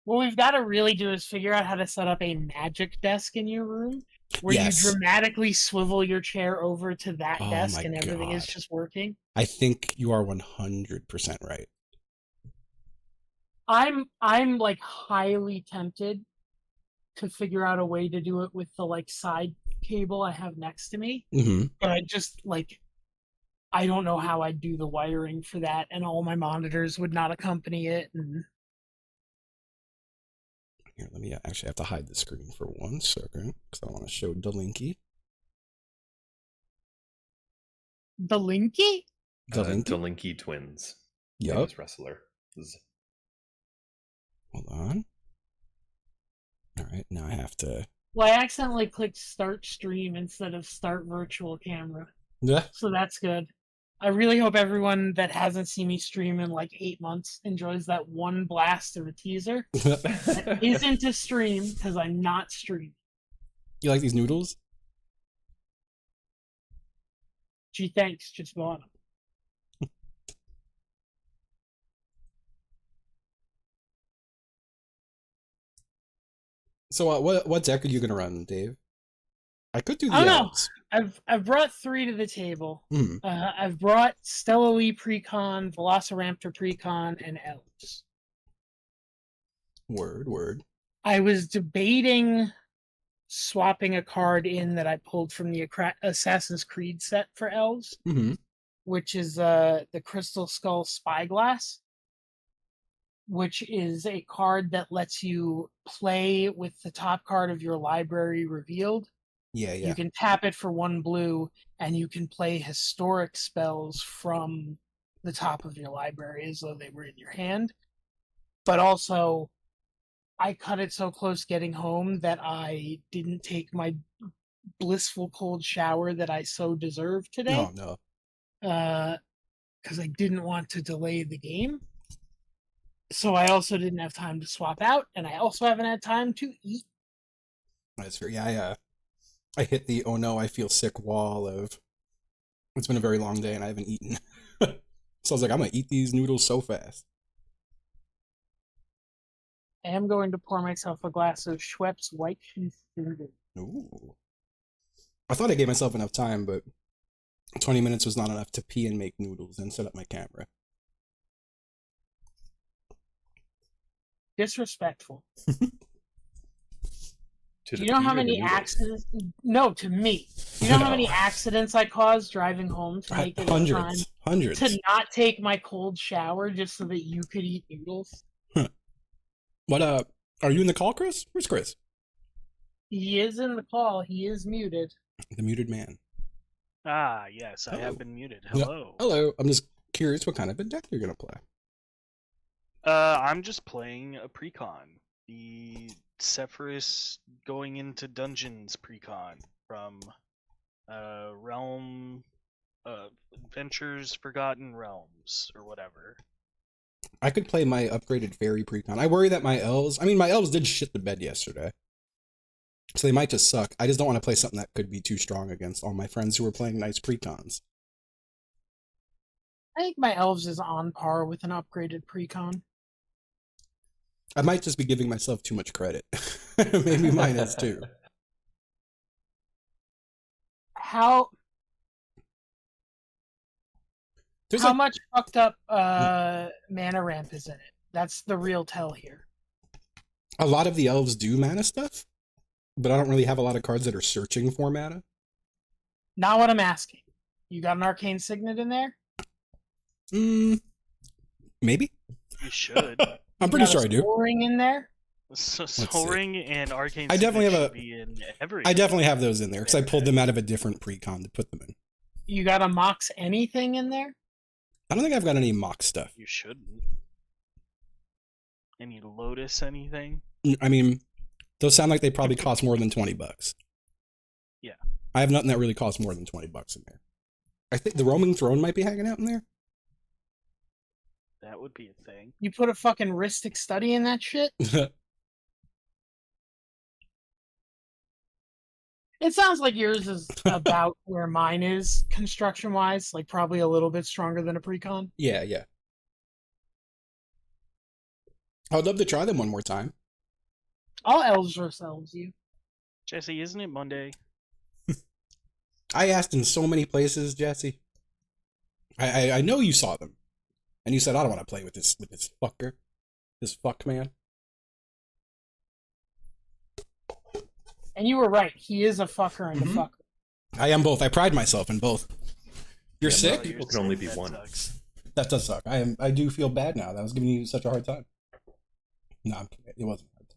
What we've got to really do is figure out how to set up a magic desk in your room where you Yes. dramatically swivel your chair over to that Oh desk my and everything is God. just working. I think you are 100% right. I'm like highly tempted to figure out a way to do it with the like side cable I have next to me. Mm-hmm. But I don't know how I'd do the wiring for that, and all my monitors would not accompany it. And Here, let me actually have to hide the screen for 1 second because I want to show Delinky. the Linky? Delinky twins. Yep. Famous wrestler. Hold on. All right, now I have to. Well, I accidentally clicked start stream instead of start virtual camera. Yeah. So that's good. I really hope everyone that hasn't seen me stream in like 8 months enjoys that one blast of a teaser. That isn't a stream because I'm not streaming. You like these noodles? Gee, thanks. Just bought them. So what deck are you gonna run, Dave? I could do the I don't know. elves. I've brought 3 to the table. Mm. I've brought Stella Lee Precon, Velociraptor Precon, and Elves. Word. I was debating swapping a card in that I pulled from the Assassin's Creed set for Elves, which is the Crystal Skull Spyglass, which is a card that lets you play with the top card of your library revealed. Yeah. You can tap it for 1 blue, and you can play historic spells from the top of your library as though they were in your hand. But also, I cut it so close getting home that I didn't take my blissful cold shower that I so deserved today. Oh, no. Because I didn't want to delay the game. So I also didn't have time to swap out, and I also haven't had time to eat. That's fair. Yeah, I hit the oh no, I feel sick wall of it's been a very long day and I haven't eaten. So I was like, I'm gonna eat these noodles so fast. I am going to pour myself a glass of Schweppes white cheese smoothie. Ooh. I thought I gave myself enough time, but 20 minutes was not enough to pee and make noodles and set up my camera. Disrespectful. Do you know how many accidents? No, to me. Do you know how many accidents I caused driving home to make it Hundreds. to not take my cold shower just so that you could eat noodles? What are you in the call, Chris? Where's Chris? He is in the call. He is muted. The muted man. Ah, yes, I have been muted. Hello. Yeah. Hello. I'm just curious what kind of a deck you're gonna play. I'm just playing a precon. The Sephiroth going into dungeons precon from Realm Adventures Forgotten Realms or whatever. I could play my upgraded fairy precon. I worry that my elves did shit the bed yesterday. So they might just suck. I just don't want to play something that could be too strong against all my friends who are playing nice precons. I think my elves is on par with an upgraded precon. I might just be giving myself too much credit. Maybe mine is too. How much fucked up mana ramp is in it? That's the real tell here. A lot of the elves do mana stuff, but I don't really have a lot of cards that are searching for mana. Not what I'm asking. You got an arcane signet in there? Maybe. You should. I'm pretty sure I do. Soaring in there? So Soaring and Arcane I definitely have be in every. I definitely have those in there because I pulled them out of a different precon to put them in. You got a Mox anything in there? I don't think I've got any mock stuff. You shouldn't. Any Lotus anything? I mean, those sound like they probably cost more than $20. Yeah. I have nothing that really costs more than $20 in there. I think the Roaming Throne might be hanging out in there. That would be a thing. You put a fucking Rhystic Study in that shit? It sounds like yours is about where mine is, construction-wise. Like, probably a little bit stronger than a precon. Yeah. I would love to try them one more time. All elves versus elves, you. Jesse, isn't it Monday? I asked in so many places, Jesse. I know you saw them, and you said I don't want to play with this fucker, this fuck man. And you were right. He is a fucker and a fucker. I am both. I pride myself in both. You're sick? People can only be one. Sucks. That does suck. I do feel bad now. That was giving you such a hard time. No, I'm kidding. It wasn't hard.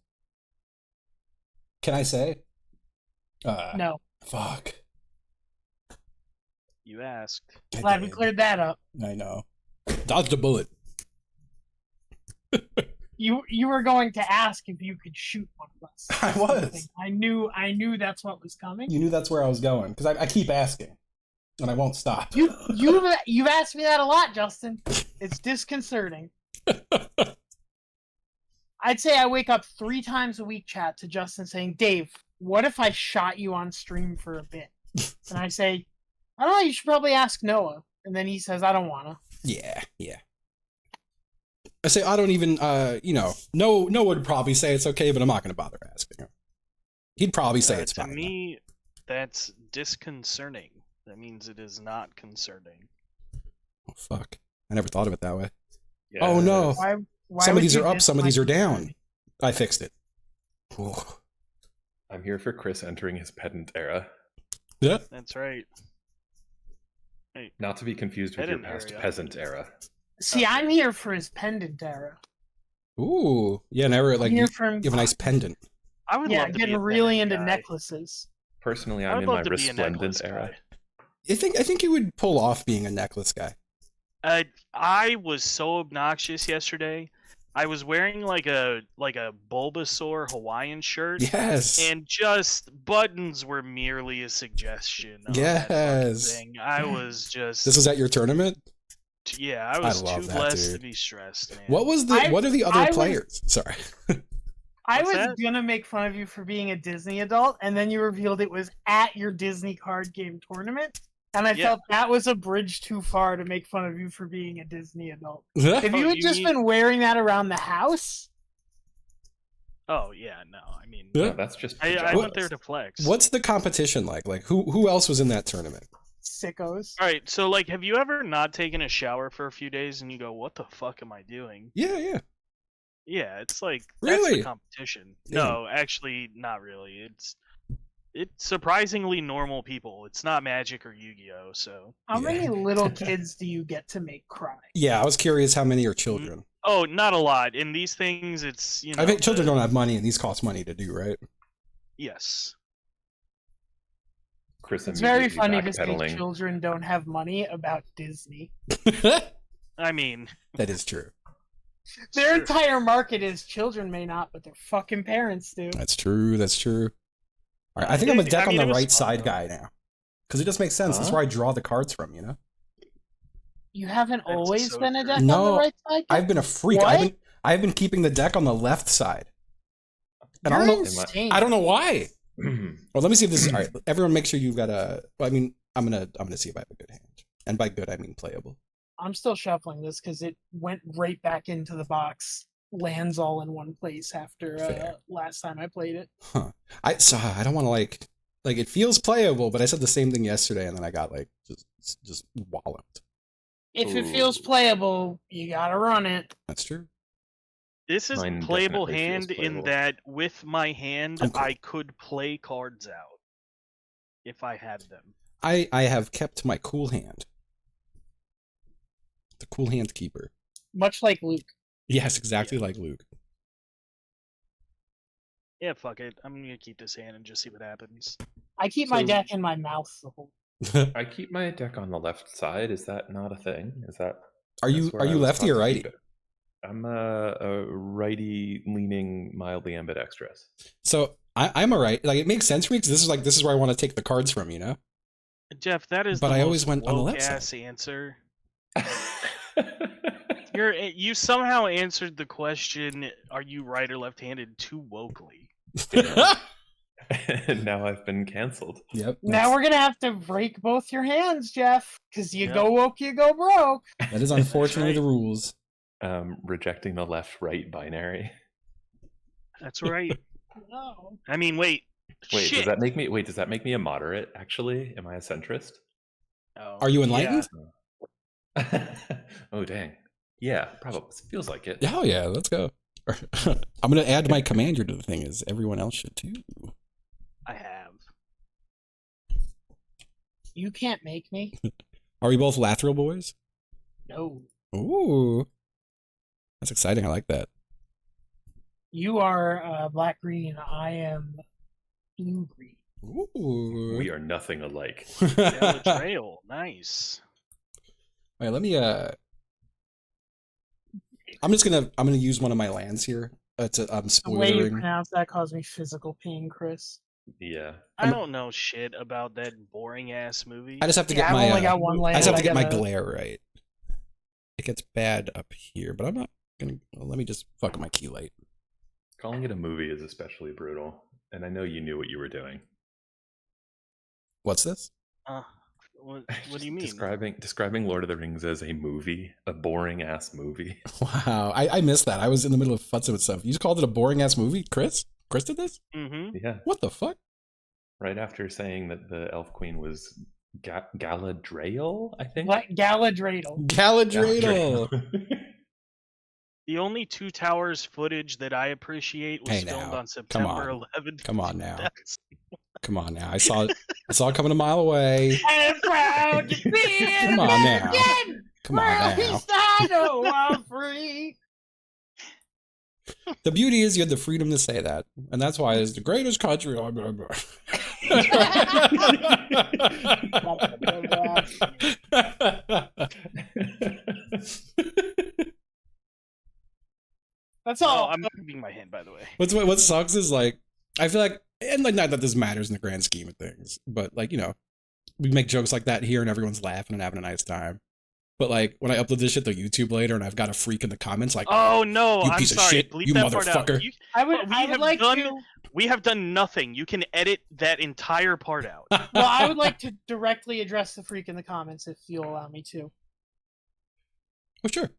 Can I say? No. Fuck. You asked. Glad we cleared that up. I know. Dodged a bullet. You were going to ask if you could shoot one of us. I was. I knew that's what was coming. You knew that's where I was going because I keep asking, and I won't stop. You've asked me that a lot, Justin. It's disconcerting. I'd say I wake up 3 times a week, chat, to Justin saying, "Dave, what if I shot you on stream for a bit?" And I say, "I don't know. You should probably ask Noah." And then he says, "I don't wanna." Yeah. I say I don't even. Noah would probably say it's okay, but I'm not going to bother asking him. He'd probably say it's to fine. To me, that's disconcerting. That means it is not concerning. Oh fuck! I never thought of it that way. Yeah. Oh no! Why Some of would these you are up, some of these are down. dislike I fixed it. Ooh. I'm here for Chris entering his pedant era. Yeah. That's right. Not to be confused with your Pedant past area. peasant era. See, I'm here for his pendant era. Ooh. Yeah. Never like I'm here you for him. have a nice pendant. I would Yeah, love to be getting a really pedant into guy. necklaces. Personally, I I'm would in my love to be a necklace resplendent era. guy. I think you would pull off being a necklace guy. I was so obnoxious yesterday. I was wearing like a Bulbasaur Hawaiian shirt, Yes. and just buttons were merely a suggestion. Of that Yes. fucking thing. I was just. This was at your tournament. Yeah, I was love too that, blessed dude. to be stressed, man. What are the other players? Sorry. I What's was that? gonna make fun of you for being a Disney adult, and then you revealed it was at your Disney card game tournament, and I Yeah. felt that was a bridge too far to make fun of you for being a Disney adult. If What you had you just mean- been wearing that around the house, Oh yeah, no, I mean, Yeah. No, that's just I pajamas. went there to flex. What's the competition like? Like who else was in that tournament? sickos. All right, so like, have you ever not taken a shower for a few days and you go, "What the fuck am I doing?" Yeah. Yeah, it's like that's Really? the competition. Damn. No, actually, not really. It's surprisingly normal people. It's not Magic or Yu-Gi-Oh. So. How Yeah. many little kids do you get to make cry? Yeah, I was curious how many are children. Oh, not a lot. In these things, it's I think children don't have money, and these cost money to do, right? Yes. Chris It's very immediately funny to say backpedaling. children don't have money about Disney. I mean, That is true. Their Sure. entire market is children may not, but their fucking parents do. That's true. All right, I think I'm a deck on it the was right fun, side though. guy now. Because it just makes sense. That's Huh? where I draw the cards from, you know? You haven't That's always so been a true. deck on No, the right side? I've been a freak. What? I've been keeping the deck on the left side. And I You're don't know insane. I don't know why. Well, let me see if this is all right. Everyone make sure you've got I'm gonna see if I have a good hand. And by good I mean playable. I'm still shuffling this because it went right back into the box. Lands all in one place after Fair. last time I played it. I don't want to like it feels playable, but I said the same thing yesterday and then I got like just walloped. If it feels Ooh. playable, you gotta run it. That's true. this is Mine a playable definitely feels hand in playable. that with my hand, Okay. I could play cards out if I had them. I have kept my cool hand. The cool hand keeper. Much like Luke. Yes, exactly like Luke. Yeah, fuck it. I'm gonna keep this hand and just see what happens. I keep my So- deck in my mouth the whole. I keep my deck on the left side. Is that not a thing? Is that? Are you that's where I was lefty taught or to righty? keep it. I'm a righty leaning, mildly ambidextrous. So I'm alright. Like it makes sense for me because this is where I want to take the cards from, you know? Jeff, that is But the I always most went on the left woke-ass answer. You somehow answered the question, "Are you right or left-handed?" too wokely. And now I've been canceled. Yep. Now we're gonna have to break both your hands, Jeff. Because you Yeah. go woke, you go broke. that is unfortunately right. the rules. Rejecting the left-right binary. That's right. No. I mean, wait. Wait, Shit. does that make me a moderate, actually? Am I a centrist? Oh, Are you enlightened? Oh, dang. Yeah, probably. Feels like it. Hell yeah, let's go. I'm gonna add my commander to the thing, as everyone else should too. I have. You can't make me. Are we both Lathril boys? No. Ooh. That's exciting. I like that. You are black green. I am blue green. Ooh. We are nothing alike. Bellatrail. Nice. All right, let me I'm gonna use one of my lands here. To The way you spoilering. pronounce that caused me physical pain, Chris. Yeah. I don't know shit about that boring ass movie. I just have to Yeah, get I've my only got one land. I just have to I get my gotta- glare right. It gets bad up here, but I'm not gonna. Well, let me just fuck with my key light. Calling it a movie is especially brutal, and I know you knew what you were doing. What's this? What do you mean? Describing Lord of the Rings as a movie, a boring ass movie. Wow, I missed that. I was in the middle of futzing with stuff. You called it a boring ass movie, Chris? Chris did this? Mm-hmm. Yeah. What the fuck? Right after saying that the Elf Queen was Galadriel, I think. Galadriel. Galadriel. The only Two Towers footage that I appreciate was Hey, filmed now. on September 11th. Come on now. Come on now. I saw it coming a mile away. I'm proud to be Come on now. American. Come on Well, at now. least I know I'm free. The beauty is you had the freedom to say that. And that's why it's the greatest country. That's Oh, all. I'm moving my hand, by the way. What sucks is like, I feel like, and like, not that this matters in the grand scheme of things, but like, you know, we make jokes like that here and everyone's laughing and having a nice time. But like, when I upload this shit to YouTube later and I've got a freak in the comments like, Oh no, you I'm piece of sorry. shit, Bleep you that part out. motherfucker. I would like to. We have done nothing. You can edit that entire part out. Well, I would like to directly address the freak in the comments if you'll allow me to. Oh, sure.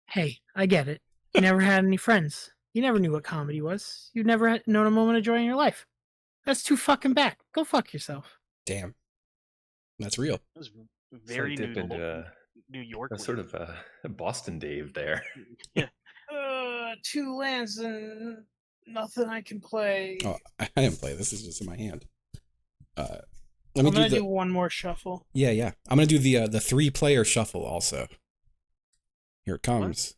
Hey, I get it. You never had any friends. You never knew what comedy was. You've never known a moment of joy in your life. That's too fucking bad. Go fuck yourself. Damn. That's real. It was very dip into New York. a sort of Boston Dave there. Yeah. 2 lands and nothing I can play. Oh, I didn't play. This is just in my hand. Let me I'm gonna do one more shuffle. Yeah. I'm gonna do the 3-player shuffle also. Here it comes. What?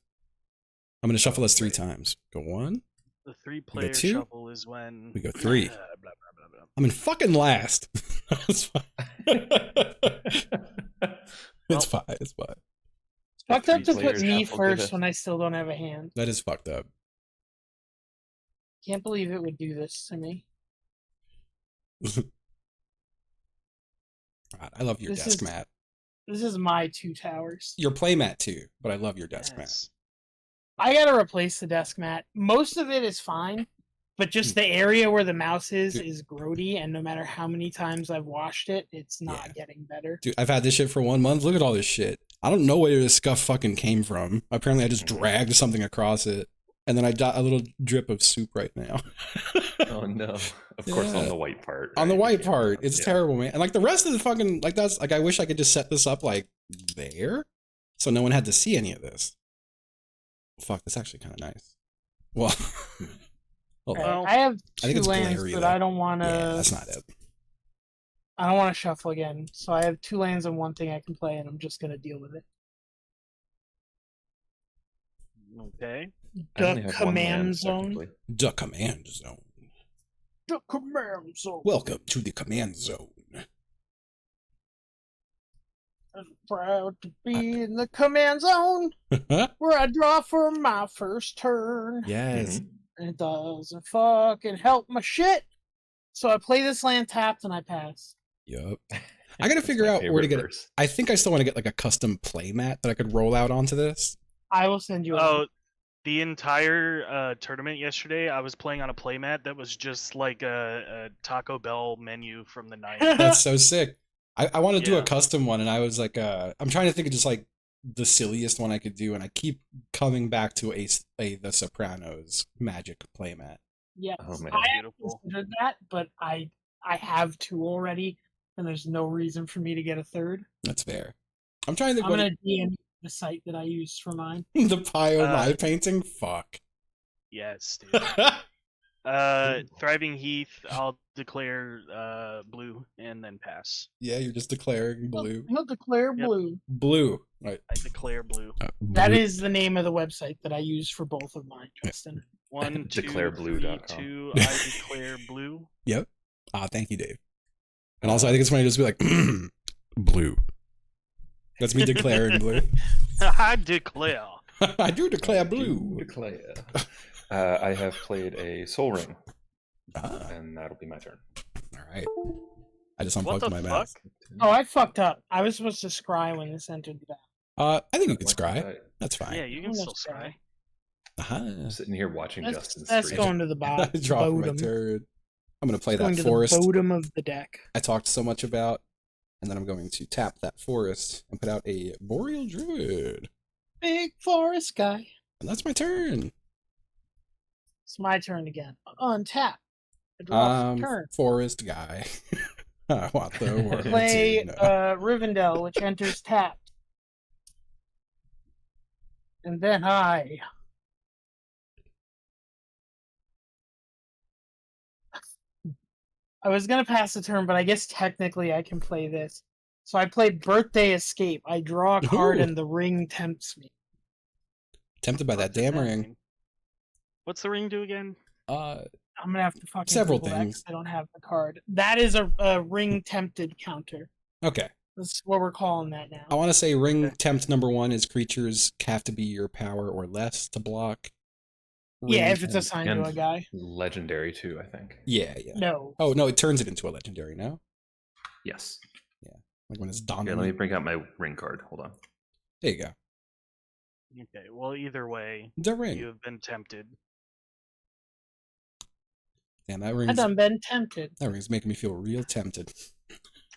I'm gonna shuffle this 3 times. Go 1. The 3-player 2. Shuffle is when We go 3. Blah, blah, blah. I'm in fucking last. It's fine. It's fine. It's fine. Fucked up to put 3-player me shuffle, first when I still don't have a hand. That is fucked up. Can't believe it would do this to me. God, I love your desk mat. This is my 2 towers. Your play mat too, but I love your desk mat. I gotta replace the desk mat. Most of it is fine, but just the area where the mouse is grody, and no matter how many times I've washed it, it's not getting better. Dude, I've had this shit for 1 month. Look at all this shit. I don't know where this scuff fucking came from. Apparently I just dragged something across it. And then I got a little drip of soup right now. Oh no. Of course on the white part. On the right? white part. It's terrible, man. And like the rest of the fucking, like that's, like I wish I could just set this up like there. So no one had to see any of this. Fuck, that's actually kind of nice. Well, I have I think 2 it's lands, glary, but though. I don't want to. Yeah, that's not it. I don't want to shuffle again. So I have 2 lands and 1 thing I can play, and I'm just gonna deal with it. Okay. The command zone. The command zone. The command zone. Welcome to the command zone. I'm proud to be in the command zone where I draw for my first turn. Yes. And it doesn't fucking help my shit. So I play this land tapped and I pass. Yup. I gotta figure out where to get it. I think I still want to get like a custom play mat that I could roll out onto this. I will send you. The entire tournament yesterday, I was playing on a playmat that was just like a Taco Bell menu from the 90s. That's so sick. I want to do a custom one, and I was like, I'm trying to think of just like the silliest one I could do, and I keep coming back to the Sopranos magic playmat. Yes, Oh, man. I have Beautiful. considered that, but I have two already, and there's no reason for me to get a third. That's fair. I'm trying to I'm gonna DM the site that I used for mine. the Pio my painting. Fuck. Yes, dude. Thriving Heath, I'll declare blue and then pass. Yeah, you're just declaring blue. He'll declare Yep. blue. Blue. Right. I declare blue. That Blue. is the name of the website that I used for both of mine, Justin. 1, 2, 3, Declareblue.com. 2. I declare blue. Yep. Thank you, Dave. And also, I think it's funny to just be like, blue. That's me declaring blue. I declare. I do declare blue. Declare. I have played a Soul Ring, Ah, and that'll be my turn. all right. I just What unplugged the my fuck? mouse. Oh, I fucked up. I was supposed to scry when this entered the battle. I think you can Like, scry. That's fine. Yeah, you can still scry. I'm sitting here watching Justin's That's stream. going to the I draw for my bottom. turn. I'm going to play Going that to forest the bottom of the deck. I talked so much about, and then I'm going to tap that forest and put out a Boreal Druid. Big forest guy. And that's my turn. It's my turn again. Untap. I draw for turn. Forest guy. I want the word Play to know. Rivendell, which enters tapped. And then I was gonna pass the turn, but I guess technically I can play this. So I play Birthday Escape. I draw a card Ooh. and the ring tempts me. Tempted by that damn ring. mean? What's the ring do again? I'm gonna have to fucking Several Google that 'cause things. I don't have the card. That is a ring tempted counter. Okay. That's what we're calling that now. I want to say ring tempt number 1 is creatures have to be your power or less to block. Yeah, Ring if it's tempt- assigned to a And- guy. Legendary too, I think. Yeah. No. Oh, no, it turns it into a legendary now. Yes. Like when it's Okay, dominant. let me bring out my ring card. Hold on. There you go. Okay, well, either way, The ring. you have been tempted. Damn, that I ring's, done been tempted. that ring's making me feel real tempted.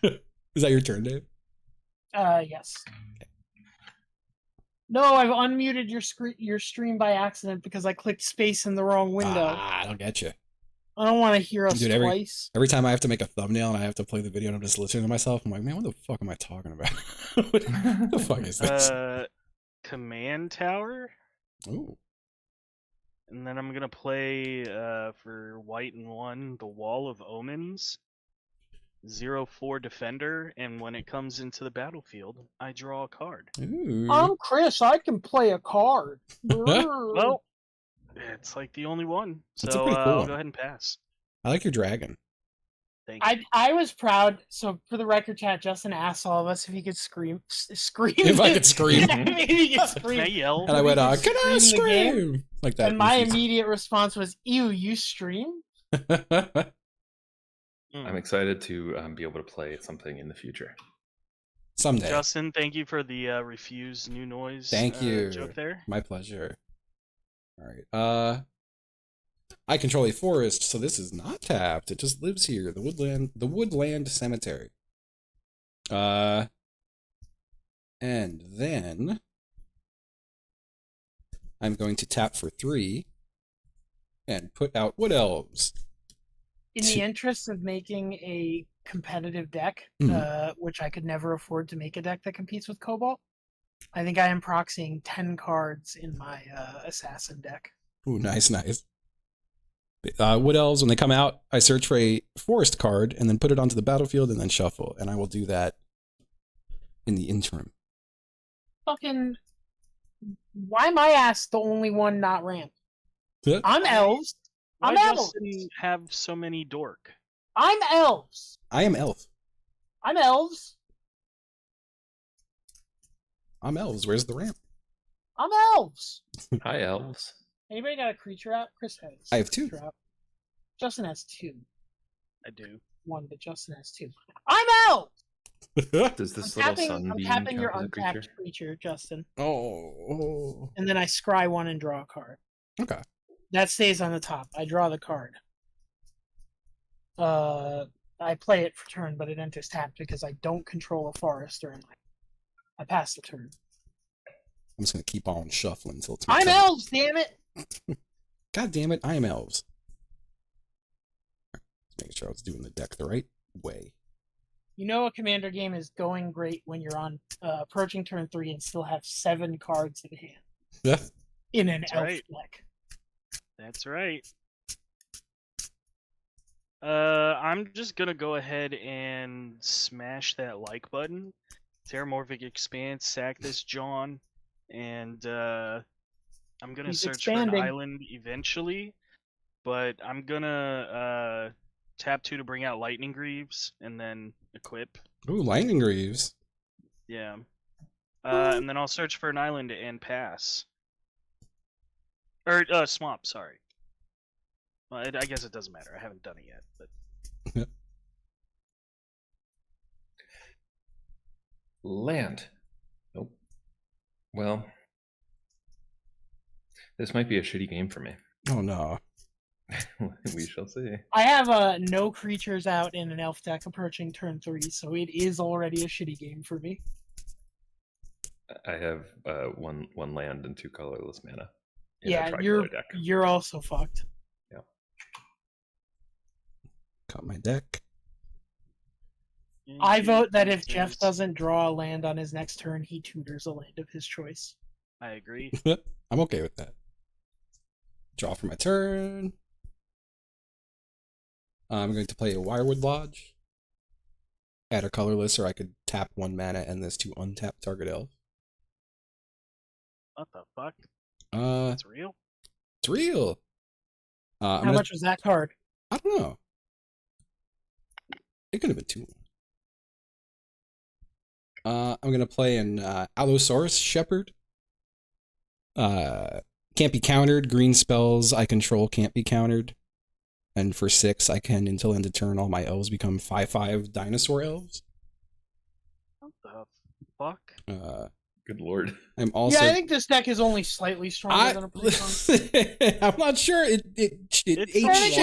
Is that your turn, Dave? Yes. No, I've unmuted your stream by accident because I clicked space in the wrong window. I don't get you. I don't want to hear us Dude, twice. Every time I have to make a thumbnail and I have to play the video and I'm just listening to myself, I'm like, man, what the fuck am I talking about? What the fuck is this? Command Tower, Ooh. and then I'm gonna play for white and 1 the Wall of Omens, 0/4 defender, and when it comes into the battlefield, I draw a card. Ooh. I'm Chris. I can play a card. Well, it's like the only one, That's a so pretty cool I'll one. go ahead and pass. I like your dragon. Thank you. I was proud. So for the record chat, Justin asked all of us if he could scream. If I could scream. Maybe he could Can I scream. yell? And I went, If you can I could scream the game, scream? Like that. And my goofy- immediate response was, "Ew, you stream?" I'm excited to be able to play something in the future. Someday. Justin, thank you for the refuse new noise. Thank you. Joke there. My pleasure. All right. I control a forest, so this is not tapped. It just lives here. The woodland cemetery. And then I'm going to tap for 3 and put out wood elves. In the interest of making a competitive deck, which I could never afford to make a deck that competes with Cobalt, I think I am proxying 10 cards in my assassin deck. Ooh, nice. Wood elves, when they come out, I search for a forest card and then put it onto the battlefield and then shuffle. And I will do that in the interim. Fucking, why my ass the only one not ramped? I'm elves. Why I'm does elves. Justin have so many dork? I'm elves. I am elf. I'm elves. I'm elves. Where's the ramp? I'm elves. Hi, elves. Anybody got a creature out? Chris has. I have 2. Creature out. Justin has 2. I do. 1, but Justin has 2. I'm elves. Does this I'm little sunbeam tapping your count as a untapped creature? creature, Justin. Oh. And then I scry 1 and draw a card. Okay. That stays on the top. I draw the card. I play it for turn, but it enters tapped because I don't control a forest during my. I pass the turn. I'm just gonna keep on shuffling until it's my I'm turn. elves, damn it! God damn it, I am elves. Just making sure I was doing the deck the right way. You know a commander game is going great when you're on approaching turn 3 and still have 7 cards in hand. Yeah. In an That's elf right. deck. That's right. I'm just gonna go ahead and smash that like button. Terramorphic Expanse, sack this John, and I'm gonna He's search for an expanding. island eventually, but I'm gonna tap 2 to bring out Lightning Greaves, and then equip. Ooh, Lightning Greaves. Yeah. And then I'll search for an island and pass. Or swamp, sorry. Well, I guess it doesn't matter. I haven't done it yet, but Land. Nope. Well, this might be a shitty game for me. Oh no. We shall see. I have no creatures out in an elf deck approaching turn 3, so it is already a shitty game for me. I have one land and 2 colorless mana. Yeah, you're also fucked. Yeah. Got my deck. I vote that if Jeff doesn't draw a land on his next turn, he tutors a land of his choice. I agree. I'm okay with that. Draw for my turn. I'm going to play a Wirewood Lodge. Add a colorless, or I could tap 1 mana and this to untap target elf. What the fuck? That's real? It's real. How much was that card? I don't know. It could have been 2. I'm gonna play an Allosaurus Shepherd. Can't be countered. Green spells I control can't be countered. And for 6, I can, until end of turn, all my elves become 5/5 dinosaur elves. What the fuck? Good lord. I'm also. Yeah, I think this deck is only slightly stronger than a pre-con. I'm not sure. It ate shit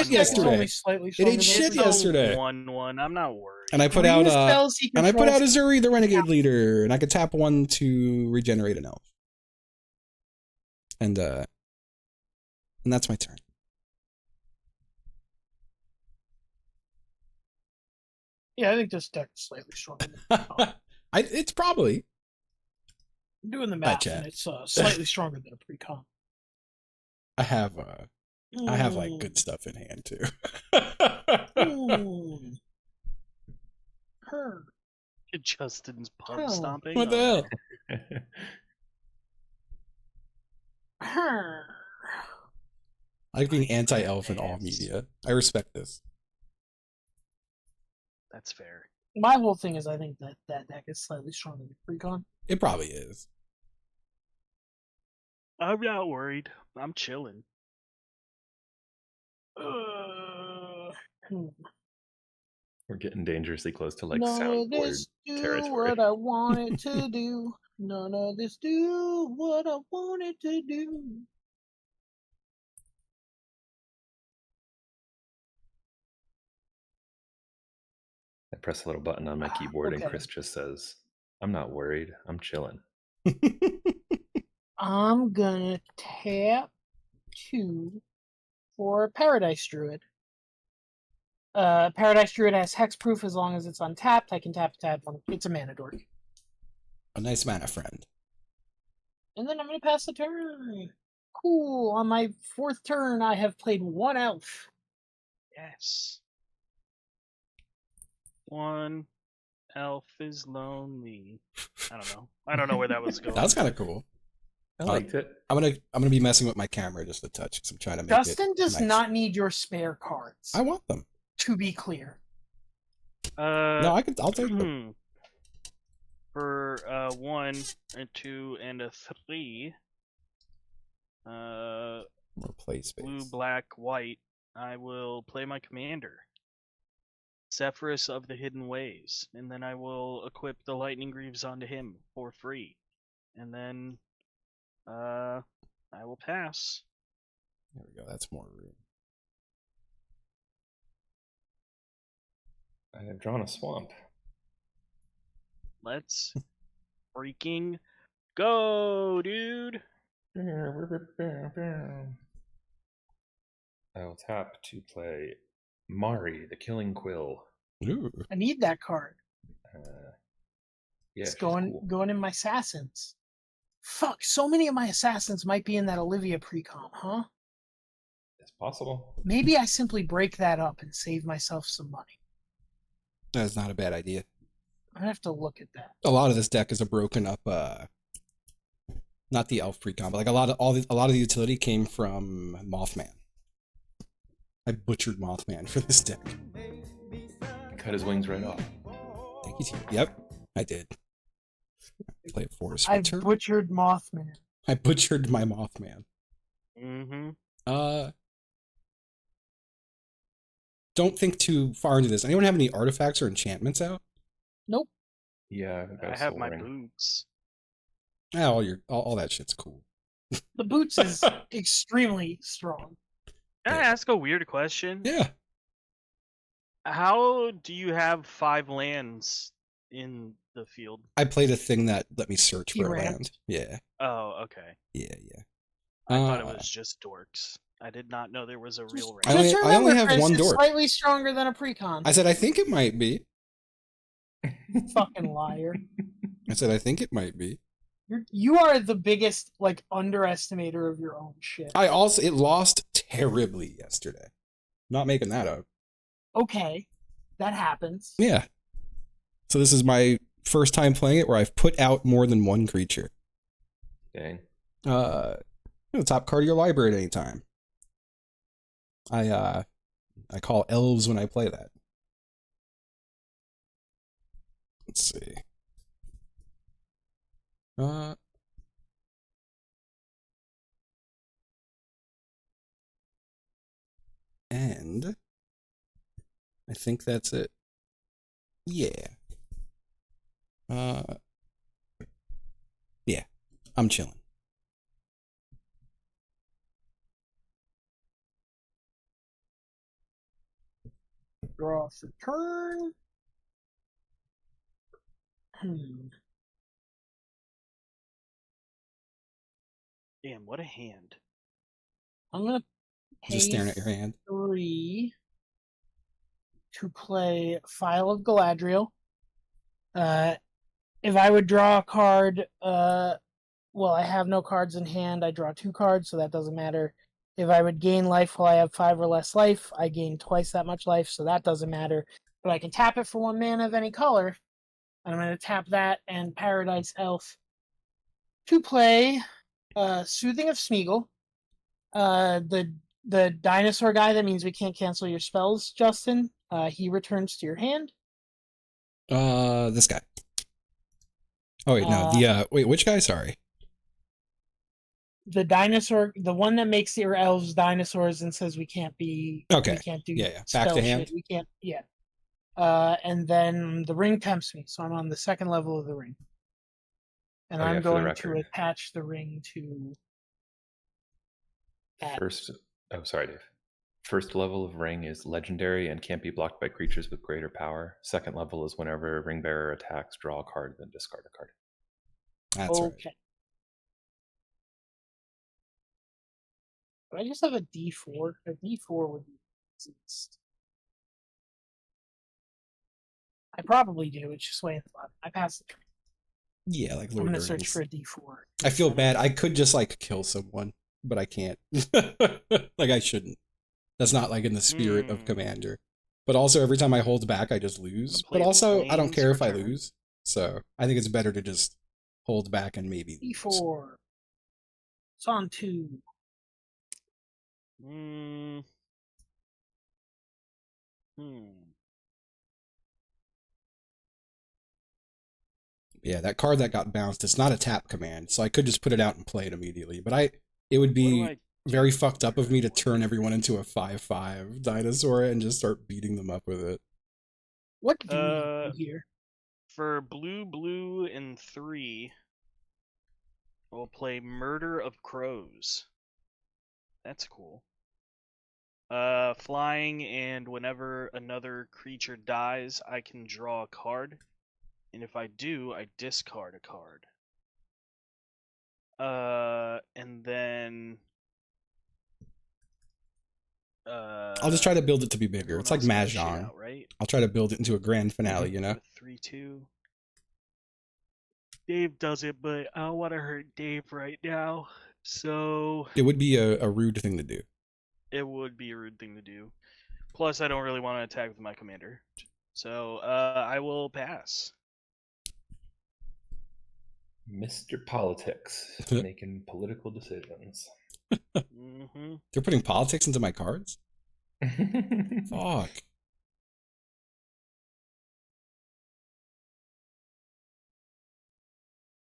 yesterday. It ate shit yesterday. 1/1. I'm not worried. And I put out Azuri, the Renegade Leader, and I could tap 1 to regenerate an elf. And that's my turn. Yeah, I think this deck is slightly stronger. It's probably. I'm doing the math, and it's slightly stronger than a pre-con. I have like good stuff in hand too. Her. Justin's pub stomping. What the hell? Her. I like being anti-elf in all media. I respect this. That's fair. My whole thing is I think that deck is slightly stronger than pre-con. It probably is. I'm not worried. I'm chilling. We're getting dangerously close to like None of soundboard this do territory. what I want it to do. None of this do what I want it to do. I press a little button on my keyboard and Chris just says, "I'm not worried. I'm chilling." I'm gonna tap 2 for Paradise Druid. Paradise Druid has hexproof as long as it's untapped. I can tap. It's a mana dork. A nice mana friend. And then I'm gonna pass the turn. Cool. On my 4th turn, I have played 1 elf. Yes. 1 elf is lonely. I don't know where that was going. That was kind of cool. I liked it. I'm gonna be messing with my camera just a touch because I'm trying to make Justin it does nice. not need your spare cards. I want them. To be clear. No, I'll take them. For 1 and 2 and a 3. More play space. Blue, black, white. I will play my commander, Zephyrus of the Hidden Ways, and then I will equip the Lightning Greaves onto him for free, and then I will pass. There we go. That's more room. I have drawn a swamp. Let's freaking go, dude. I will tap to play Mari, the Killing Quill. Ooh. I need that card. Yeah, It's she's going cool. going in my assassins. Fuck, so many of my assassins might be in that Olivia precom, huh? It's possible. Maybe I simply break that up and save myself some money. That's not a bad idea. I'm gonna have to look at that. A lot of this deck is a broken up not the elf precon, but like a lot of the utility came from Mothman. I butchered Mothman for this deck. Cut his wings right off. Thank you. Yep, I did. Play a forest I return. butchered Mothman. I butchered my Mothman. Mm-hmm. Don't think too far into this. Anyone have any artifacts or enchantments out? Nope. Yeah, I've got I a have soul my ring. boots. Yeah, all that shit's cool. The boots is extremely strong. Can I ask a weird question? Yeah. How do you have 5 lands in the field? I played a thing that let me search for a T-Ramp. land. Yeah. Oh, okay. Yeah. I thought it was just dorks. I did not know there was a real I rank. only- Just I only remember, have Chris, one it's dork. slightly stronger than a precon. I said I think it might be. Fucking liar. I said I think it might be. You are the biggest like underestimator of your own shit. It lost terribly yesterday. Not making that up. Okay, that happens. Yeah. So this is my first time playing it where I've put out more than one creature. Dang. The top card of your library at any time. I call elves when I play that. Let's see. And I think that's it. Yeah. Yeah. I'm chilling. Draw for turn. Damn, what a hand. I'm gonna pay Just staring at your hand. 3 to play File of Galadriel. If I would draw a card, well, I have no cards in hand. I draw 2 cards, so that doesn't matter. If I would gain life while I have 5 or less life, I gain twice that much life, so that doesn't matter. But I can tap it for 1 mana of any color. And I'm going to tap that and Paradise Elf to play Soothing of Smeagol. The dinosaur guy, that means we can't cancel your spells, Justin. He returns to your hand. This guy. Oh wait, no. Wait, which guy? Sorry. The dinosaur, the one that makes your elves dinosaurs and says we can't do Yeah. spell Back to hand. shit. We can't. Yeah. And then the ring tempts me, so I'm on the second level of the ring, and I'm going to attach the ring to. Sorry, Dave. First level of ring is legendary and can't be blocked by creatures with greater power. Second level is whenever a ring bearer attacks, draw a card, then discard a card. That's right. But I just have a D4. A D4 would be easiest. I probably do. It's just way in the bottom. I passed it. Yeah, like I'm gonna search for a D4. I feel bad. I could just like kill someone, but I can't. Like I shouldn't. That's not like in the spirit of Commander. But also every time I hold back, I just lose. But also I don't care if I lose. So I think it's better to just hold back and maybe lose. D4. It's on 2. Yeah, that card that got bounced, it's not a tap command, so I could just put it out and play it immediately. But it would be very fucked up of me to turn everyone into a 5/5 dinosaur and just start beating them up with it. What do you do here? For blue, and 3, we'll play Murder of Crows. That's cool. Flying, and whenever another creature dies, I can draw a card. And if I do, I discard a card. And then I'll just try to build it to be bigger. It's like Mahjong. Out, right? I'll try to build it into a grand finale, you know? 3-2. Dave does it, but I don't want to hurt Dave right now. So it would be a rude thing to do. It would be a rude thing to do. Plus, I don't really want to attack with my commander. So I will pass. Mr. Politics, making political decisions. They're putting politics into my cards? Fuck.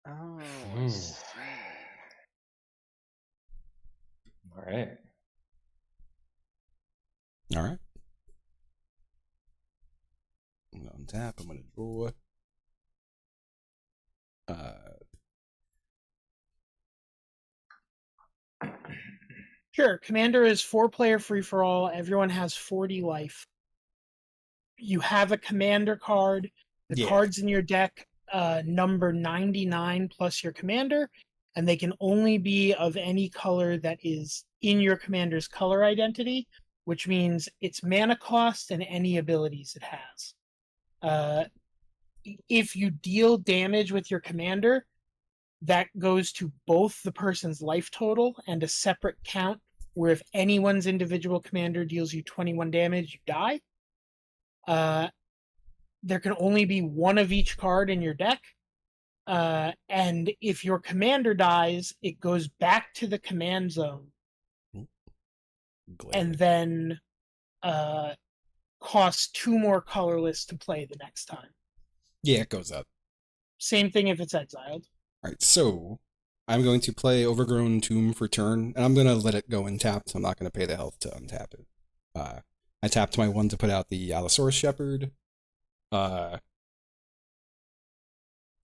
Oh, all right. All right. I'm going to untap. I'm going to draw. Sure. Commander is 4-player free-for-all. Everyone has 40 life. You have a commander card. The cards in your deck number 99 plus your commander, and they can only be of any color that is in your commander's color identity, which means its mana cost and any abilities it has. If you deal damage with your commander, that goes to both the person's life total and a separate count, where if anyone's individual commander deals you 21 damage, you die. There can only be one of each card in your deck. And if your commander dies, it goes back to the command zone. And then costs 2 more colorless to play the next time. Yeah, it goes up. Same thing if it's exiled. All right, so I'm going to play Overgrown Tomb for turn, and I'm going to let it go untapped. I'm not going to pay the health to untap it. I tapped my 1 to put out the Allosaurus Shepherd. I'm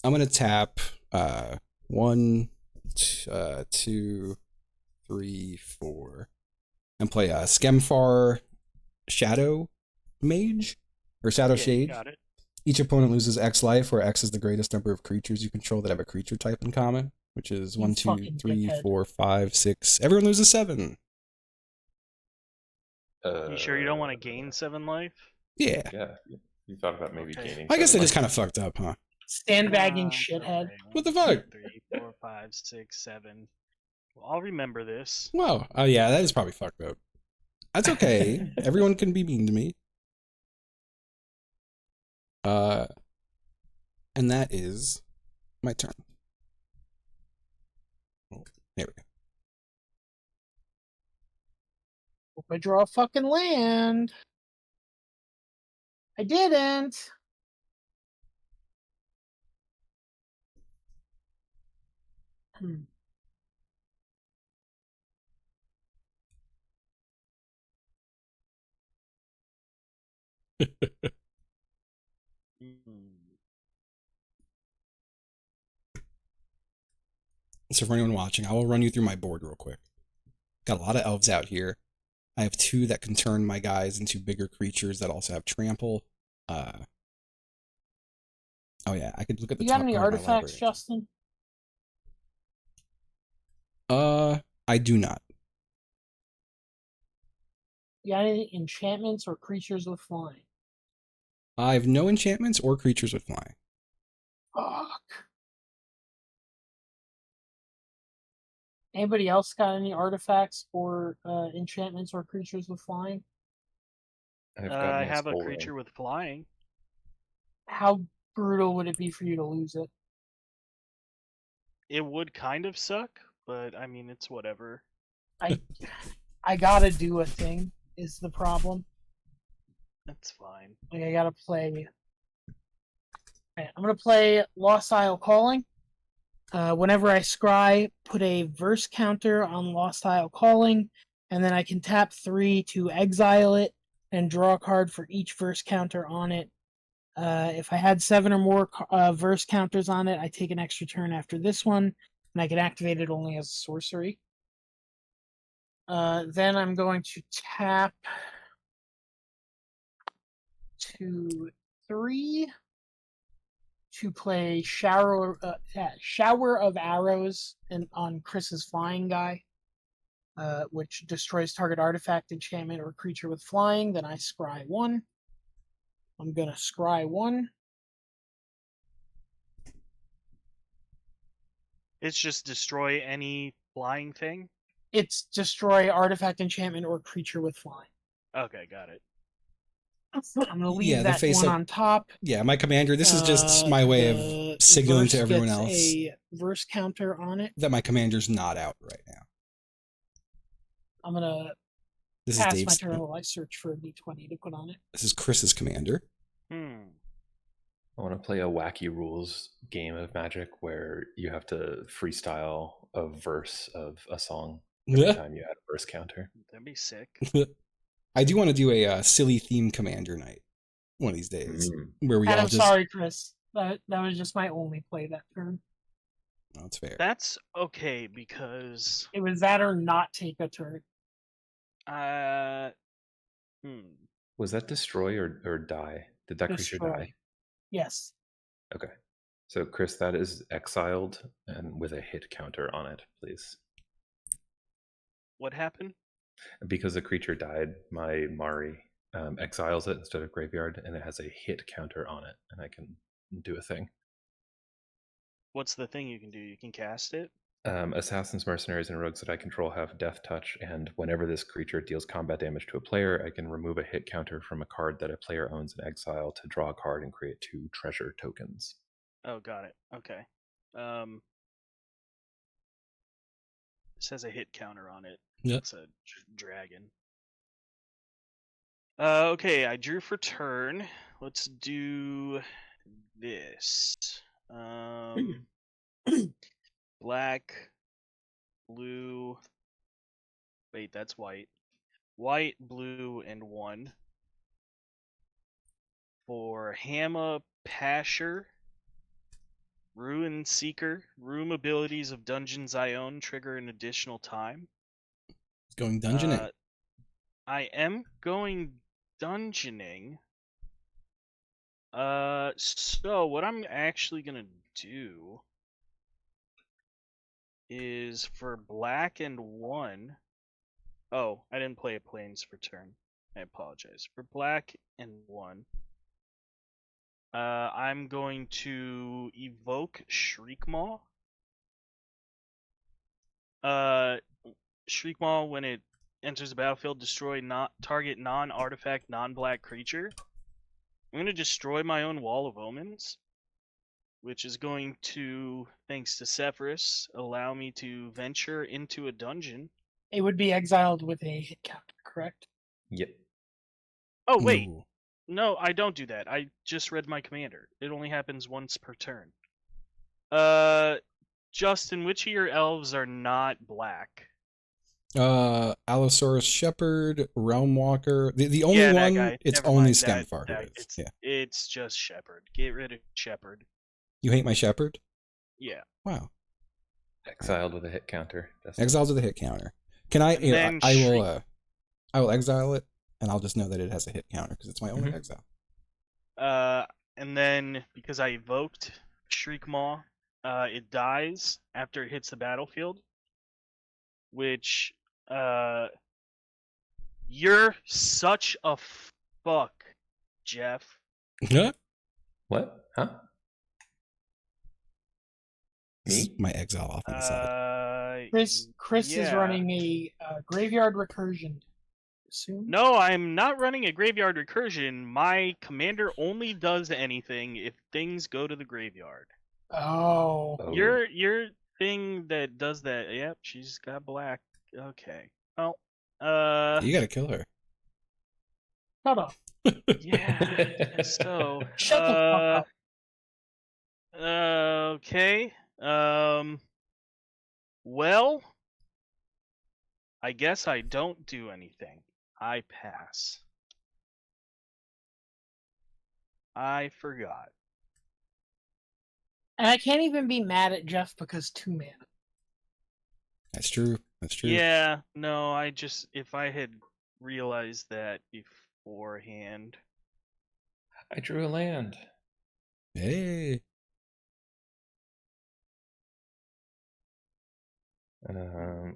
going to tap 1, 2, 3, 4, and play a Skemfar Shadow Mage, or Shadow Shade. Got it. Each opponent loses X life, where X is the greatest number of creatures you control that have a creature type in common, which is 1, 2, 3, 4, 5, 6. Everyone loses 7. You sure you don't want to gain 7 life? Yeah. Yeah. You thought about maybe gaining. I guess I just kind of fucked up, huh? Sandbagging shithead. Okay. What the fuck? 3, 4, 5, 6, 7. Well, I'll remember this. Wow. Oh yeah, that is probably fucked up. That's okay. Everyone can be mean to me. And that is my turn. Oh, there we go. Hope I draw a fucking land. I didn't. So for anyone watching, I will run you through my board real quick. Got a lot of elves out here. I have 2 that can turn my guys into bigger creatures that also have trample. Oh yeah, I could look at the You top got any part of my artifacts, library. Justin? I do not. You got any enchantments or creatures with flying? I have no enchantments or creatures with flying. Fuck. Anybody else got any artifacts or enchantments or creatures with flying? I have a creature with flying. How brutal would it be for you to lose it? It would kind of suck, but I mean, it's whatever. I gotta do a thing, is the problem. That's fine. Like, I gotta play... Right, I'm gonna play Lost Isle Calling. Whenever I scry, put a verse counter on Lost Isle Calling, and then I can tap 3 to exile it and draw a card for each verse counter on it. If I had 7 or more verse counters on it, I take an extra turn after this one, and I can activate it only as a sorcery. Then I'm going to tap 2, 3 to play Shower of Arrows on Chris's flying guy, which destroys target artifact, enchantment, or creature with flying. Then I scry 1. I'm gonna scry 1. It's just destroy any flying thing? It's destroy artifact, enchantment, or creature with flying. Okay, got it. I'm gonna leave Yeah, the that face one up- on top. Yeah, my commander. This is just my way The of signaling verse to everyone gets else a verse counter on it. that my commander's not out right now. I'm gonna This is pass my Dave's. turn while I search for a d20 to put on it. This is Chris's commander. I want to play a wacky rules game of Magic where you have to freestyle a verse of a song every time you add a verse counter. That'd be sick. I do want to do a silly theme commander night one of these days where we And all I'm just. sorry, Chris. That was just my only play that turn. Oh, that's fair. That's okay because It was that or not take a turn. Was that destroy or die? Did that creature Destroy. die? Yes. Okay. So, Chris, that is exiled and with a hit counter on it, please. What happened? Because the creature died, my Mari exiles it instead of graveyard, and it has a hit counter on it, and I can do a thing. What's the thing you can do? You can cast it? Assassins, mercenaries, and rogues that I control have death touch, and whenever this creature deals combat damage to a player, I can remove a hit counter from a card that a player owns in exile to draw a card and create 2 treasure tokens. Oh, got it. Okay. This has a hit counter on it. Yep. It's a dragon. Okay, I drew for turn. Let's do this. Black, blue. Wait, that's white. White, blue, and 1. For Hammer Pasher, Ruin Seeker, room abilities of dungeons I own trigger an additional time. Going dungeoning. I am going dungeoning. So what I'm actually gonna do is for black and 1. Oh, I didn't play a plains for turn. I apologize. For black and 1, I'm going to evoke Shriekmaw. Shriekmaw, when it enters the battlefield, destroy target non-artifact, non-black creature. I'm going to destroy my own Wall of Omens, which is going to, thanks to Sephirus, allow me to venture into a dungeon. It would be exiled with a hit counter, correct? Yep. Oh, wait. Ooh. No, I don't do that. I just read my commander. It only happens once per turn. Justin, which of your elves are not black? Allosaurus Shepherd, Realm Walker. The only Yeah, that one, guy. it's Never only mind, Skemfar who is. It's, Yeah. it's just Shepherd. Get rid of Shepherd. You hate my Shepherd? Yeah. Wow. Exiled with a hit counter. Exiles with a hit counter. Can I? And Here, then I will exile it, and I'll just know that it has a hit counter because it's my only exile. And then because I evoked Shriekmaw, it dies after it hits the battlefield. Which, you're such a fuck, Jeff. Yeah. What? Huh? Me? My exile off on the side. Chris is yeah. running a graveyard recursion. Soon? No, I'm not running a graveyard recursion. My commander only does anything if things go to the graveyard. Oh. Your thing that does that. Yep, she's got black. Okay. Well, You gotta kill her. Shut up. yeah. So, Shut the fuck up. Okay. Well, I guess I don't do anything. I pass. I forgot. And I can't even be mad at Jeff because 2 mana. That's true. That's true. Yeah, no, if I had realized that beforehand. I drew a land. Hey.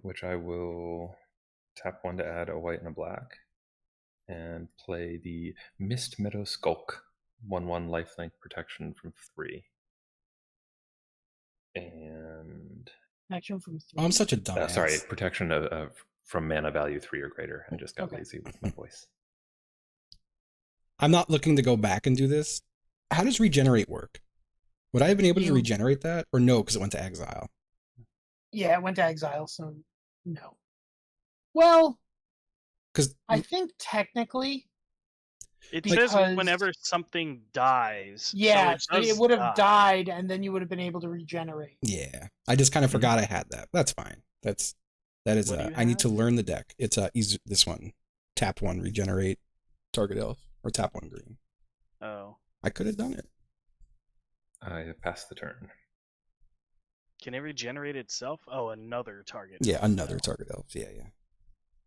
which I will tap 1 to add a white and a black, and play the Mist Meadow Skulk, 1/1 lifelink protection from 3. And Action from 3. Oh, I'm such a dumbass. sorry, protection of from mana value 3 or greater. I just got Okay. lazy with my voice. I'm not looking to go back and do this. How does regenerate work? Would I have been able to regenerate that, or no, because it went to exile? Yeah, it went to exile, so no. Well, because I think technically it says whenever something dies. Yeah, so it would have died, and then you would have been able to regenerate. Yeah, I just kind of forgot I had that. That's fine. That is. I need to learn the deck. It's this one. Tap 1, regenerate target elf, or tap 1 green. Oh. I could have done it. I passed the turn. Can it regenerate itself? Oh, another target. Yeah, another target elf. Yeah.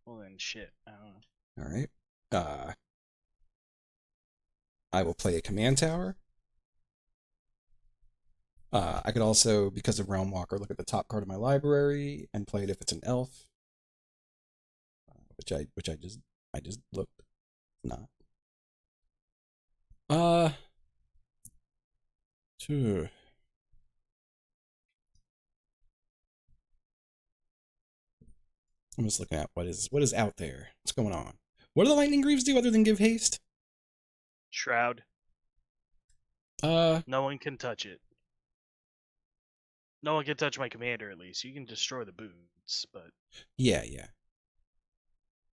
Well then, shit. I don't know. All right. I will play a command tower. I could also, because of Realm Walker, look at the top card of my library and play it if it's an elf. Which I just looked. Not. Sure. I'm just looking at what is out there. What's going on? What do the Lightning Greaves do other than give haste? Shroud. No one can touch it. No one can touch my commander, at least. You can destroy the boots, but... Yeah.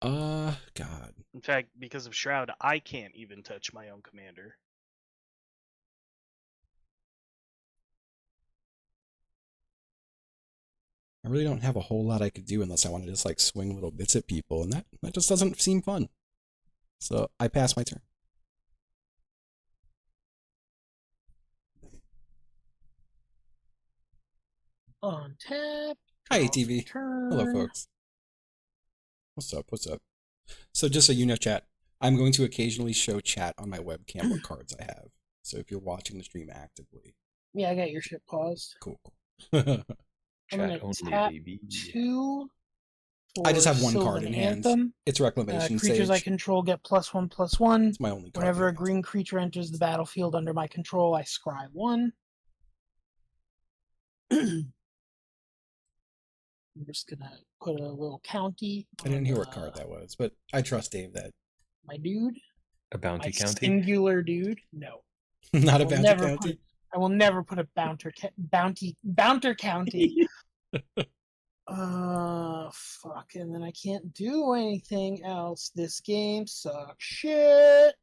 God. In fact, because of Shroud, I can't even touch my own commander. I really don't have a whole lot I could do unless I want to just like swing little bits at people, and that just doesn't seem fun. So I pass my turn. On tap. Hi, ATV. Turn. Hello, folks. What's up? So just so you know, chat, I'm going to occasionally show chat on my webcam what cards I have. So if you're watching the stream actively. Yeah, I got your shit paused. Cool. I'm Chat gonna only, tap baby. 2. I just have one Sylvan card in Anthem. hand. It's Reclamation Creatures Sage. I control get +1/+1. It's my only card. Whenever a green creature enters the battlefield under my control, I scry 1. I'm just gonna put a little county. I didn't hear what card that was, but I trust Dave that. My dude. A bounty county? Singular dude? No. Not a bounty county? I will never put a bounter county. Fuck, and then I can't do anything else. This game sucks shit.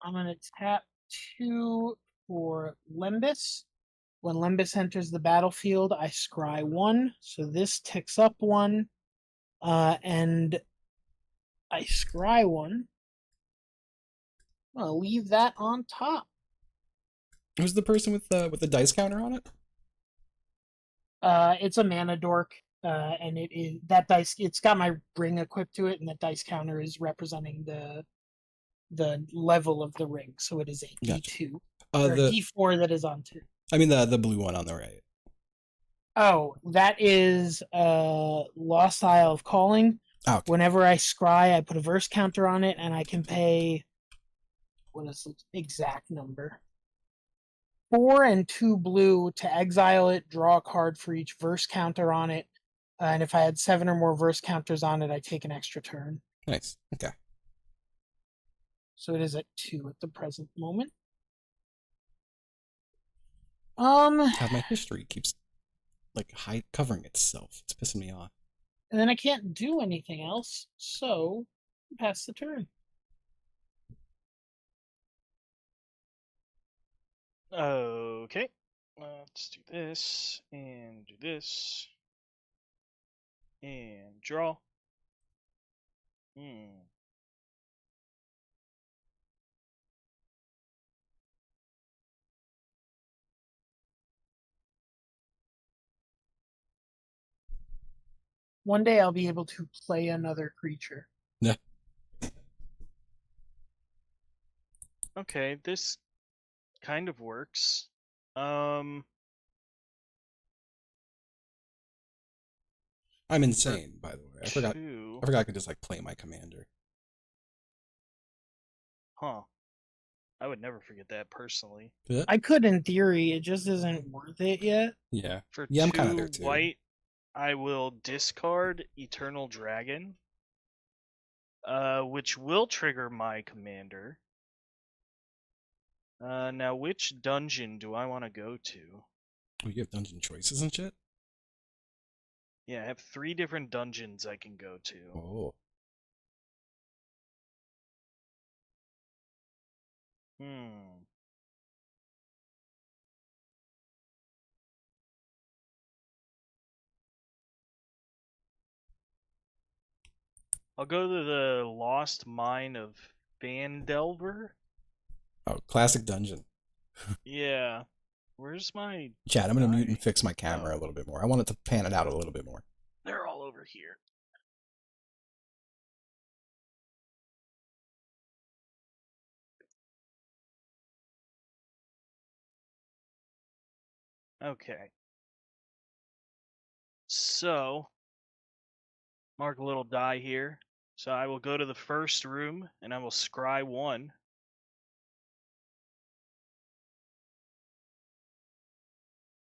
I'm gonna tap 2 for Lembus. When Lembus enters the battlefield, I scry 1. So this ticks up 1. And I scry 1. I'm gonna leave that on top. Who's the person with the dice counter on it? It's a mana dork, and it is that dice. It's got my ring equipped to it, and that dice counter is representing the level of the ring. So it is a D2 or a D4 that is on 2. I mean the blue one on the right. Oh, that is Lost Isle of Calling. Oh, okay. Whenever I scry, I put a verse counter on it, and I can pay. What is the exact number? 4 and 2 blue to exile it, draw a card for each verse counter on it, and if I had 7 or more verse counters on it, I take an extra turn. Nice. Okay. So it is at 2 at the present moment. God, my history keeps like covering itself. It's pissing me off. And then I can't do anything else, so pass the turn. Okay. Let's do this, and do this, and draw. One day I'll be able to play another creature. Yeah. Okay, this kind of works. I'm insane, by the way. I forgot I could just like play my commander. Huh. I would never forget that personally. Yeah. I could in theory, it just isn't worth it yet. Yeah. For Yeah, I'm 2 kind of there too. white, I will discard Eternal Dragon, which will trigger my commander. Now, which dungeon do I want to go to? Oh, you have dungeon choices and shit? Yeah, I have 3 different dungeons I can go to. Oh. I'll go to the Lost Mine of Phandelver. Oh, classic dungeon. Yeah. Where's my... Chad, I'm going to mute and fix my camera a little bit more. I want it to pan it out a little bit more. They're all over here. Okay. So, mark a little die here. So I will go to the first room, and I will scry 1.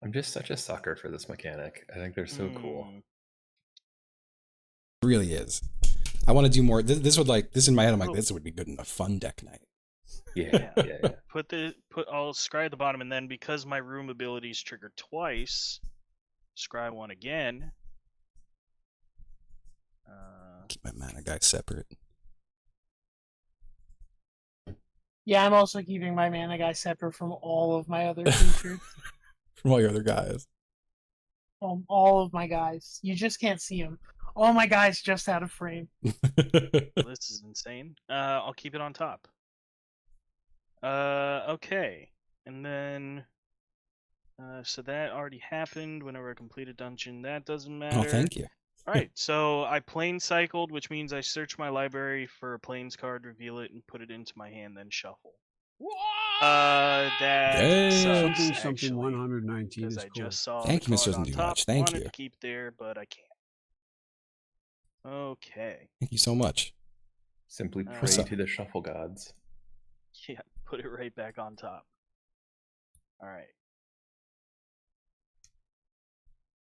I'm just such a sucker for this mechanic. I think they're so cool. It really is. I want to do more. This would like this in my head. I'm like, this would be good in a fun deck night. Yeah. I'll scry at the bottom, and then because my room abilities trigger twice, scry 1 again. Keep my mana guy separate. Yeah, I'm also keeping my mana guy separate from all of my other creatures. From all your other guys. All of my guys. You just can't see them. All my guys just out of frame. This is insane. I'll keep it on top. Okay. And then... so that already happened whenever I completed dungeon. That doesn't matter. Oh, thank you. Alright, so I plane cycled, which means I search my library for a planes card, reveal it, and put it into my hand, then shuffle. That sucks, something 119 is because I cool. just saw Thank the you, card Mr. Doesn't on Do top. Much. Thank Wanted you. to keep there, but I can't. Okay. Thank you so much. Simply pray What's up? to the shuffle gods. Yeah, put it right back on top. Alright.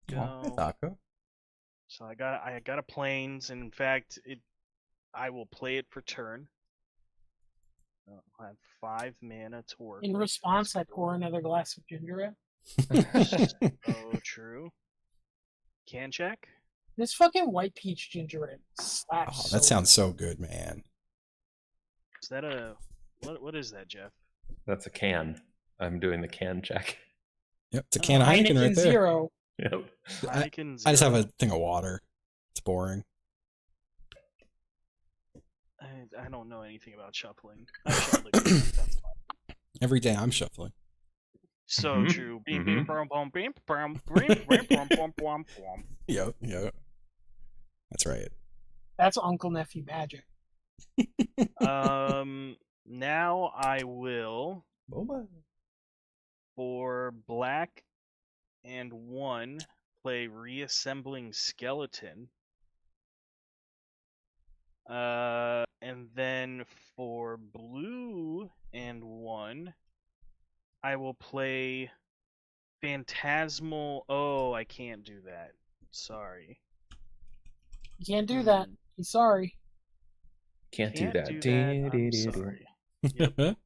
Go. Taco. So I got a planes, and in fact, I will play it for turn. I have 5 mana to work In with. response, I pour another glass of ginger ale. Oh, true. Can check. This fucking white peach ginger ale slaps. Oh, that sounds so good, man. Is that a what is that, Jeff? That's a can. I'm doing the can check. Yep, it's a can of Heineken right there. Zero. Yep. I just have a thing of water. It's boring. I don't know anything about shuffling. I shuffle it. That's fine. Every day I'm shuffling. So true. Beam, beam, brum, bum, beam, brum, beam, beam, brum, bum, bum, bum. Yep. That's right. That's Uncle Nephew magic. Now I will, for black and 1, play Reassembling Skeleton. And then for blue and 1, I will play Phantasmal. Oh, I can't do that. Sorry. You can't do that. He's sorry. Can't do that. I'm sorry. Yep.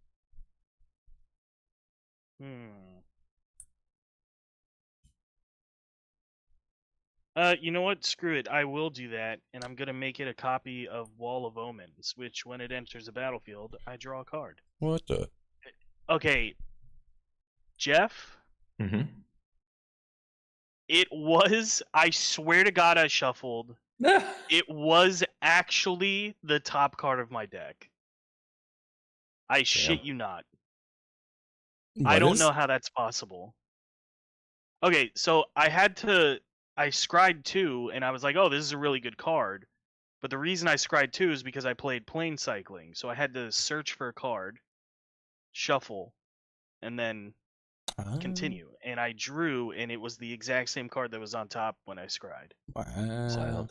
You know what? Screw it. I will do that, and I'm gonna make it a copy of Wall of Omens, which, when it enters the battlefield, I draw a card. What the? Okay, Jeff. It was. I swear to God, I shuffled. It was actually the top card of my deck. I shit you not. I don't know how that's possible. Okay, so I scried 2, and I was like, oh, this is a really good card. But the reason I scried 2 is because I played plane cycling. So I had to search for a card, shuffle, and then continue. And I drew, and it was the exact same card that was on top when I scryed. Wow.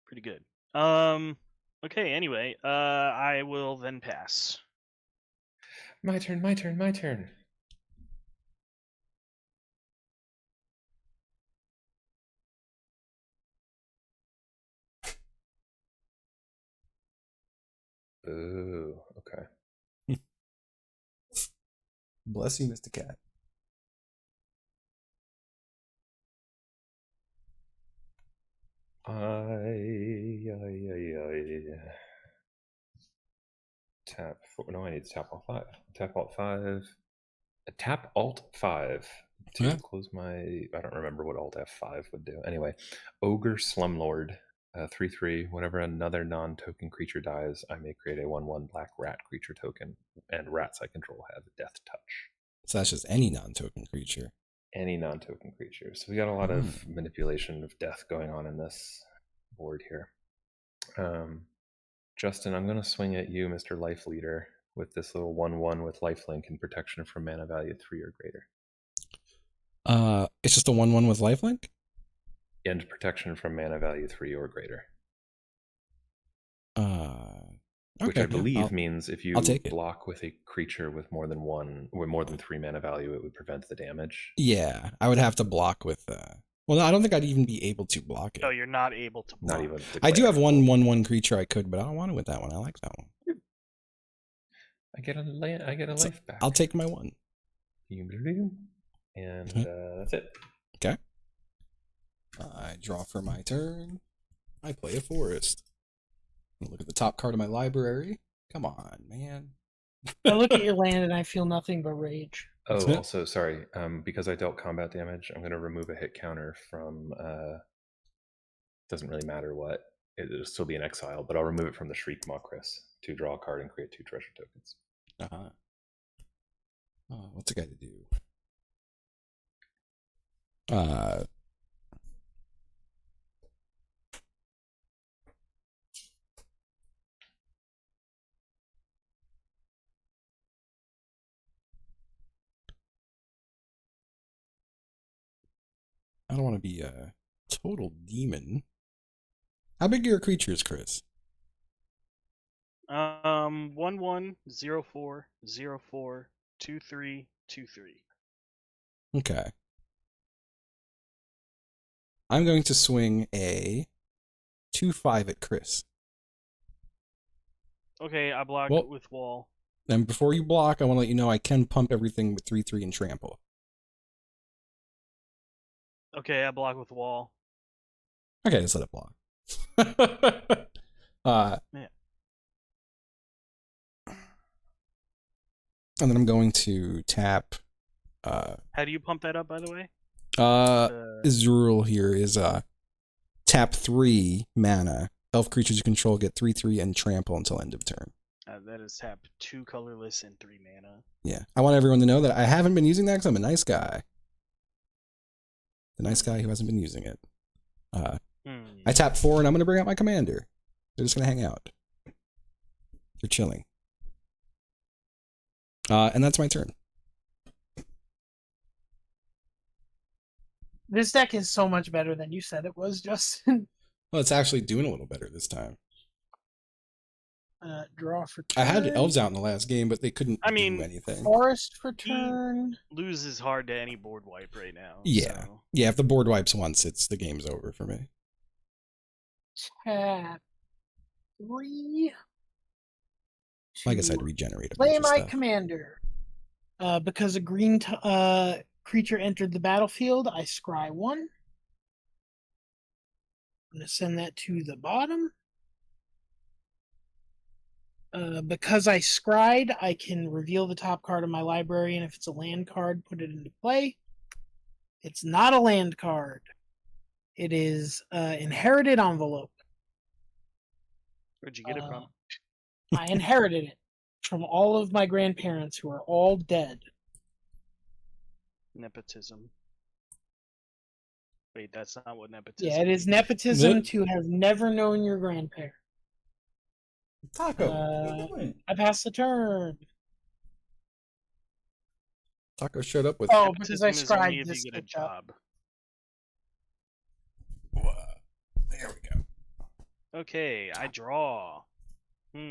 Pretty good. Okay, anyway, I will then pass. My turn, my turn, my turn. Ooh, okay. Bless you, Mr. Cat. Tap 4. No, I need to tap Alt 5. Tap Alt 5. Tap Alt 5 to close my. I don't remember what Alt F5 would do. Anyway, Ogre Slumlord, 3/3. Whenever another non-token creature dies, I may create a 1/1 black rat creature token, and rats I control have Death Touch. So that's just any non-token creature. Any non-token creature. So we got a lot of manipulation of death going on in this board here. Justin, I'm going to swing at you, Mr. Life Leader, with this little 1/1 with lifelink and protection from mana value 3 or greater. It's just a 1/1 with lifelink? And protection from mana value 3 or greater. Okay, which I believe means if you take it. block with a creature with more than 3 mana value, it would prevent the damage. Yeah, I would have to block with. Well, no, I don't think I'd even be able to block it. No, you're not able to block. Not even. I do have 1/1 creature I could, but I don't want it with that one. I like that one. I get a life back. I'll take my 1. And that's it. Okay. I draw for my turn. I play a forest. Look at the top card of my library. Come on, man. I look at your land and I feel nothing but rage. Oh, also, sorry. Because I dealt combat damage, I'm going to remove a hit counter from... doesn't really matter what. It'll still be an exile, but I'll remove it from the Shriek Mokris to draw a card and create 2 treasure tokens. Oh, what's a guy to do? I don't want to be a total demon. How big are your creatures, Chris? 1/1 0/4 0/4 2/3 2/3. Okay. I'm going to swing a 2/5 at Chris. Okay, I block it with wall. And before you block, I want to let you know I can pump everything with 3/3 and trample. Okay, I block with wall. Okay, just let it block. Yeah. And then I'm going to tap. How do you pump that up, by the way? His rule here is tap 3 mana. Elf creatures you control get 3/3 and trample until end of turn. That is tap 2 colorless and 3 mana. Yeah, I want everyone to know that I haven't been using that because I'm a nice guy. The nice guy who hasn't been using it. I tap 4 and I'm going to bring out my commander. They're just going to hang out. They're chilling. And that's my turn. This deck is so much better than you said it was, Justin. Well, it's actually doing a little better this time. Draw for turn. I had elves out in the last game, but they couldn't do anything. Forest for turn. Loses hard to any board wipe right now. Yeah. So. Yeah, if the board wipes once, the game's over for me. Tap 3. I guess I'd regenerate a Play bunch of my stuff. commander. Because a green creature entered the battlefield, I scry 1. I'm going to send that to the bottom. Because I scried, I can reveal the top card of my library, and if it's a land card, put it into play. It's not a land card. It is inherited envelope. Where'd you get it from? I inherited it from all of my grandparents who are all dead. Nepotism. Wait, that's not what nepotism Yeah, it is nepotism to have never known your grandparent. Taco, what are you doing? I pass the turn. Taco showed up with. Oh, because I Baptism is only scribed if this you get a bitch up. job. There we go. Okay, I draw. What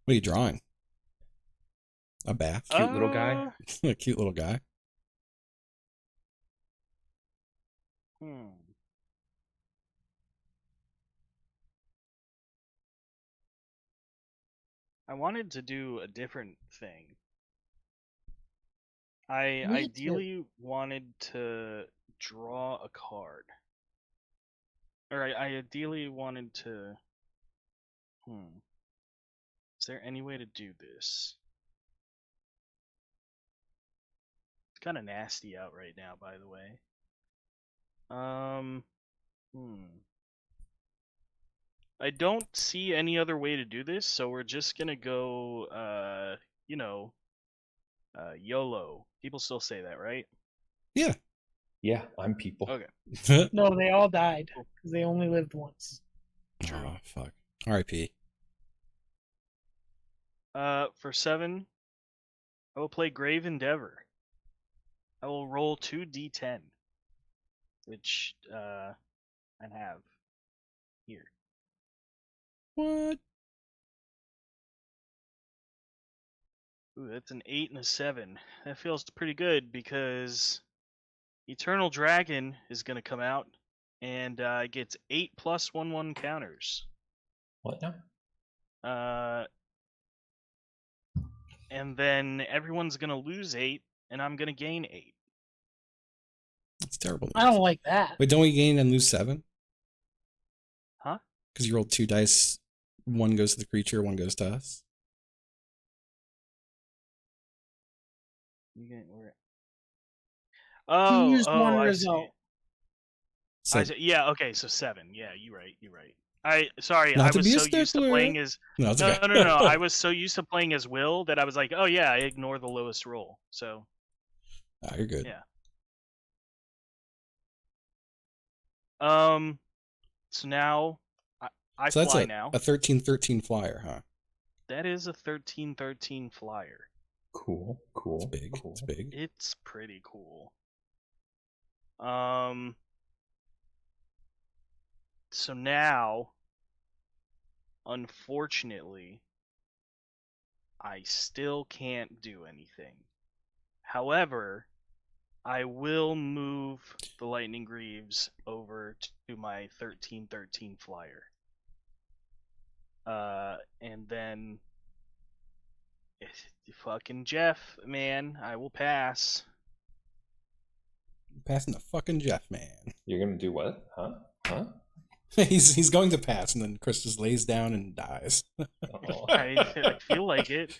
are you drawing? A bath? Cute little guy. A cute little guy. I wanted to do a different thing. I Me ideally wanted to draw a card. Or I ideally wanted to... Is there any way to do this? It's kind of nasty out right now, by the way. I don't see any other way to do this, so we're just gonna go, YOLO. People still say that, right? Yeah. Yeah, I'm people. Okay. No, they all died because they only lived once. True. Oh, fuck. R.I.P. For 7, I will play Grave Endeavor. I will roll 2d10, which I have here. What? Ooh, that's an 8 and a 7. That feels pretty good because Eternal Dragon is going to come out and it gets 8 plus 1/1 counters. What now? And then everyone's going to lose 8 and I'm going to gain 8. That's terrible. I don't like that. Wait, don't we gain and lose 7? Huh? Because you rolled 2 dice. One goes to the creature, one goes to us. He used one I result. So, yeah, okay, so 7. Yeah, you're right. I was so used to playing as no, it's okay. no. I was so used to playing as Will that I was like, oh yeah, I ignore the lowest roll. So you're good. yeah. So now I So that's fly now. a 13-13 flyer, huh? That is a 13/13 flyer. Cool. It's big. Cool. It's big. It's pretty cool. So now, unfortunately, I still can't do anything. However, I will move the Lightning Greaves over to my 13/13 flyer. And then fucking Jeff, man, I will pass. Passing the fucking Jeff, man. You're gonna do what? Huh? he's going to pass, and then Chris just lays down and dies. I feel like it.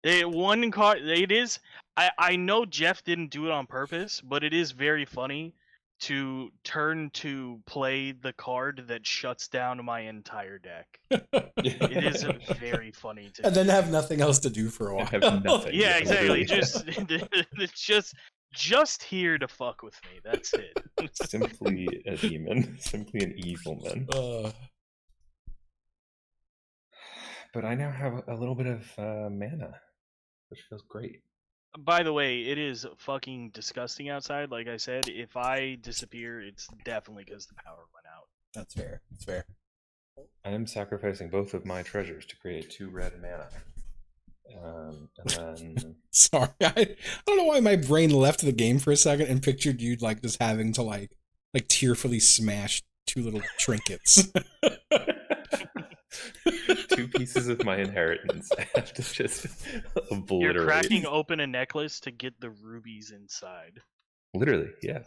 One card. It is. I know Jeff didn't do it on purpose, but it is very funny to turn to play the card that shuts down my entire deck. It is very funny to. And then have nothing else to do for a while. Have nothing. Yeah, exactly. It's just here to fuck with me. That's it. Simply a demon. Simply an evil man. But I now have a little bit of mana, which feels great. By the way, it is fucking disgusting outside. Like I said, if I disappear, it's definitely because the power went out. That's fair. That's fair. I am sacrificing both of my treasures to create 2 red mana. And then... Sorry, I don't know why my brain left the game for a second and pictured you like just having to like tearfully smash 2 little trinkets. 2 pieces of my inheritance. I have to just obliterate. You're cracking open a necklace to get the rubies inside. Literally, yeah.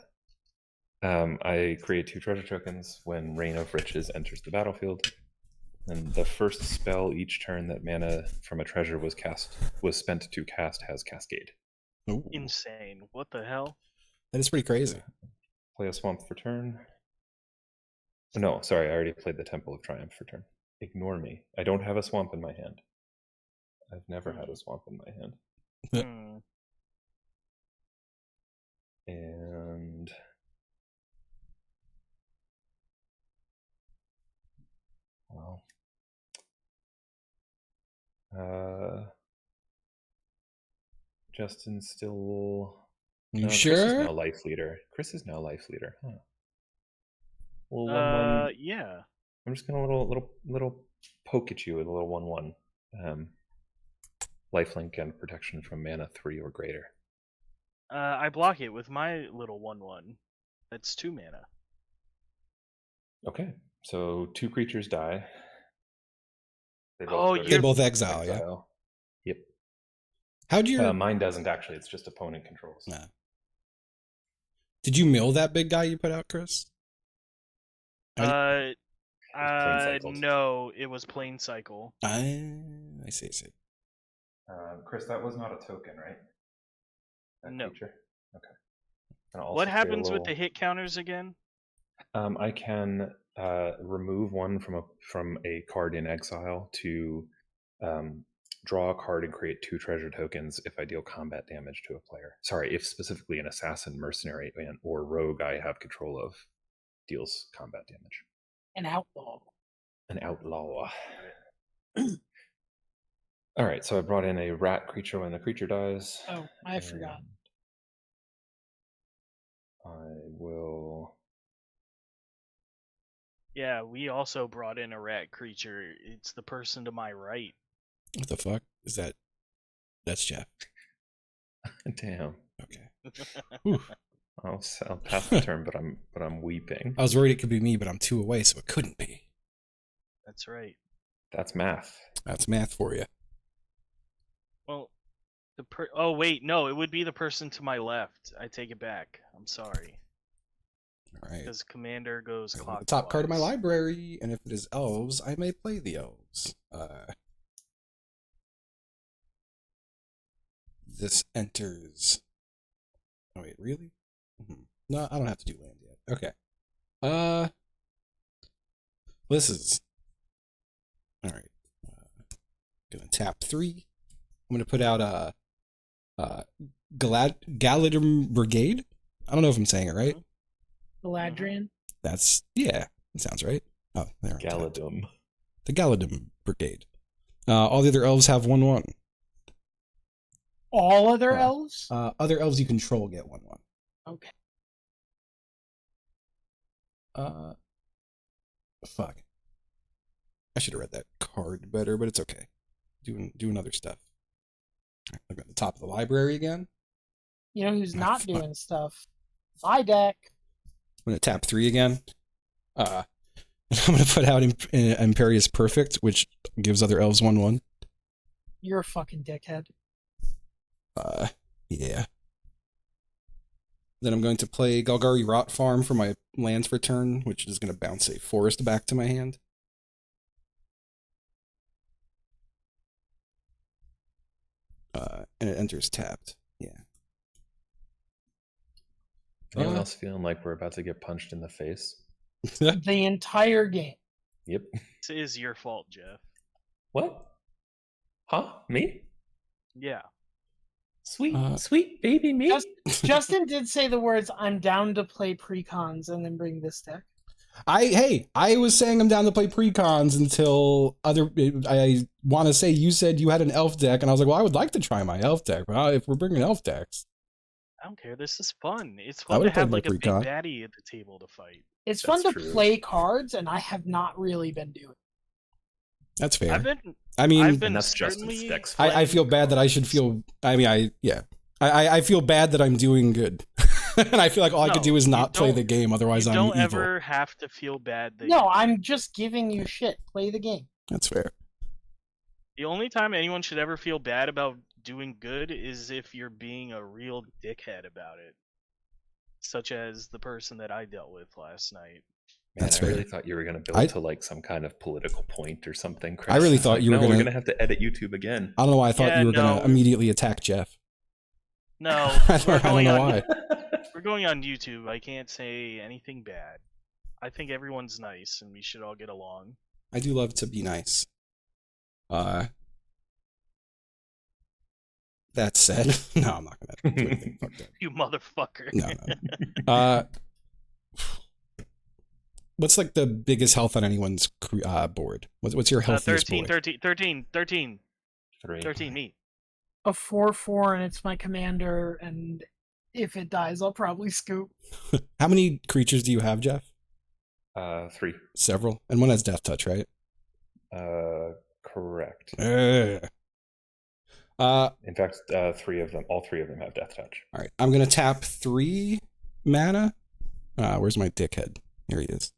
I create 2 treasure tokens when Reign of Riches enters the battlefield. And the first spell each turn that mana from a treasure was spent to cast has Cascade. Ooh. Insane. What the hell? That is pretty crazy. Play a Swamp for turn. No, sorry, I already played the Temple of Triumph for turn. Ignore me. I don't have a Swamp in my hand. I've never had a Swamp in my hand. And... well... Justin's still. You no, sure? Chris is now life leader. Huh. Well, 1/1. Yeah. I'm just gonna little poke at you with a little 1/1. Lifelink and protection from mana 3 or greater. I block it with my little 1/1. That's 2 mana. Okay, so 2 creatures die. They both exile, yeah. Yep. How'd you? Mine doesn't actually. It's just opponent controls. Nah. Did you mill that big guy you put out, Chris? No, it was plain cycle. I see. Chris, that was not a token, right? That no. Creature? Okay. What happens with the hit counters again? I can remove one from a card in exile to draw a card and create 2 treasure tokens if I deal combat damage to a player. Sorry, if specifically an assassin, mercenary, or rogue I have control of deals combat damage. An outlaw. All right, so I brought in a rat creature when the creature dies. Oh, I forgot. I will. Yeah, we also brought in a rat creature. It's the person to my right. What the fuck is that? That's Jeff. Damn. Okay. I'll pass the turn, but I'm weeping. I was worried it could be me, but I'm 2 away, so it couldn't be. That's right. That's math. That's math for you. Well, oh wait, no, it would be the person to my left. I take it back. I'm sorry. All right. Because commander goes clockwise. The top card of my library, and if it is elves, I may play the elves. This enters. Oh wait, really? No, I don't have to do land yet. Okay. This is. All right. Gonna tap 3. I'm gonna put out Galadrim Brigade. I don't know if I'm saying it right. Galadrian. That's it sounds right. Oh, there. Galadum. The Galadrim Brigade. All the other elves have 1/1. All other elves? Other elves you control get 1/1. Okay. Fuck. I should have read that card better, but it's okay. Doing other stuff. Right, I'm at the top of the library again. You know who's not doing stuff? My deck. I'm gonna tap 3 again. I'm gonna put out Imperious Perfect, which gives other elves 1/1. You're a fucking dickhead. Yeah. Then I'm going to play Golgari Rot Farm for my lands for turn, which is going to bounce a forest back to my hand. And it enters tapped. Yeah. Anyone else feeling like we're about to get punched in the face? The entire game. Yep. This is your fault, Jeff. What? Huh? Me? Yeah. Sweet baby me. Justin did say the words, "I'm down to play precons," and then bring this deck. I was saying I'm down to play precons until I want to say you said you had an elf deck, and I was like, well, I would like to try my elf deck, but if we're bringing elf decks. I don't care. This is fun. It's fun to have like a big baddie at the table to fight. It's fun to play cards, and I have not really been doing it. That's fair. I've been that's Justin's deck's I feel bad that I should feel. I mean, I feel bad that I'm doing good, and I feel like all I could do is not play the game. Otherwise, I'm evil. You don't ever have to feel bad. No, I'm just giving you shit. Play the game. That's fair. The only time anyone should ever feel bad about doing good is if you're being a real dickhead about it, such as the person that I dealt with last night. Man, I really thought you were going to build to like some kind of political point or something. Chris. I really thought you were going to have to edit YouTube again. I don't know why I thought you were going to immediately attack Jeff. No, I don't know why. We're going on YouTube. I can't say anything bad. I think everyone's nice and we should all get along. I do love to be nice. That said, no, I'm not going to do anything. Fuck that. You motherfucker. No. What's like the biggest health on anyone's board? What's your healthiest 13, board? 13, me. a 4/4, and it's my commander. And if it dies, I'll probably scoop. How many creatures do you have, Jeff? 3. Several, and one has Death Touch, right? Correct. In fact, 3 of them, all 3 of them have Death Touch. All right, I'm gonna tap 3 mana. Where's my dickhead? Here he is.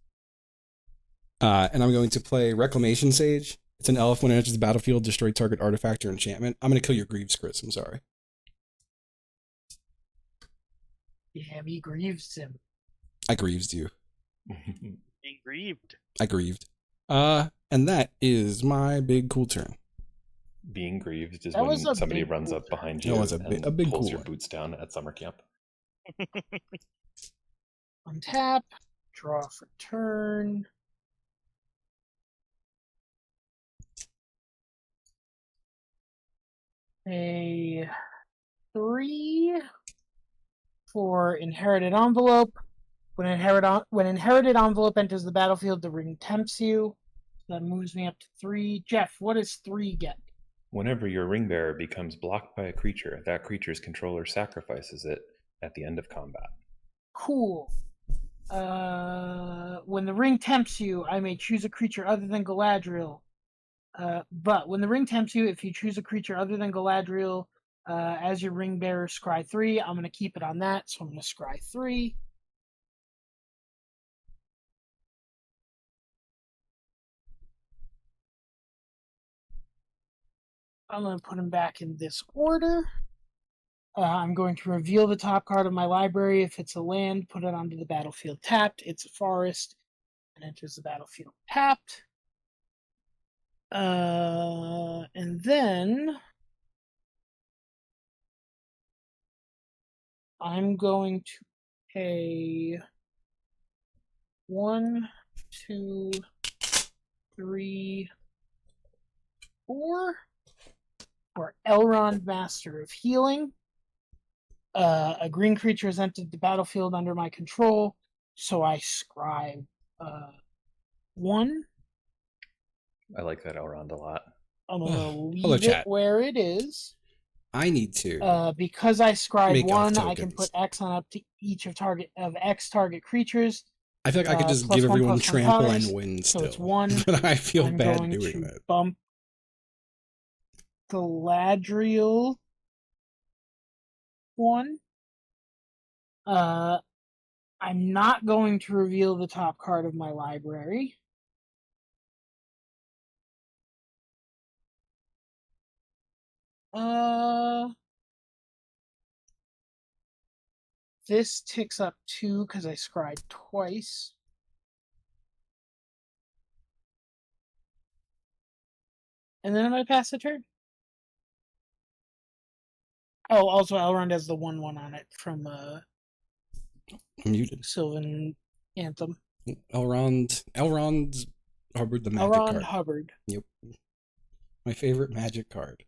And I'm going to play Reclamation Sage. It's an elf. When it enters the battlefield, destroy target artifact or enchantment. I'm gonna kill your Greaves, Chris. I'm sorry. Yeah, he grieves him. I grieved you. Being grieved. I grieved. And that is my big cool turn. Being grieved is That when was a somebody big runs cool up turn. behind That you was a big pulls cool your one. boots down at summer camp. Untap, draw for turn. A 3 for Inherited Envelope. When Inherited Envelope enters the battlefield, the ring tempts you. That moves me up to 3. Jeff, what does 3 get? Whenever your ring bearer becomes blocked by a creature, that creature's controller sacrifices it at the end of combat. Cool. When the ring tempts you, I may choose a creature other than Galadriel. But when the ring tempts you, if you choose a creature other than Galadriel as your ring bearer, scry 3. I'm going to keep it on that, so I'm going to scry 3. I'm going to put them back in this order. I'm going to reveal the top card of my library. If it's a land, put it onto the battlefield tapped. It's a forest and enters the battlefield tapped. And then I'm going to pay 1, 2, 3, 4 for Elrond, Master of Healing. A green creature has entered the battlefield under my control, so I scribe 1. I like that Elrond a lot. I'm gonna Hello, leave it chat. where it is. I need to. Because I scribe Make 1, elf I can tokens. put X on up to each of X target creatures. I feel like I could just +1, give everyone +1 trample counters, and win so still. it's 1. But I feel I'm bad going doing to that. bump Galadriel 1. I'm not going to reveal the top card of my library. This ticks up 2 because I scried twice. And then I'm going to pass the turn. Oh, also Elrond has the 1/1 on it from I'm muted. Sylvan Anthem. Elrond Hubbard, the magic Elrond card. Hubbard. Yep. My favorite magic card.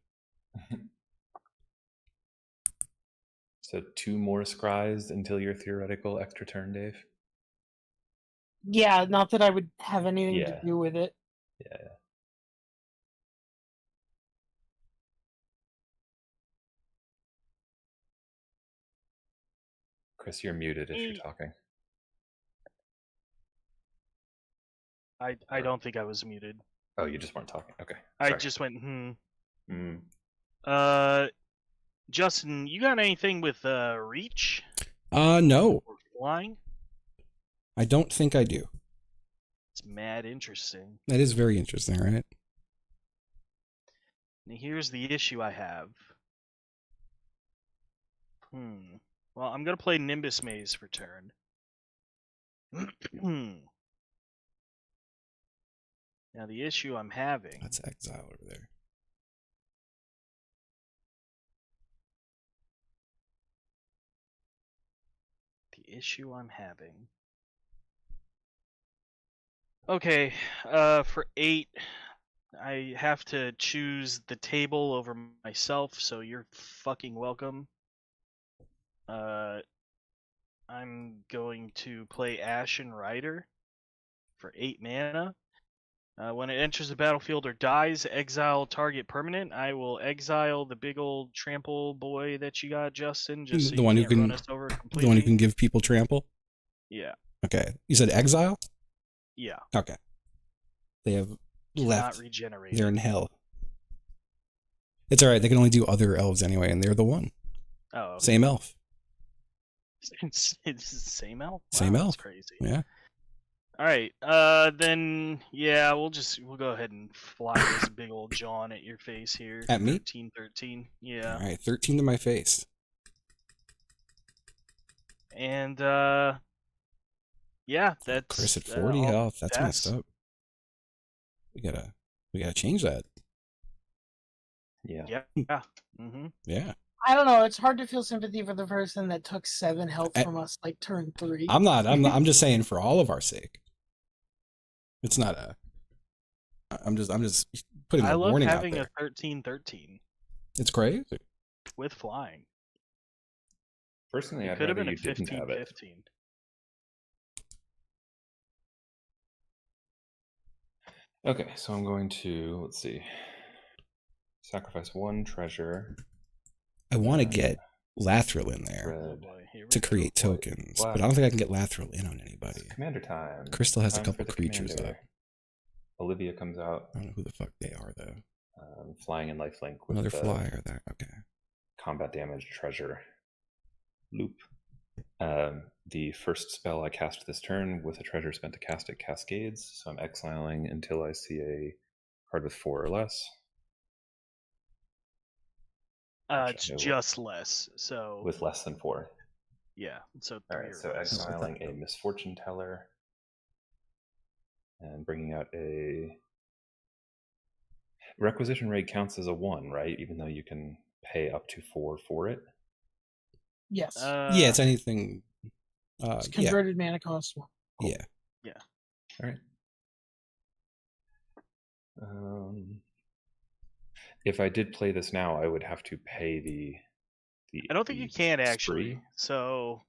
So 2 more scries until your theoretical extra turn, Dave? Yeah, not that I would have anything to do with it. Yeah. Chris, you're muted if you're talking. I don't think I was muted. Oh, you just weren't talking. Okay. Sorry. I just went, Hmm. Justin, you got anything with reach? No. Or flying? I don't think I do. It's mad interesting. That is very interesting, right? Now here's the issue I have. Well, I'm gonna play Nimbus Maze for turn. Now the issue I'm having. That's exile over there. The issue I'm having. Okay, for 8, I have to choose the table over myself, so you're fucking welcome. I'm going to play Ashen Rider for 8 mana. When it enters the battlefield or dies, exile target permanent. I will exile the big old trample boy that you got, Justin, just so The you one who can't can, run us over completely. the one who can give people trample. Yeah. Okay, you said exile. Yeah. Okay, they have left. Not regenerate. They're in hell. It's all right. They can only do other elves anyway, and they're the one. Oh, okay. Same elf. It's the same elf. Wow, Same that's elf. crazy. Yeah. All right. Then yeah, we'll go ahead and fly this big old John at your face here. At me? 13. Yeah. All right, 13 to my face. And yeah, that's Chris at 40 health. That's pass. messed up. We gotta change that. Yeah. Yeah. Mm-hmm. Yeah. I don't know. It's hard to feel sympathy for the person that took 7 health from us like turn 3. I'm just saying for all of our sake. It's not a. I'm just putting a warning out there. I love having a 13-13 It's crazy. with flying. Personally, It I'd could have rather been a you didn't have it. 15-15. Okay, so I'm going to, let's see, sacrifice 1 treasure. I want to get Lathril in there Red. to create tokens, but I don't think I can get Lathril in on anybody. It's commander time. Crystal has Time a couple for the creatures commander. up. Olivia comes out. I don't know who the fuck they are though. Flying and lifelink with Another the flyer there. Okay. combat damage treasure loop. The first spell I cast this turn with a treasure spent to cast it cascades, so I'm exiling until I see a card with 4 or less. It's just less. So with less than 4. Yeah. So 3 all right. or So less. exiling a misfortune teller and bringing out a requisition rate counts as a 1, right? Even though you can pay up to 4 for it. Yes. Yeah, it's anything. It's converted mana cost 1. Cool. Yeah. Yeah. All right. If I did play this now, I would have to pay the I don't think you can actually. spree, So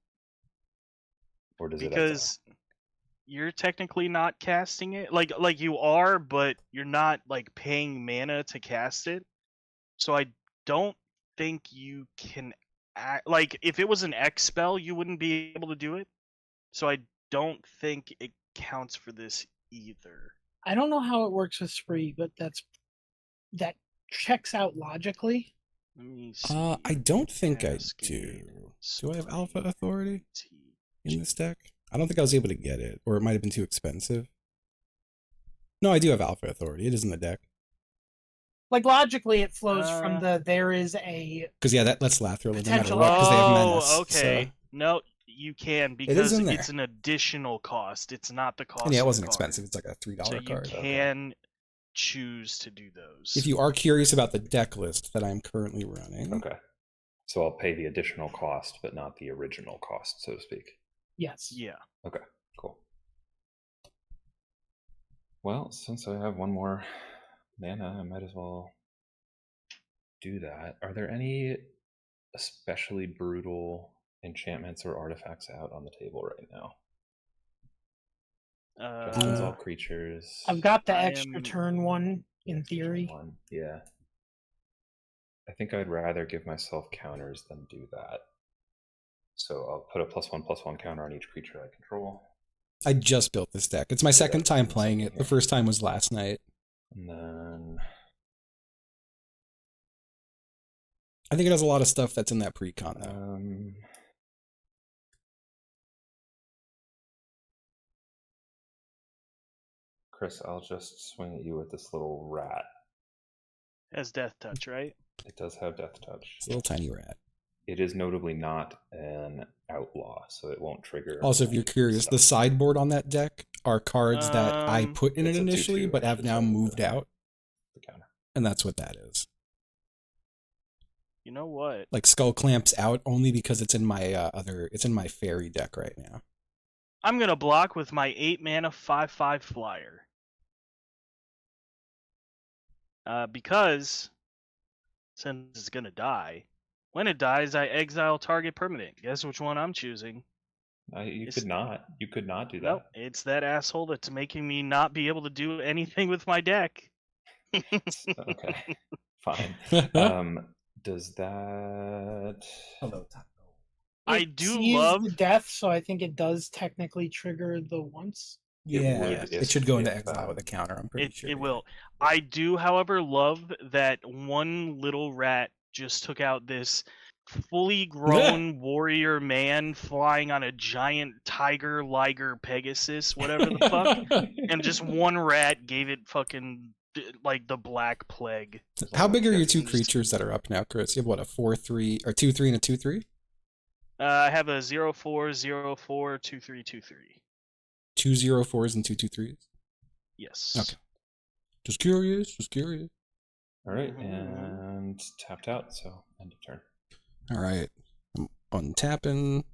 or does it because you're technically not casting it, like you are, but you're not like paying mana to cast it. So I don't think you can like if it was an X spell, you wouldn't be able to do it. So I don't think it counts for this either. I don't know how it works with spree, but that checks out logically. Let me see. I don't think I Cascade do. Do I have Alpha Authority in TG. this deck? I don't think I was able to get it, or it might have been too expensive. No, I do have Alpha Authority. It is in the deck. Like logically, it flows from there is a because that lets Lathril in no matter potential- what because they have menace. Oh, okay. So. No, you can because It is in there. it's an additional cost. It's not the cost. And yeah, it of the wasn't card. expensive. It's like a $3 So card. you can choose to do those. If you are curious about the deck list that I'm currently running. Okay. So I'll pay the additional cost, but not the original cost, so to speak. Yes. Yeah. Okay, cool. Well, since I have 1 more mana, I might as well do that. Are there any especially brutal enchantments or artifacts out on the table right now? Justin's all creatures. I've got the extra turn one in theory. Yeah. I think I'd rather give myself counters than do that. So I'll put a +1/+1 counter on each creature I control. I just built this deck. It's my second time playing it. The first time was last night. And then I think it has a lot of stuff that's in that pre-con though. Chris, I'll just swing at you with this little rat. It has Death Touch, right? It does have Death Touch. It's a little tiny rat. It is notably not an outlaw, so it won't trigger. Also, if you're curious, the sideboard on that deck are cards that I put in it initially, but have now moved out. The counter. And that's what that is. You know what? Like Skull Clamp's out only because it's in my it's in my fairy deck right now. I'm gonna block with my 8 mana 5/5 flyer. Because since it's gonna die, when it dies, I exile target permanent. Guess which one I'm choosing? You could not. You could not do that. Nope, it's that asshole that's making me not be able to do anything with my deck. Okay, fine. Does that? Hello, Taco. I do love the death, so I think it does technically trigger the once. Yeah, it should go into exile with a counter. I'm pretty sure it will. I do, however, love that one little rat just took out this fully grown warrior man flying on a giant tiger, liger, Pegasus, whatever the fuck, and just one rat gave it fucking like the Black Plague. How big are your two creatures that are up now, Chris? You have what, a 4/3 or 2/3 and a 2/3? I have a 0/4, 0/4, 2/3, 2/3. 2 0/4s and 2 2/3s? Yes. Okay. Just curious. All right, and tapped out, so end of turn. All right. I'm untapping.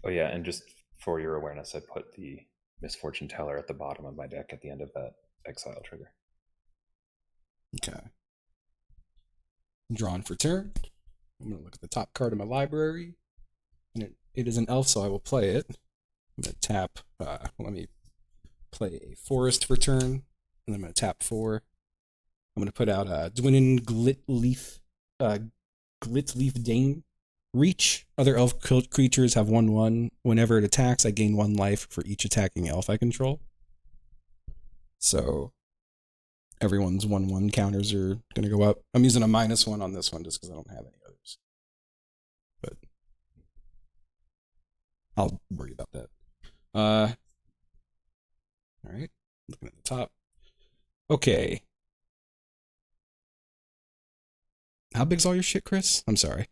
Oh yeah, and just for your awareness, I put the Misfortune Teller at the bottom of my deck at the end of that exile trigger. Okay. Drawn for turn. I'm going to look at the top card of my library. And it is an elf, so I will play it. I'm going to tap. Let me play a forest for turn. And then I'm going to tap 4. I'm going to put out Dwinin Glitleaf Dane. Reach. Other elf creatures have 1/1. Whenever it attacks, I gain 1 life for each attacking elf I control. So everyone's 1/1 counters are going to go up. I'm using a -1 on this one just because I don't have any others. But I'll worry about that. All right. Looking at the top. Okay. How big's all your shit, Chris? I'm sorry.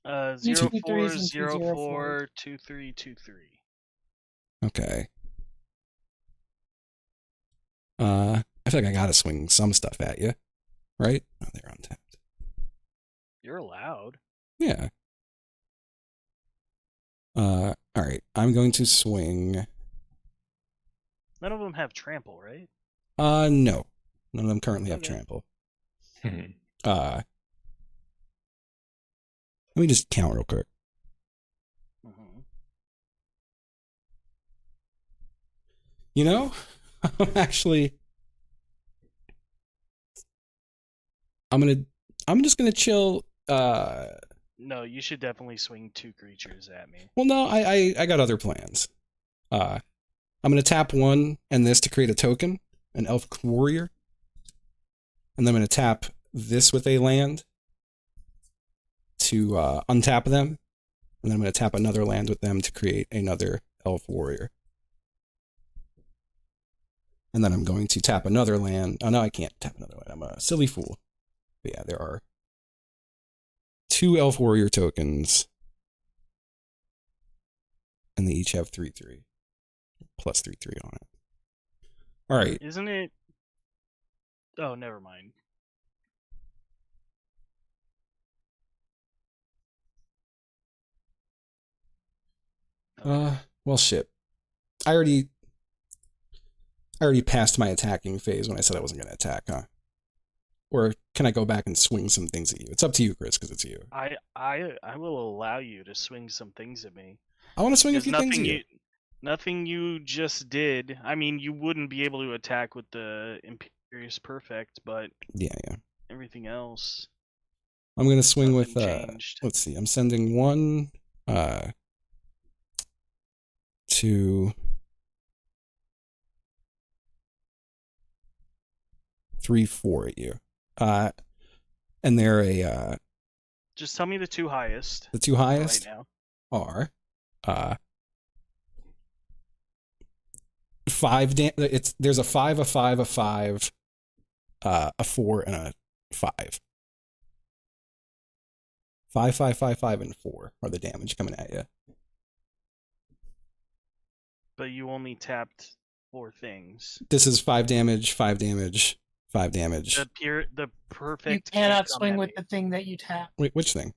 0/4, 0/4, 2/3, 2/3. Okay. I feel like I gotta swing some stuff at you, right? Oh, they're untapped. You're allowed. Yeah. All right. I'm going to swing. None of them have trample, right? No. None of them currently have Okay. trample. Let me just count real quick. You know, actually, I'm just gonna chill. No, you should definitely swing 2 creatures at me. Well, no, I got other plans. I'm gonna tap 1 and this to create a token, an elf warrior, and then I'm gonna tap this with a land to untap them, and then I'm gonna tap another land with them to create another elf warrior. And then I'm going to tap another land. Oh, no, I can't tap another land. I'm a silly fool. But yeah, there are 2 elf warrior tokens. And they each have 3/3. Plus 3/3 on it. All right. Isn't it? Oh, never mind. Well, shit. I already passed my attacking phase when I said I wasn't going to attack, huh? Or can I go back and swing some things at you? It's up to you, Chris, because it's you. I will allow you to swing some things at me. I want to swing a few things at you. Nothing you just did. I mean, you wouldn't be able to attack with the Imperious Perfect, but yeah. everything else. I'm going to swing with, let's see, I'm sending 1, 2, 3, 4 at you. And they're a... Just tell me the 2 highest. The 2 highest right now are 5 there's a 5, a 5, a 5, a 4, and a 5. 5, 5, 5, 5, and 4 are the damage coming at you. But you only tapped 4 things. This is 5 damage, 5 damage, 5 damage. The perfect. You cannot swing with the thing that you tap. Wait, which thing?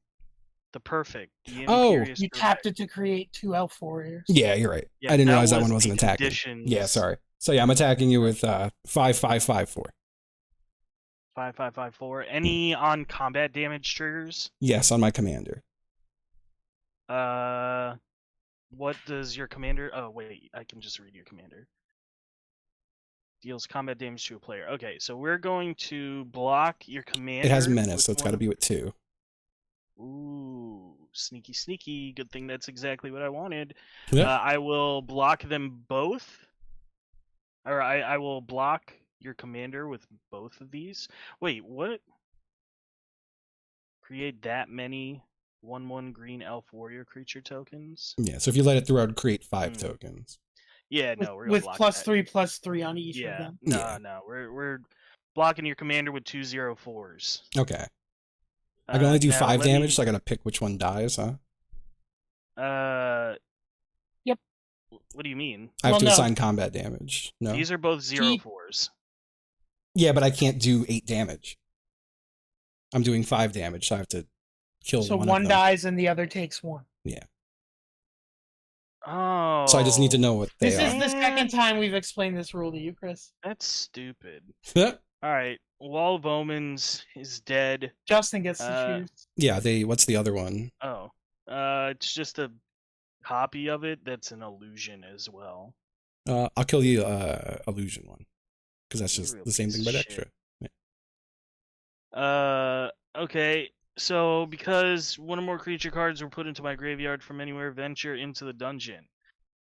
The perfect. The you tapped it to create 2 elf warriors. Yeah, you're right. Yeah, I didn't realize that one wasn't attacking. Conditions. Yeah, sorry. So yeah, I'm attacking you with 5, 5, 5, 4. 5/5/5/4. Any on combat damage triggers? Yes, on my commander. What does your commander? Oh wait, I can just read your commander. Deals combat damage to a player. Okay, so we're going to block your commander. It has menace, with so it's got to be with 2. Ooh, sneaky, sneaky. Good thing that's exactly what I wanted. Yeah. I will block them both. Or I will block your commander with both of these. Wait, what? Create that many 1/1 green elf warrior creature tokens? Yeah, so if you let it through, I would create 5 tokens. Yeah, no, we're gonna with block +3/+3 on each of Yeah, them. no, we're blocking your commander with 2 0/4s. Okay. I can only do now 5 let damage, me- so I gotta pick which one dies, huh? Yep. What do you mean? I have Well, to no. assign combat damage. No? These are both 0/4s. Yeah, but I can't do 8 damage. I'm doing 5 damage, so I have to kill So one one of them. dies and the other takes 1. Yeah. Oh. So I just need to know what they This are. is the second time we've explained this rule to you, Chris. That's stupid. Yeah, Alright, Wall of Omens is dead. Justin gets to choose. what's the other one? Oh. It's just a copy of it that's an illusion as well. I'll kill the illusion one. Because that's You're just a real the same piece thing of but shit. extra. Okay. So because one or more creature cards were put into my graveyard from anywhere, venture into the dungeon.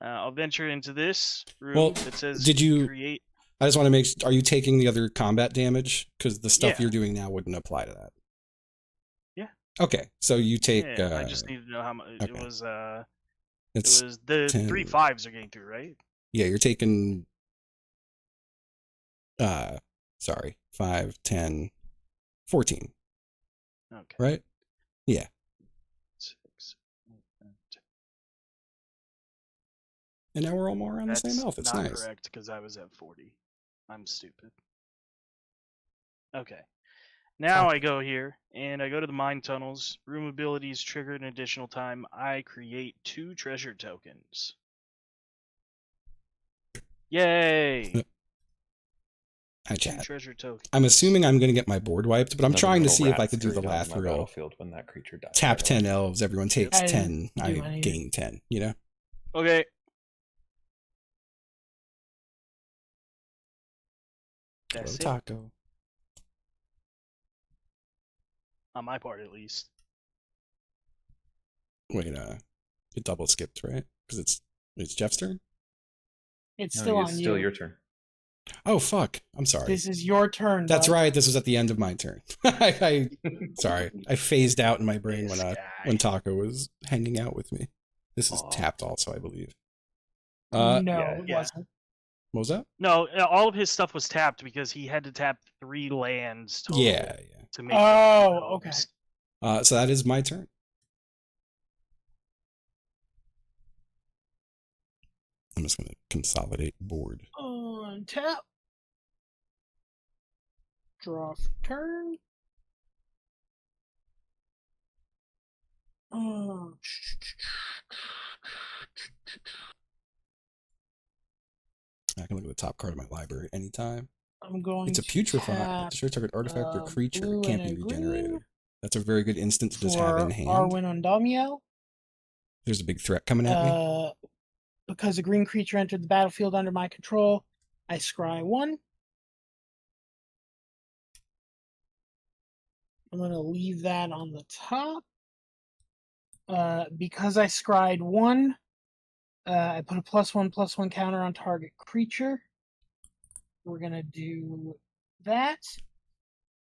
I'll venture into this room that says did you create. I just want to make are you taking the other combat damage? Because the stuff Yeah. you're doing now wouldn't apply to that. Yeah. Okay, so you take I just need to know how much okay. it was. It's It was the 10. 3 5s are getting through, right? Yeah, you're taking 5, 10, 14. Okay. Right? Yeah. 6, 7, 10. And now we're all more on the That's same elf. It's not nice. correct because I was at 40. I'm stupid. Okay. Now I go here and I go to the mine tunnels. Room abilities trigger an additional time. I create 2 treasure tokens. Yay! Hi, 2 chat. treasure tokens. I'm assuming I'm going to get my board wiped, but I'm Another trying to little see if rat I could do the scurried onto laugh my rule. battlefield when that creature dies. Tap 10 elves, everyone takes I 10. didn't I do anything. gain 10, you know? Okay. That's it. Taco. On my part, at least. Wait, it double skipped, right? Because it's Jeff's turn? It's No, still it's on still you. your turn. Oh, fuck. I'm sorry. This is your turn. That's bud. right. This was at the end of my turn. Sorry. I phased out in my brain This when guy. Taco was hanging out with me. This is Aw. tapped also, I believe. No, yeah, it yeah. wasn't. What was that? No, all of his stuff was tapped because he had to tap 3 lands total Yeah. to make Oh, okay. So that is my turn. I'm just going to consolidate board. Untap. Draw for turn. I can look at the top card of my library anytime. I'm going It's a to putrefy. tap Destroy target artifact or creature. blue It can't and be a regenerated. green That's a very good instant to just have in for hand. Arwen on Damiel. There's a big threat coming at me. Because a green creature entered the battlefield under my control, I scry 1. I'm going to leave that on the top. Because I scried 1, I put a +1/+1 counter on target creature. We're going to do that.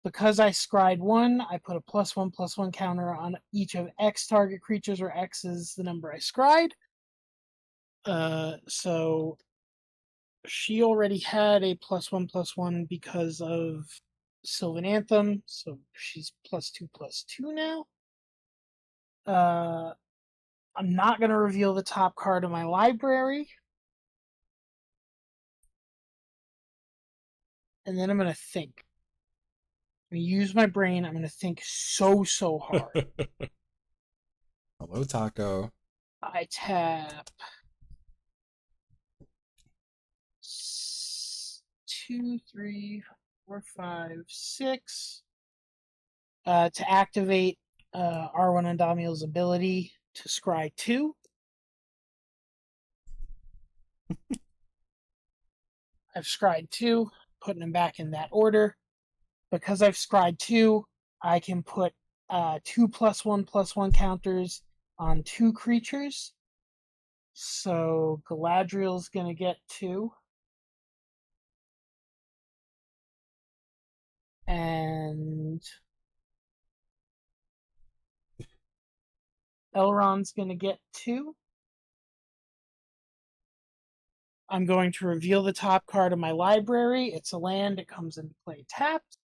Because I scried 1, I put a +1/+1 counter on each of X target creatures, where X is the number I scried. So she already had a +1/+1 because of Sylvan Anthem, so she's +2/+2 now. I'm not going to reveal the top card of my library. And then I'm going to think. I'm going to use my brain. I'm going to think so hard. Hello, Taco. I tap 2, 3, 4, 5, 6. To activate R1 and Damiel's ability to scry 2. I've scried 2, putting them back in that order. Because I've scried 2, I can put 2 +1/+1 counters on 2 creatures. So Galadriel's going to get 2. And Elrond's going to get 2. I'm going to reveal the top card of my library. It's a land. It comes into play tapped.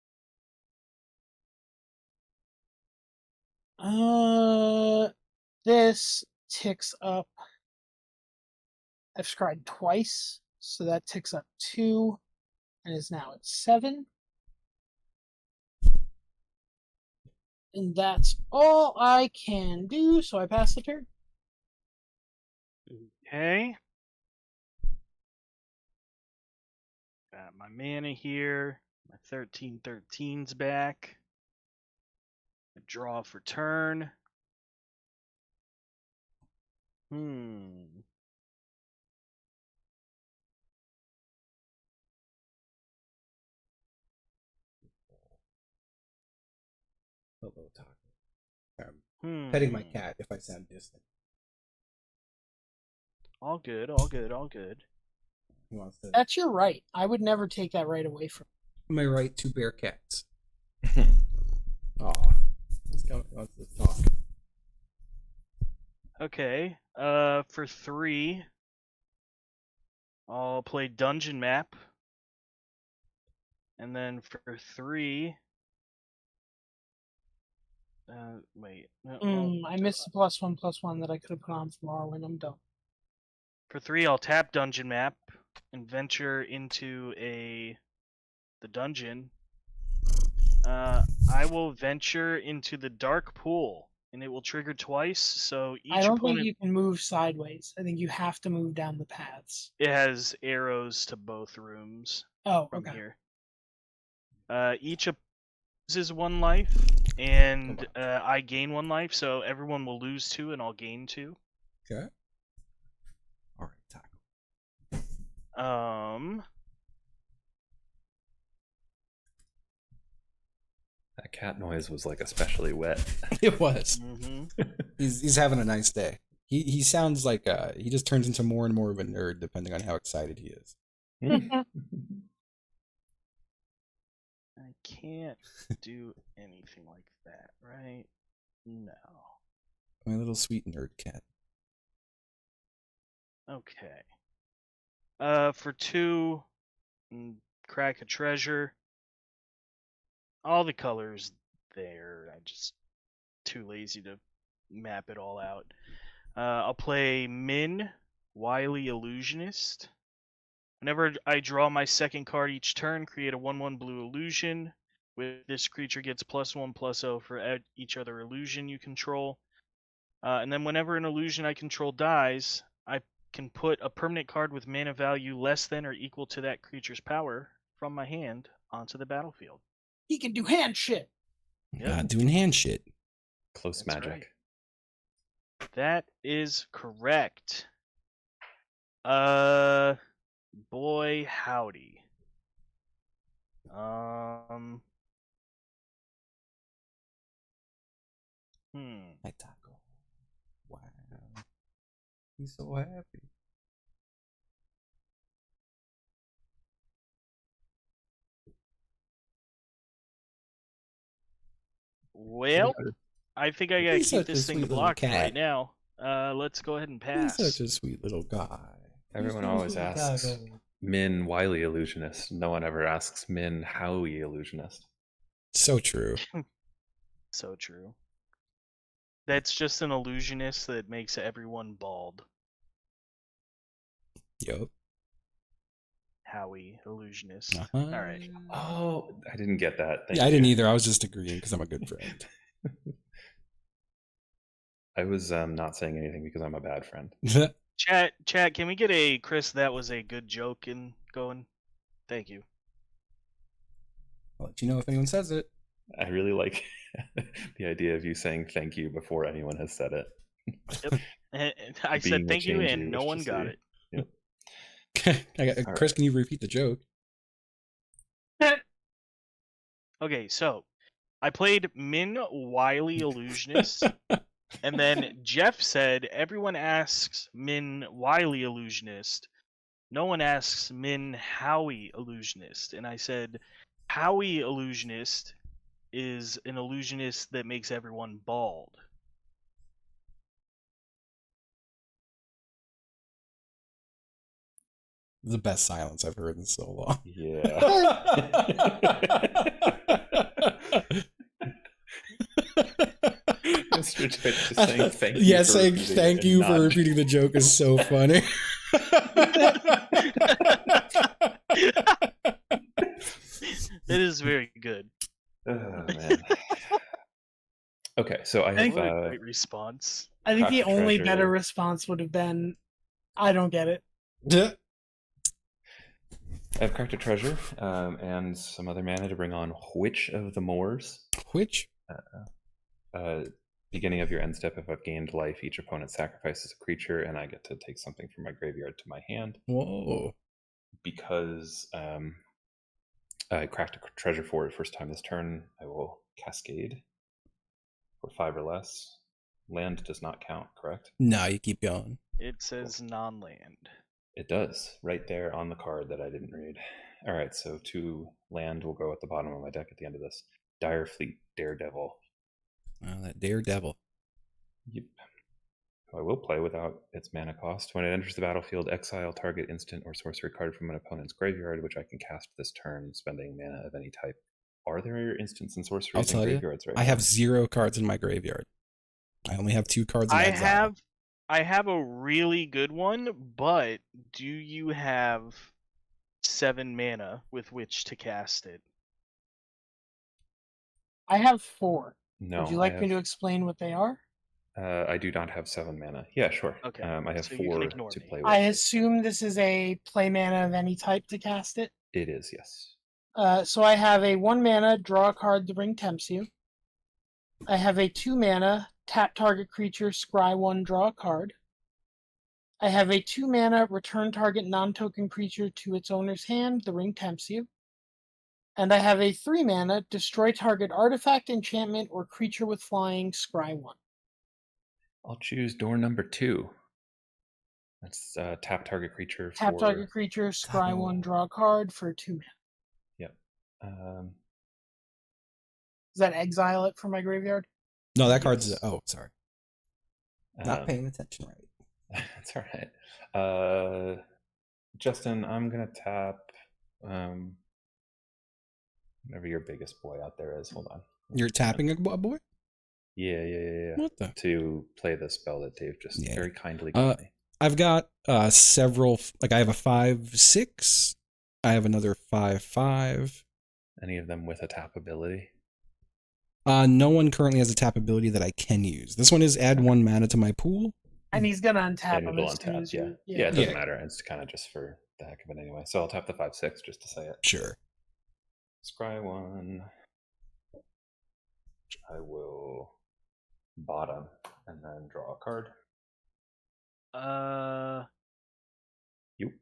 This ticks up. I've scried twice, so that ticks up 2 and is now at 7. And that's all I can do, so I pass the turn. Okay. Got my mana here. My 13/13's back. I draw for turn. Hello, Taco. I'm petting my cat if I sound distant. All good, all good, all good. He wants to. That's your right. I would never take that right away from Am I right? 2 bear cats. Aw. Let's go. He wants to talk. Okay. For 3, I'll play Dungeon Map. And then for 3, wait. I missed the +1/+1 that I could have put on from Arwen. I'm done. For 3, I'll tap Dungeon Map and venture into the dungeon. I will venture into the Dark Pool, and it will trigger twice. So each I don't opponent, think you can move sideways. I think you have to move down the paths. it has arrows to both rooms Oh, from okay. here. Each loses 1 life, and I gain 1 life. So everyone will lose 2, and I'll gain 2. Okay. All right, Taco. That cat noise was like especially wet. It was. Mm-hmm. He's having a nice day. He sounds like he just turns into more and more of a nerd depending on how excited he is. I can't do anything like that, right? No. My little sweet nerd cat. Okay. For 2, crack a treasure. All the colors there. I'm just too lazy to map it all out. I'll play Min, Wily Illusionist. Whenever I draw my second card each turn, create a 1/1 blue illusion. With this creature gets +1/+0 for each other illusion you control. And then whenever an illusion I control dies, I can put a permanent card with mana value less than or equal to that creature's power from my hand onto the battlefield. He can do hand shit. Yep. God, doing hand shit. Close That's magic. right. That is correct. Boy howdy. Hi, Taco. Wow. He's so happy. Well, I think I gotta He's keep such a this thing sweet little blocked cat. right now. Let's go ahead and pass. He's such a sweet little guy. Everyone always asks Min Wily Illusionist. No one ever asks Min Howie Illusionist. So true. So true. That's just an illusionist that makes everyone bald. Yup. Howie Illusionist. Uh-huh. All right. Oh, I didn't get that. Thank I you. didn't either. I was just agreeing because I'm a good friend. I was not saying anything because I'm a bad friend. Chat, can we get a Chris, that was a good joke in going? Thank you. I'll let you know if anyone says it. I really like the idea of you saying thank you before anyone has said it. And I Being said the thank you, change and you no wish to one got see. it. Yep. Chris, can you repeat the joke? Okay, so I played Min Wily Illusionist, and then Jeff said everyone asks Min Wily Illusionist. No one asks Min Howie Illusionist. And I said Howie Illusionist is an illusionist that makes everyone bald. The best silence I've heard in so long. Yeah. Mr. Twitch just saying thank you. Yeah, for saying repeating thank it you and for not- repeating the joke is so funny. It is very good. Oh, man. Okay, so I think- have What a great response. I think the Craft only treasure. better response would have been, I don't get it. I have Cracked a Treasure and some other mana to bring on Witch of the Moors. Which? Beginning of your end step, if I've gained life, each opponent sacrifices a creature, and I get to take something from my graveyard to my hand. Whoa. Because I cracked a treasure for it first time this turn, I will Cascade for 5 or less. Land does not count, correct? No, you keep going. It says non-land. It does, right there on the card that I didn't read. All right, so 2 land will go at the bottom of my deck at the end of this. Dire Fleet Daredevil. Oh, that daredevil. Yep. I will play without its mana cost. When it enters the battlefield, exile target instant or sorcery card from an opponent's graveyard, which I can cast this turn, spending mana of any type. Are there instants and sorceries I'll in tell you, graveyards right I now? have 0 cards in my graveyard. I only have 2 cards in exile. I have a really good one, but do you have 7 mana with which to cast it? I have 4. No. Would you like me to explain what they are? I do not have 7 mana. Yeah, sure. Okay, I have so you can 4 ignore to me. play with. I assume this is a play mana of any type to cast it. It is, yes. So I have a 1 mana, draw a card to bring Tempsu. I have a 2 mana, tap target creature, scry 1, draw a card. I have a 2 mana, return target non-token creature to its owner's hand, the ring Tempsu. And I have a 3 mana, destroy target artifact, enchantment, or creature with flying, scry 1. I'll choose door number 2. That's tap target creature Tap for... target creature, scry 1, draw a card for 2 mana. Yep. Does that exile it from my graveyard? No, that card's... Yes. Oh, sorry. Not paying attention right. That's all right. Justin, I'm going to tap whatever your biggest boy out there is. Hold on. You're tapping a boy? Yeah. What the? To play the spell that Dave just Yeah. very kindly gave me. I've got several... Like, I have a 5/6. I have another 5/5. Any of them with a tap ability? No one currently has a tap ability that I can use. This one is add 1 mana to my pool. And he's gonna untap And him it'll as soon untap, as yeah. you... Yeah, it doesn't Yeah. matter. It's kind of just for the heck of it anyway. So I'll tap the 5/6 just to say it. Sure. Scry 1. I will bottom and then draw a card. You.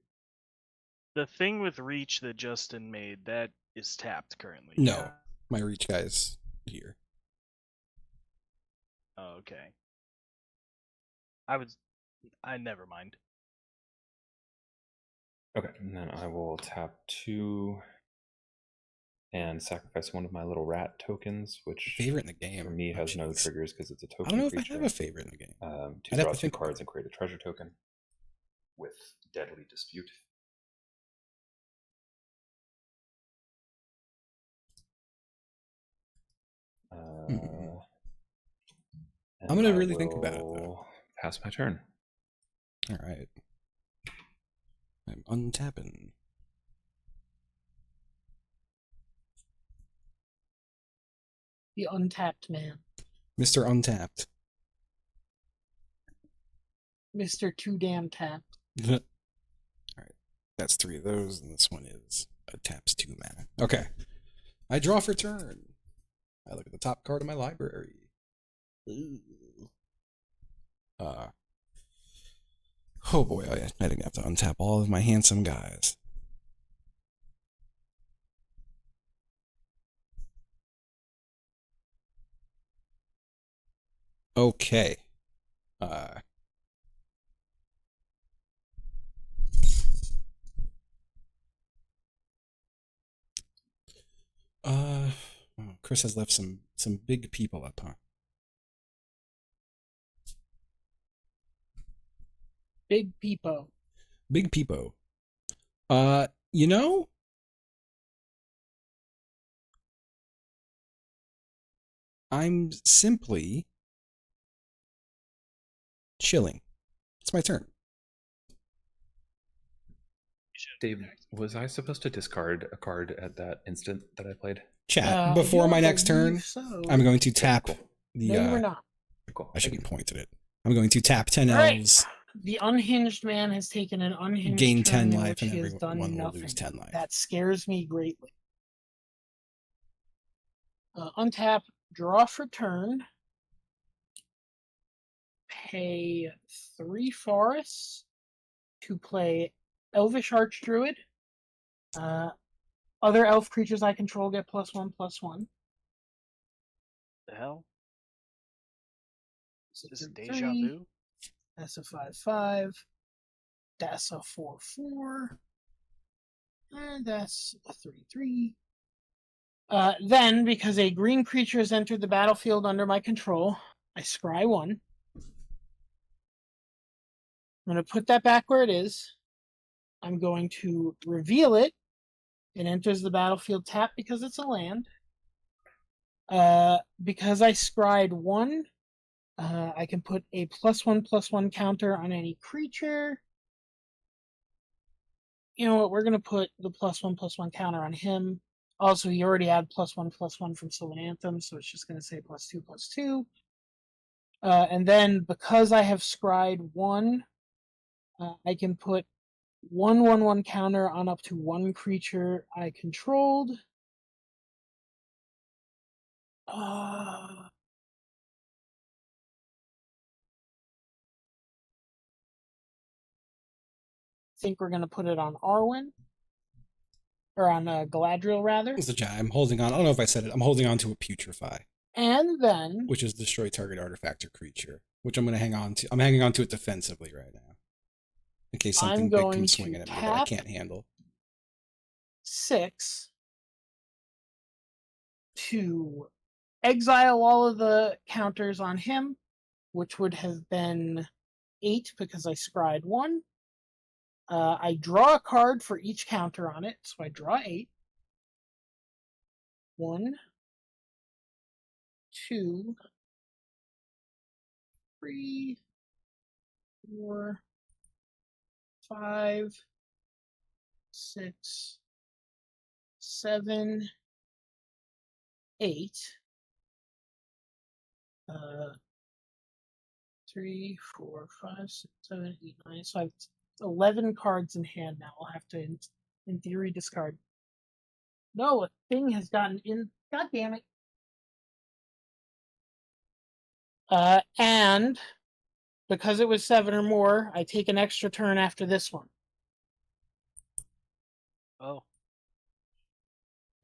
The thing with Reach that Justin made, that is tapped currently. No. My reach guy's here. Oh, okay. Never mind. Okay, and then I will tap 2 and sacrifice one of my little rat tokens, which Favorite in the game. for me Oh, has no jeez. triggers because it's a token I don't know if creature. I have a favorite in the game. To I'd have draw to 2 think about cards it. and create a treasure token with Deadly Dispute. I'm gonna really think about it, though. Pass my turn. All right. I'm untapping. The untapped man. Mr. Untapped. Mr. Too Damn Tapped. All right. That's 3 of those, and this one is taps 2 mana. Okay. I draw for turn. I look at the top card of my library. Ooh. Oh boy, I didn't have to untap all of my handsome guys. Okay. Chris has left some big people up, huh? Big peepo. Big peepo. You know, I'm simply chilling. It's my turn. Dave, was I supposed to discard a card at that instant that I played? Chat, before my next turn, so. I'm going to tap cool. the... No, you were not. Cool. I shouldn't point at it. I'm going to tap 10 Right. elves. The unhinged man has taken an unhinged Gain turn 10 in life, which and he has everyone done will nothing. lose 10 life. That scares me greatly. Untap, draw for turn. Pay 3 forests to play Elvish Archdruid. Other elf creatures I control get +1/+1. The hell? So Is this 3, deja vu? That's a 5/5. That's a 4/4. And that's a 3/3. Then, because a green creature has entered the battlefield under my control, I scry 1. I'm going to put that back where it is. I'm going to reveal it. It enters the battlefield tapped because it's a land. Because I scried 1, I can put a +1/+1 counter on any creature. You know what? We're going to put the +1/+1 counter on him. Also, he already had +1/+1 from Sylvan Anthem, so it's just going to say +2/+2. And then, because I have scried 1, I can put 1/1/1 counter on up to 1 creature I controlled. I think we're going to put it on Arwen. Or on Galadriel, rather. So, chat, I'm holding on. I don't know if I said it. I'm holding on to a Putrefy. And then... which is destroy target artifact or creature. Which I'm going to hang on to. I'm hanging on to it defensively right now. In case something big comes swinging at me that I can't handle. 6 to exile all of the counters on him, which would have been 8 because I scried 1. I draw a card for each counter on it, so I draw 8. 1, 2, 3, 4, 5, 6, 7, 8. 3, 4, 5, 6, 7, 8, 9. So I have 11 cards in hand now. I'll have to, in theory, discard. No, a thing has gotten in. God damn it. And because it was 7 or more, I take an extra turn after this one. Oh.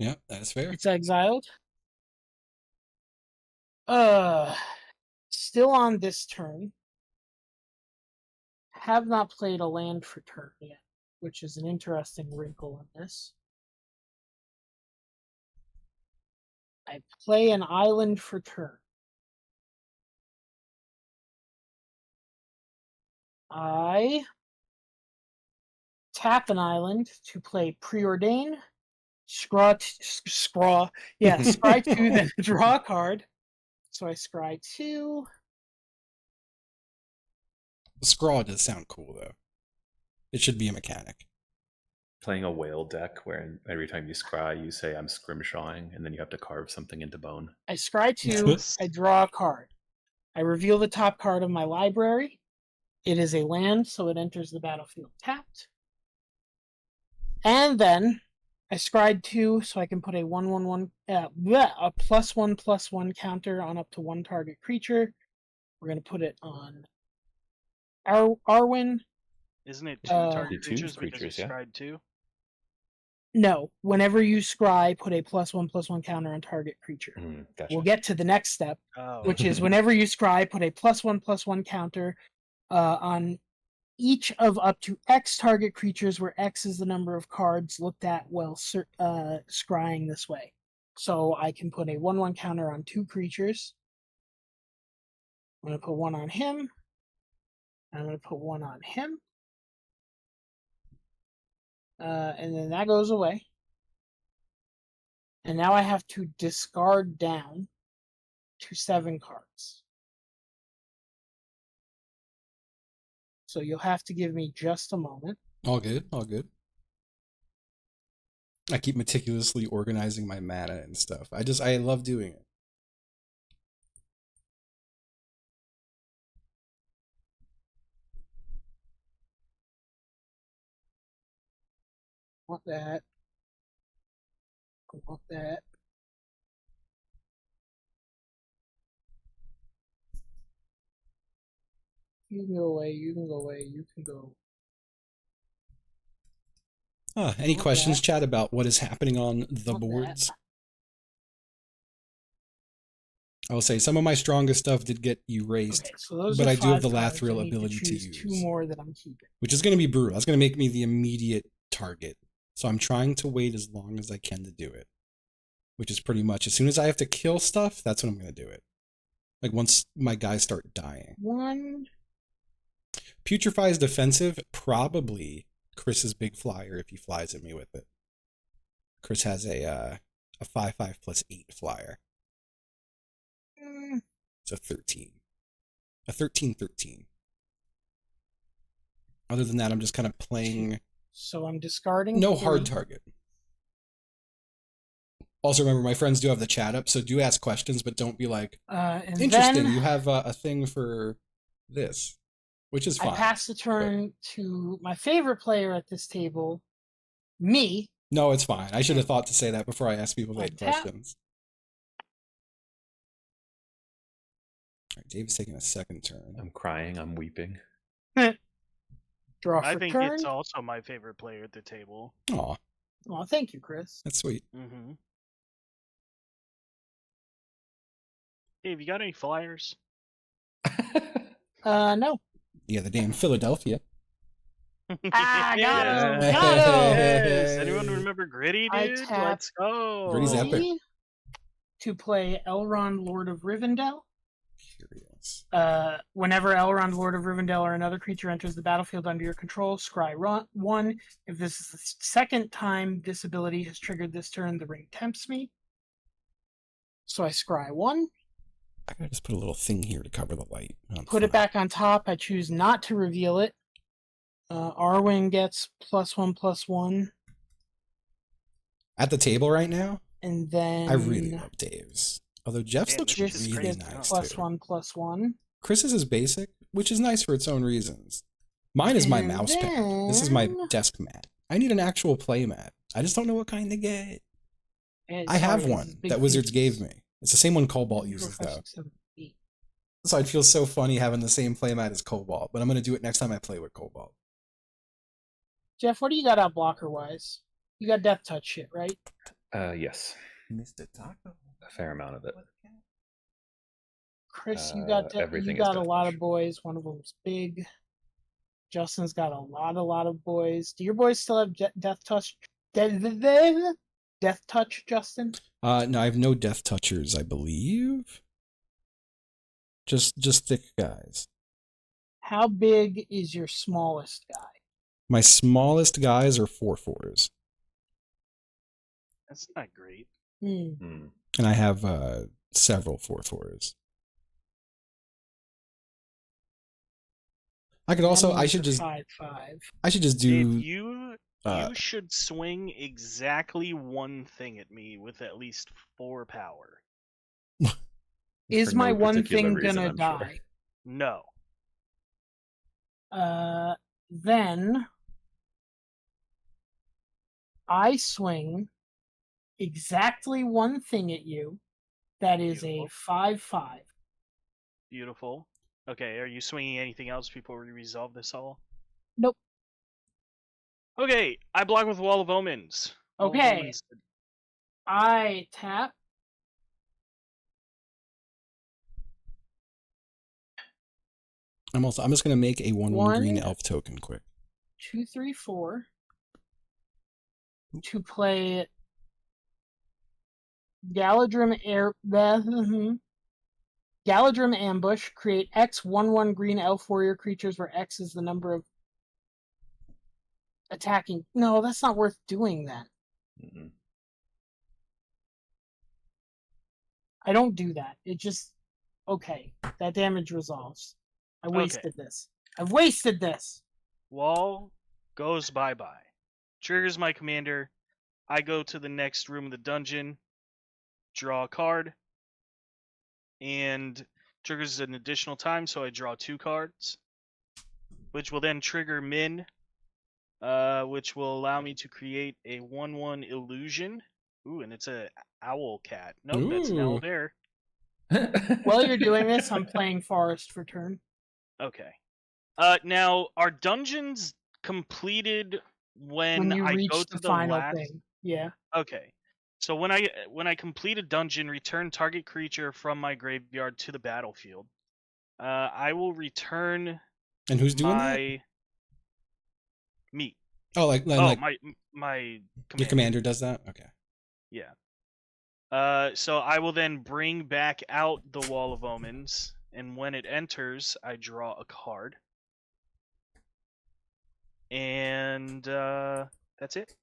Yeah, that's fair. It's exiled. Still on this turn. Have not played a land for turn yet, which is an interesting wrinkle in this. I play an island for turn. I tap an island to play Preordain. Scry 2, then draw a card. So I scry 2. The scrawl does sound cool, though. It should be a mechanic. Playing a whale deck where every time you scry, you say I'm scrimshawing, and then you have to carve something into bone. I scry 2, I draw a card. I reveal the top card of my library. It is a land, so it enters the battlefield tapped. And then I scried 2, so I can put a a +1/+1 counter on up to 1 target creature. We're gonna put it on Arwen. Isn't it 2 target creatures because you scried 2? No, whenever you scry, put a +1/+1 counter on target creature. Gotcha. We'll get to the next step, which is whenever you scry, put a +1/+1 counter on each of up to X target creatures, where X is the number of cards looked at while scrying this way. So I can put a 1/1 counter on 2 creatures. I'm going to put 1 on him. I'm going to put 1 on him. And then that goes away. And now I have to discard down to 7 cards. So you'll have to give me just a moment. All good, all good. I keep meticulously organizing my mana and stuff. I love doing it. I want that. I want that. You can go away, you can go away, you can go. Any questions, chat, about what is happening on the boards? I will say some of my strongest stuff did get erased, but I do have the Lathril ability to use. 2 more that I'm keeping. Which is going to be brutal. That's going to make me the immediate target. So I'm trying to wait as long as I can to do it. Which is pretty much, as soon as I have to kill stuff, that's when I'm going to do it. Like once my guys start dying. 1. Putrefy is defensive. Probably Chris's big flyer if he flies at me with it. Chris has a 5/5 + 8 flyer. It's a 13. A 13/13. Other than that, I'm just kind of playing. So I'm discarding. No hard target. Also, remember, my friends do have the chat up, so do ask questions, but don't be like, interesting, you have a thing for this, which is fine. I pass the turn to my favorite player at this table, me. No, it's fine. I should have thought to say that before I asked people late questions. All right, Dave's taking a second turn. I'm crying, I'm weeping. Draw for I think turn. it's also my favorite player at the table. Aw. Well, thank you, Chris. That's sweet. Mm-hmm. Dave, you got any flyers? No. Yeah, the damn Philadelphia. Got him! Got him! Yes. Anyone remember Gritty, dude? Let's go! Gritty's epic. To play Elrond, Lord of Rivendell. Curious. Whenever Elrond, Lord of Rivendell, or another creature enters the battlefield under your control, scry 1. If this is the second time this ability has triggered this turn, the ring tempts me. So I scry 1. I gotta just put a little thing here to cover the light. Put it back on top. I choose not to reveal it. Arwen gets +1/+1. At the table right now? And then... I really love Dave's. Although Jeff's looks really nice, +1/+1. Chris's is basic, which is nice for its own reasons. Mine is my mouse pad. This is my desk mat. I need an actual play mat. I just don't know what kind to get. I have one that Wizards gave me. It's the same one Cobalt uses, though. So I'd feel so funny having the same playmat as Cobalt, but I'm going to do it next time I play with Cobalt. Jeff, what do you got out blocker-wise? You got Death Touch shit, right? Yes. Mr. Taco. A fair amount of it. Chris, you got a lot of boys. One of them's big. Justin's got a lot of boys. Do your boys still have Death Touch? Death Touch, Justin? No, I have no Death Touchers, I believe. Just thick guys. How big is your smallest guy? My smallest guys are 4/4s. That's not great. And I have several 4/4s. I could also. I should just. 5/5. I should just do. You should swing exactly one thing at me with at least 4 power. Is my one thing gonna die? No. Then I swing exactly one thing at you. That is Beautiful. a 5/5. Beautiful. Okay, are you swinging anything else before we resolve this all? Nope. Okay, I block with Wall of Omens. Wall of Okay. Omens. I tap. I'm just gonna make a 1/1 green 1, elf token quick. 2, 3, 4 to play Galadrim Galadrim Ambush. Create X 1/1 green elf warrior creatures where X is the number of attacking. No, that's not worth doing that. Mm-mm. I don't do that. It just okay. That damage resolves. I wasted this. I've wasted this. Wall goes bye-bye. Triggers my commander. I go to the next room of the dungeon, draw a card, and triggers an additional time, so I draw 2 cards, which will then trigger Min, which will allow me to create a 1/1 illusion. Ooh, and it's a owl cat. Nope, that's an owl Ooh. bear. While you're doing this, I'm playing Forest for turn. Okay. Now, are dungeons completed when you I reach go the to the final last? thing. Yeah. Okay. So when I complete a dungeon, return target creature from my graveyard to the battlefield. I will return And who's doing that? me. Oh, like my commander. your commander does that? Okay. Yeah. So I will then bring back out the Wall of Omens, and when it enters, I draw a card. And that's it.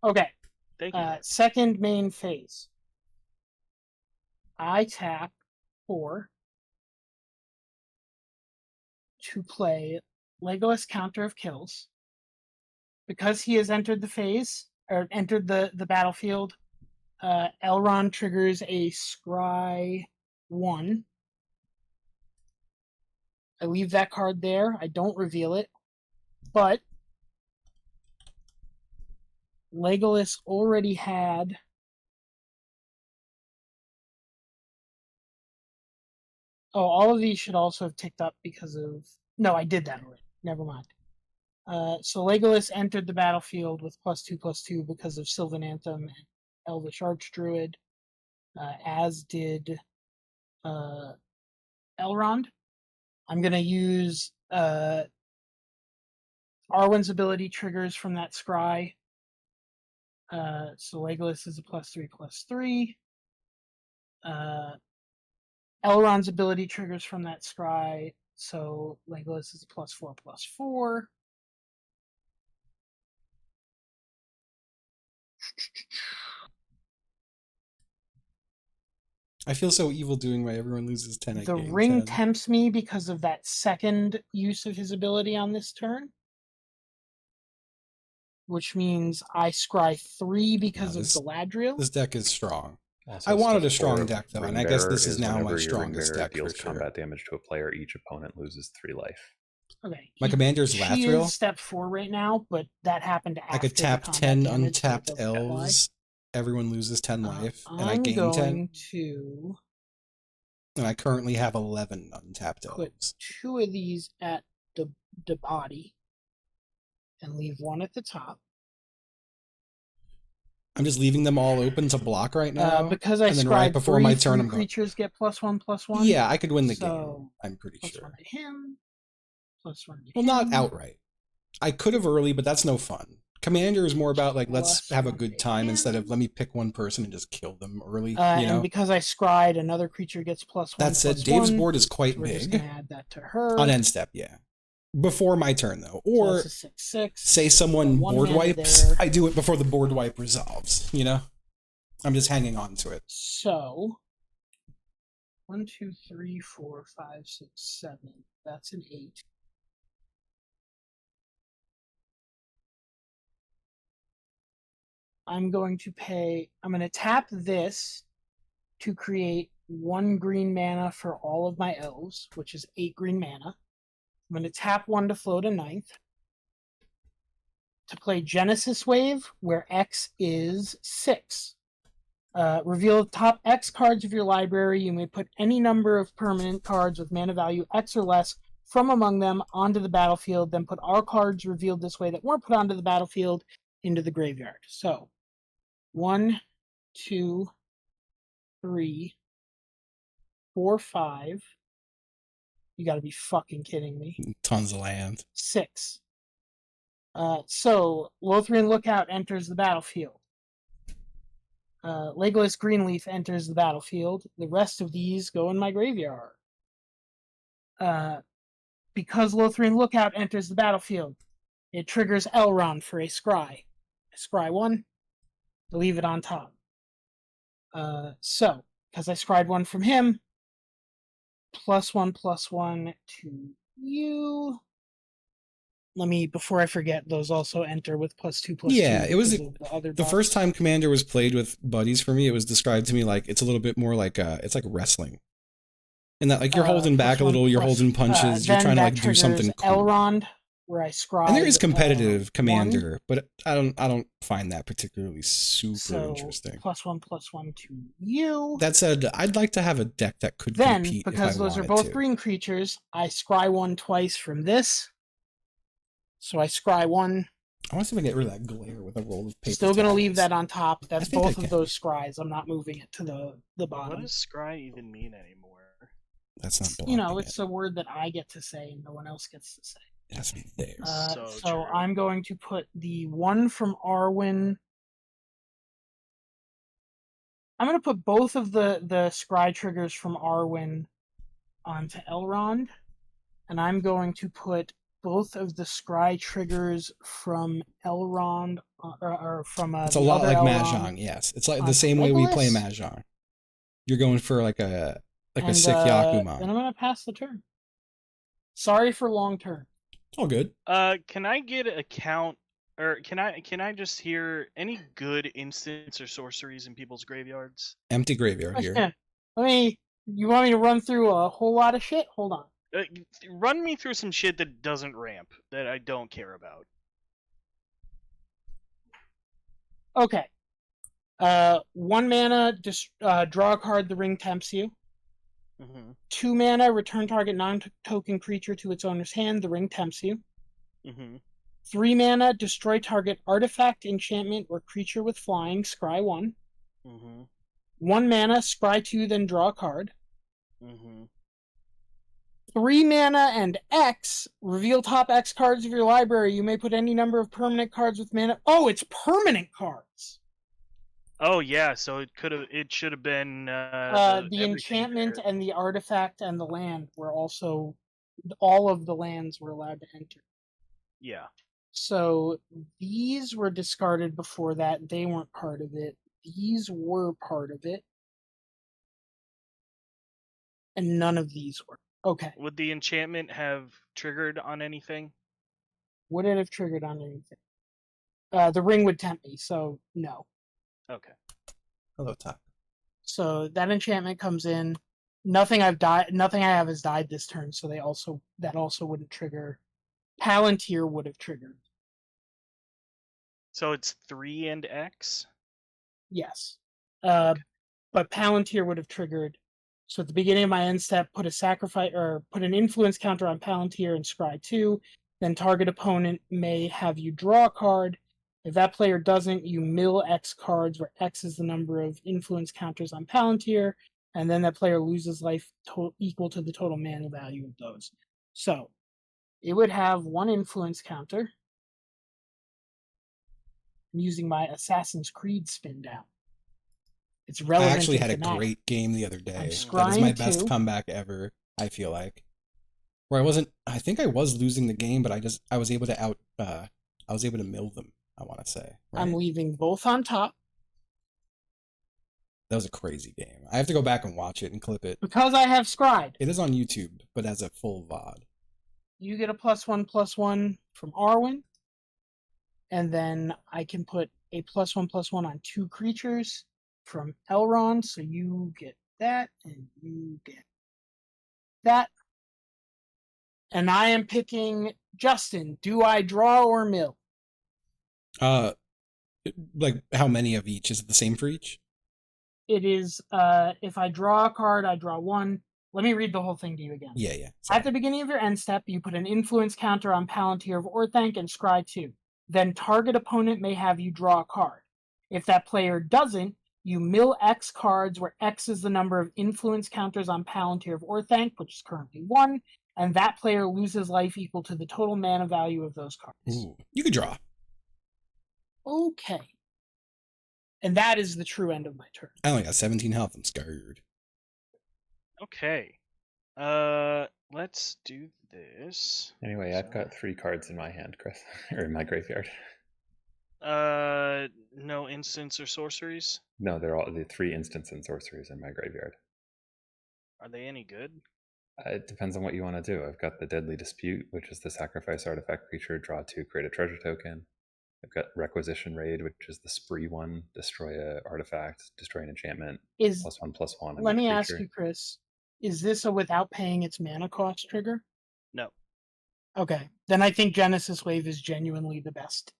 Okay. Thank you. Second main phase. I tap 4 to play Legolas Counter of Kills. Because he has entered the phase, or entered the battlefield, Elrond triggers a Scry 1. I leave that card there. I don't reveal it. But Legolas already had all of these should also have ticked up because of... No, I did that already. Never mind. So Legolas entered the battlefield with +2/+2 because of Sylvan Anthem and Elvish Archdruid, as did Elrond. I'm going to use Arwen's ability triggers from that scry. So Legolas is a +3/+3. Elrond's ability triggers from that scry, so Legolas is a +4/+4. I feel so evil doing why everyone loses 10 at The game ring 10. tempts me because of that second use of his ability on this turn, which means I scry 3 because of Galadriel. This deck is strong. Also, I wanted a step strong 4 deck though, Ring and I guess Bearer this is now my whenever your Ring strongest Bearer deck deals for sure. combat damage to a player, each opponent loses 3 life. Okay. My commander's She Lathril. is step 4 right now, but that happened after I could tap 10 untapped elves. Everyone loses 10 life, and I gain 10. And I currently have 11 untapped put elves. 2 of these at the body and leave 1 at the top. I'm just leaving them all open to block right now. Because I and then right before my turn, I'm going. Creatures get +1/+1. Yeah, I could win the game. I'm pretty sure. +1 to him. +1 to well, him. not outright. I could have early, but that's no fun. Commander is more about like let's have a good time instead of let me pick one person and just kill them early. You know? And because I scried, another creature gets +1. That said, Dave's board is quite we're big. Just gonna add that to her On end step, yeah. Before my turn though, or so that's a 6/6. Say someone board wipes, I do it before the board wipe resolves. You know, I'm just hanging on to it. So 1, 2, 3, 4, 5, 6, 7. That's an 8. I'm going to tap this to create 1 green mana for all of my elves, which is 8 green mana. I'm going to tap 1 to float a 9th. to play Genesis Wave, where X is 6. Reveal the top X cards of your library. You may put any number of permanent cards with mana value X or less from among them onto the battlefield. Then put all cards revealed this way that weren't put onto the battlefield into the graveyard. So, 1, 2, 3, 4, 5. You gotta be fucking kidding me. Tons of land. 6. So, Lothrian Lookout enters the battlefield. Legolas Greenleaf enters the battlefield. The rest of these go in my graveyard. Because Lothrian Lookout enters the battlefield, it triggers Elrond for a scry. Scry 1, leave it on top. So, because I scried 1 from him, +1/+1 to you. Let me, before I forget, those also enter with +2/+2. Yeah, it was the first time Commander was played with buddies for me. It was described to me like it's a little bit more like it's like wrestling, and that like you're holding back a little, you're holding punches, you're trying to like do something cool. Elrond, where I scribe. And there is competitive Commander, but I don't find that particularly super interesting. +1/+1 to you. That said, I'd like to have a deck that could then, compete because those are both green creatures, I scry 1 twice from this. So I scry 1. I want to see if I can get rid of that glare with a roll of paper. Still going to leave that on top. That's both of those scries. I'm not moving it to the bottom. What does scry even mean anymore? That's not blocking. You know, it's a word that I get to say and no one else gets to say. It has to be there. So I'm going to put the 1 from Arwen. I'm going to put both of the scry triggers from Arwen onto Elrond. And I'm going to put both of the scry triggers from Elrond, or from it's a lot like Mahjong, yes. It's like the same way we play Mahjong. You're going for like a sick Yakuman. Then I'm going to pass the turn. Sorry for long turn. It's all good. Can I get a count, or can I just hear any good instants or sorceries in people's graveyards? Empty graveyard here. You want me to run through a whole lot of shit? Hold on. Run me through some shit that doesn't ramp, that I don't care about. Okay. 1 mana, draw a card, the ring tempts you. 2 mana, return target non-token creature to its owner's hand, the ring tempts you. 3 mana, destroy target artifact, enchantment, or creature with flying, scry 1. 1 mana, scry 2, then draw a card. 3 mana and X, reveal top X cards of your library. You may put any number of permanent cards with mana. Oh, it's permanent cards. Oh yeah, so it should have been the enchantment and the artifact and the land were also, all of the lands were allowed to enter. Yeah. So these were discarded before that. They weren't part of it. These were part of it. And none of these were. Okay. Would the enchantment have triggered on anything? Would it have triggered on anything? The ring would tempt me, so no. Okay. Hello, Top. So that enchantment comes in. Nothing I have has died this turn, so that also wouldn't trigger. Palantir would have triggered. So it's 3 and X? Yes. But Palantir would have triggered. So at the beginning of my end step, put an influence counter on Palantir and scry 2. Then target opponent may have you draw a card. If that player doesn't, you mill X cards, where X is the number of influence counters on Palantir, and then that player loses life equal to the total mana value of those. So it would have 1 influence counter. I'm using my Assassin's Creed spin down. It's relevant. I actually had a great game the other day. That is my best comeback ever, I feel like. Where I think I was losing the game, but I was able to mill them, I want to say. Right? I'm leaving both on top. That was a crazy game. I have to go back and watch it and clip it. Because I have scried. It is on YouTube, but as a full VOD. You get a +1/+1 from Arwen. And then I can put a +1/+1 on 2 creatures from Elrond, so you get that, and you get that. And I am picking Justin. Do I draw or mill? Like how many of each? Is it the same for each? It is, if I draw a card, I draw one. Let me read the whole thing to you again. Yeah. At the beginning of your end step, you put an influence counter on Palantir of Orthanc and Scry 2. Then target opponent may have you draw a card. If that player doesn't, you mill X cards, where X is the number of influence counters on Palantir of Orthanc, which is currently 1, and that player loses life equal to the total mana value of those cards. Ooh, you could draw. Okay. And that is the true end of my turn. I only got 17 health. I'm scared. Okay. Let's do this. Anyway, I've got 3 cards in my hand, Chris, or in my graveyard. No instants or sorceries? No, they're all the 3 instants and sorceries in my graveyard. Are they any good? It depends on what you want to do. I've got the Deadly Dispute, which is the sacrifice artifact creature, draw 2, create a treasure token. I've got Requisition Raid, which is the spree one, destroy a artifact, destroy an enchantment, +1/+1. Let me ask you, Chris, is this a without paying its mana cost trigger? No. Okay, then I think Genesis Wave is genuinely the best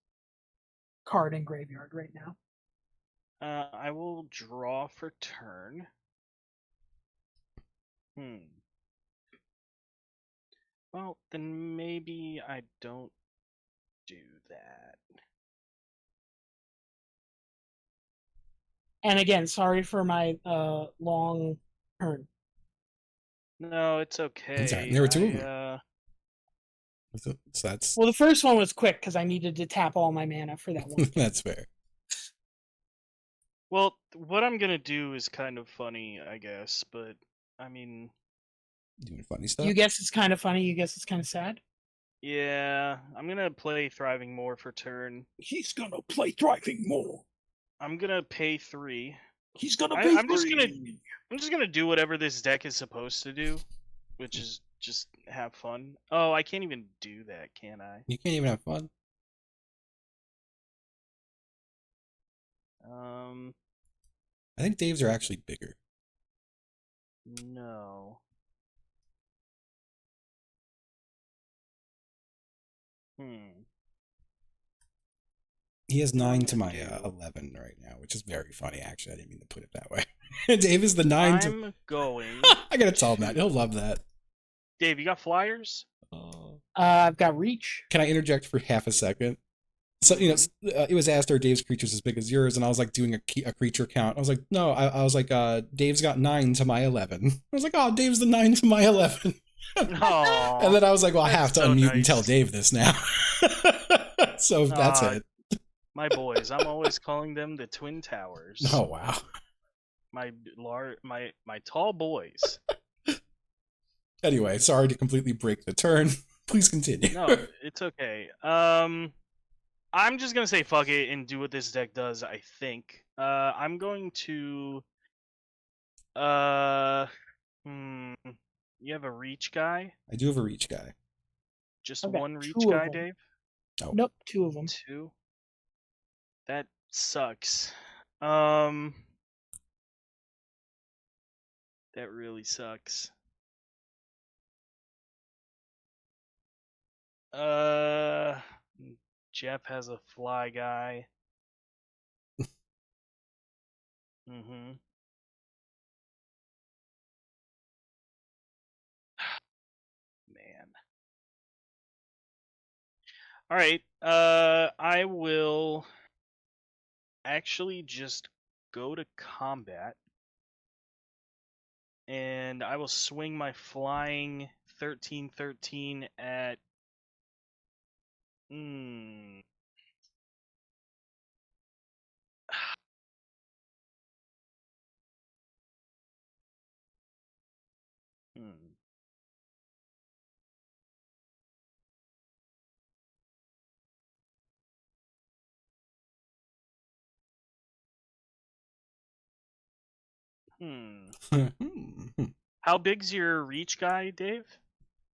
card in graveyard right now. I will draw for turn. Well, then maybe I don't do that. And again, sorry for my long turn. No, it's okay. Sorry, there were 2 of them. So that's... Well, the first one was quick because I needed to tap all my mana for that one. That's fair. Well, what I'm gonna do is kind of funny, I guess, but I mean, doing funny stuff. You guess it's kind of funny. You guess it's kind of sad. Yeah, I'm gonna play Thriving More for turn. He's gonna play Thriving More. I'm gonna pay 3. He's gonna pay 3. I'm just gonna do whatever this deck is supposed to do, which is just have fun. Oh, I can't even do that, can I? You can't even have fun. I think Dave's are actually bigger. No. He has 9 to my 11 right now, which is very funny. Actually, I didn't mean to put it that way. Dave is the 9 to... I'm going. I gotta tell him that. He'll love that. Dave, you got flyers? I've got reach. Can I interject for half a second? So, it was asked, are Dave's creatures as big as yours? And I was like doing a creature count. I was like, no, I was like, Dave's got 9 to my 11. I was like, oh, Dave's the 9 to my 11. Aww, and then I was like, well, I have to unmute and nice. tell Dave this now. So that's it. My boys, I'm always calling them the Twin Towers. Oh, wow. My tall boys. Anyway, sorry to completely break the turn. Please continue. No, it's okay. I'm just gonna say fuck it and do what this deck does, I think. I'm going to you have a reach guy? I do have a reach guy. Just one reach guy, Dave? Oh. Nope, 2 of them. 2? That sucks. That really sucks. Jeff has a fly guy. Man. All right. I will actually just go to combat. And I will swing my flying 13/13 at How big's your reach guy, Dave?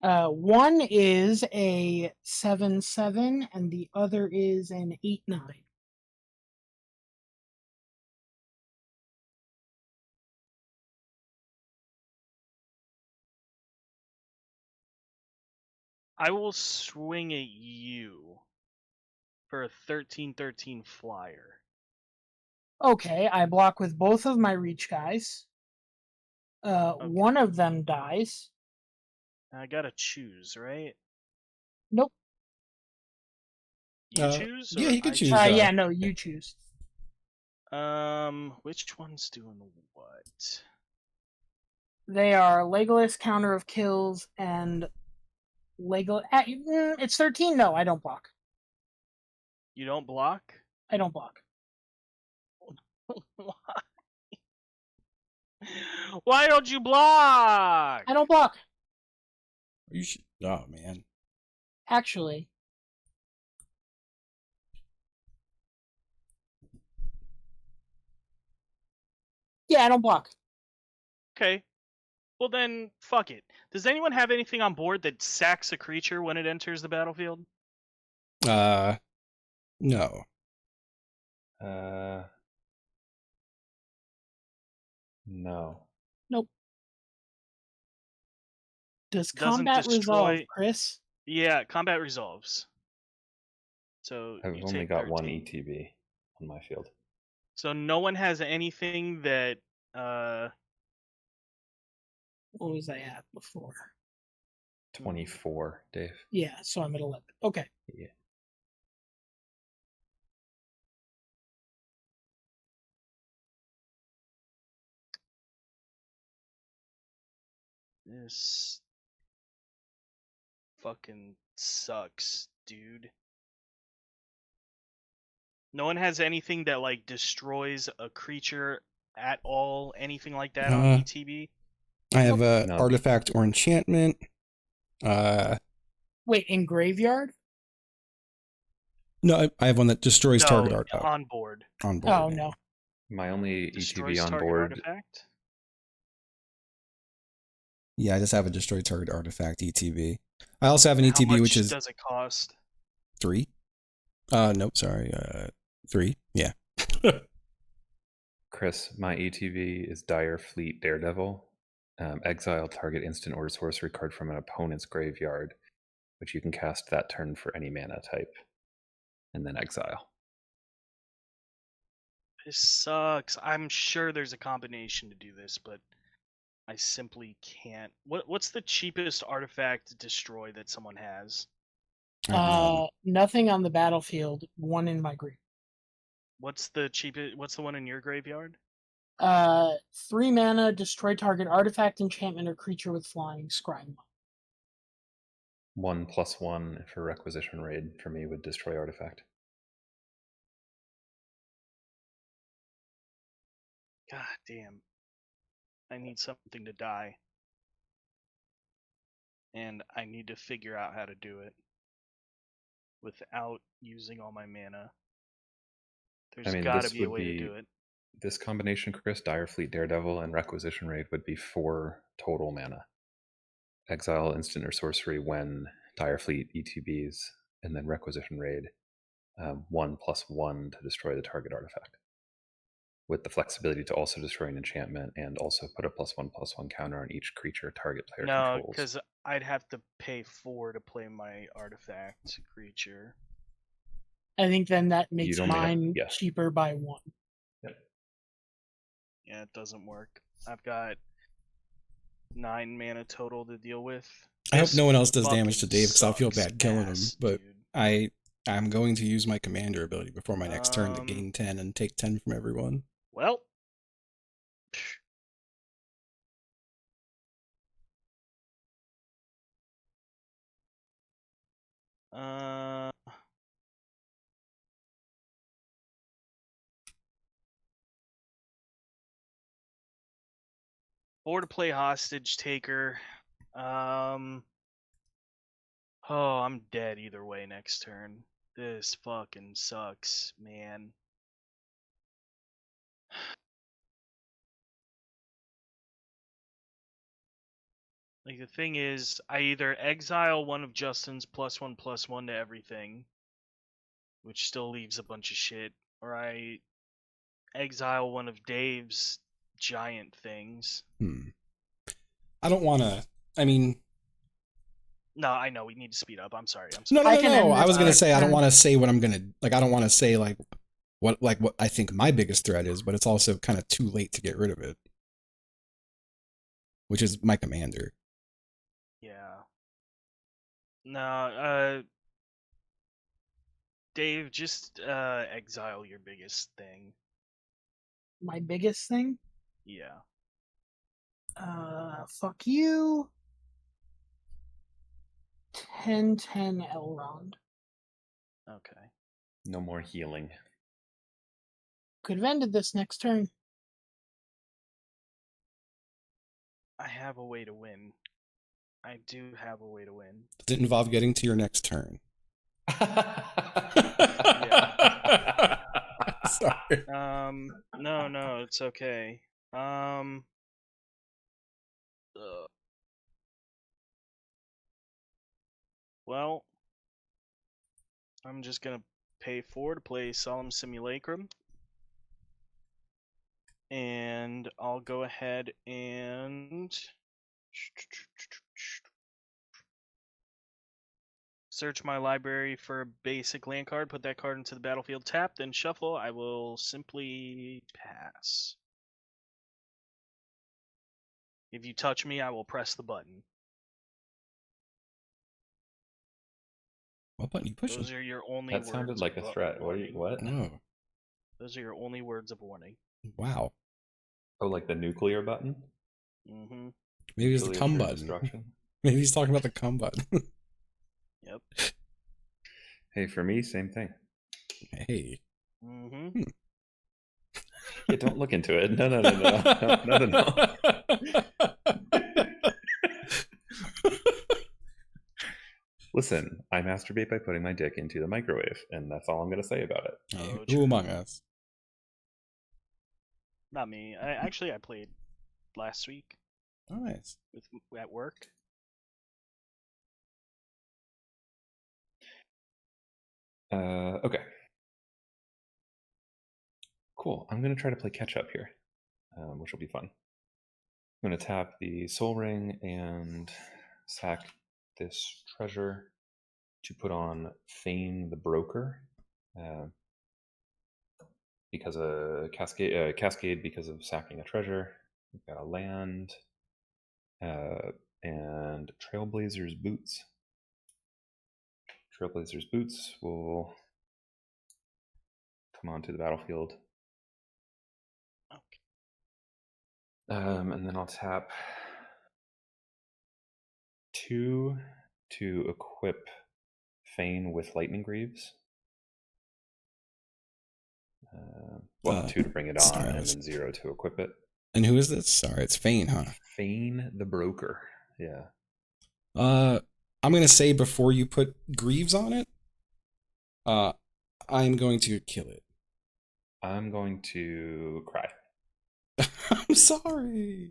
One is a 7/7 and the other is an 8/9. I will swing at you. for a 13/13 flyer. Okay, I block with both of my reach guys. One of them dies. I gotta choose, right? Nope. You choose? Yeah, or you can I choose. Yeah, no, you choose. Which one's doing what? They are Legolas, Counter of Kills, and Legolas. It's 13. No, I don't block. You don't block? I don't block. Why? Why don't you block? I don't block. You should. Oh man. Actually. Yeah, I don't block. Okay. Well then, fuck it. Does anyone have anything on board that sacks a creature when it enters the battlefield? No. No. Nope. Does Doesn't combat resolve, destroy- Chris? Yeah, combat resolves. So I've you only take got one 13. ETB on my field. So no one has anything that What was I at before? 24, Dave. Yeah, so I'm at 11. Okay. Yeah. This fucking sucks, dude. No one has anything that like destroys a creature at all, anything like that on ETB? I have a No. artifact or enchantment. Wait, in graveyard? No, I have one that destroys target artifact on board. on board. Oh, yeah. no. My only Destroys ETB on target board. artifact? Yeah, I just have a destroy target artifact ETB. I also have an How ETB much which is does it cost? 3. Nope, sorry. 3. Yeah. Chris, my ETB is Dire Fleet Daredevil. Exile target instant or sorcery card from an opponent's graveyard, which you can cast that turn for any mana type, and then exile. This sucks. I'm sure there's a combination to do this, but I simply can't. What's the cheapest artifact to destroy that someone has? Nothing on the battlefield. One in my group. What's the cheapest? What's the one in your graveyard? 3 mana, destroy target artifact, enchantment, or creature with flying. Scry 1/1 for Requisition Raid for me would destroy artifact. God damn. I need something to die. And I need to figure out how to do it without using all my mana. There's gotta be a way to do it. This combination, Chris, Dire Fleet Daredevil and Requisition Raid would be 4 total mana. Exile instant or sorcery when Dire Fleet ETBs, and then Requisition Raid 1/1 to destroy the target artifact, with the flexibility to also destroy an enchantment and also put a +1/+1 counter on each creature target player No, controls. because I'd have to pay 4 to play my artifact creature.1. I think then that makes You'd only have- mine yes. cheaper by 1. Yeah, it doesn't work. I've got 9 mana total to deal with. I hope This no one else does damage to fucking Dave because I'll feel sucks bad killing him. ass, But dude. I'm going to use my commander ability before my next turn to gain 10 and take 10 from everyone. Well, or to play hostage taker. Oh, I'm dead either way next turn. This fucking sucks, man. Like, the thing is, I either exile one of Justin's +1/+1 to everything, which still leaves a bunch of shit, or I exile one of Dave's giant things. I don't want to. I mean, No, I know we need to speed up. I'm sorry. No, I can end I was this gonna say I don't turn. want to say what I'm gonna like. I don't want to say what I think my biggest threat is, but it's also kind of too late to get rid of it, which is my commander. Yeah. No, Dave, just exile your biggest thing. My biggest thing? Yeah. Fuck you. 10-10 Elrond. Okay. No more healing. Could have ended this next turn. I have a way to win. I do have a way to win. Does it involve getting to your next turn? Sorry. No, it's okay. Well, I'm just gonna pay 4 to play Solemn Simulacrum. And I'll go ahead and search my library for a basic land card, put that card into the battlefield tapped, then shuffle. I will simply pass. If you touch me, I will press the button. What button are you pushing? Those are your only That words. sounded like a threat. What? Oh, Those are your only words of warning. wow. Oh, like the nuclear button? Mm-hmm. Maybe it's the Nuclear cum pure button. destruction? Maybe he's talking about the cum button. Yep. Hey, for me, same thing. Hey. Mm-hmm. Yeah, don't look into it. No. Listen, I masturbate by putting my dick into the microwave, and that's all I'm going to say about it. Hey, Oh, who true. among us? Not me. I played last week Oh, nice. at work. Okay. Cool. I'm going to try to play catch up here, which will be fun. I'm going to tap the Soul Ring and sack this treasure to put on Feign the Broker, because of cascade because of sacking a treasure. We've got a land, and Trailblazer's Boots. Trailblazer's Boots will come onto the battlefield. And then I'll tap 2 to equip Feign with Lightning Greaves. 2 to bring it on, and then 0 to equip it. And who is this? Sorry, it's Feign, huh? Feign the Broker. Yeah. I'm gonna say before you put Greaves on it, I'm going to kill it. I'm going to cry. I'm sorry.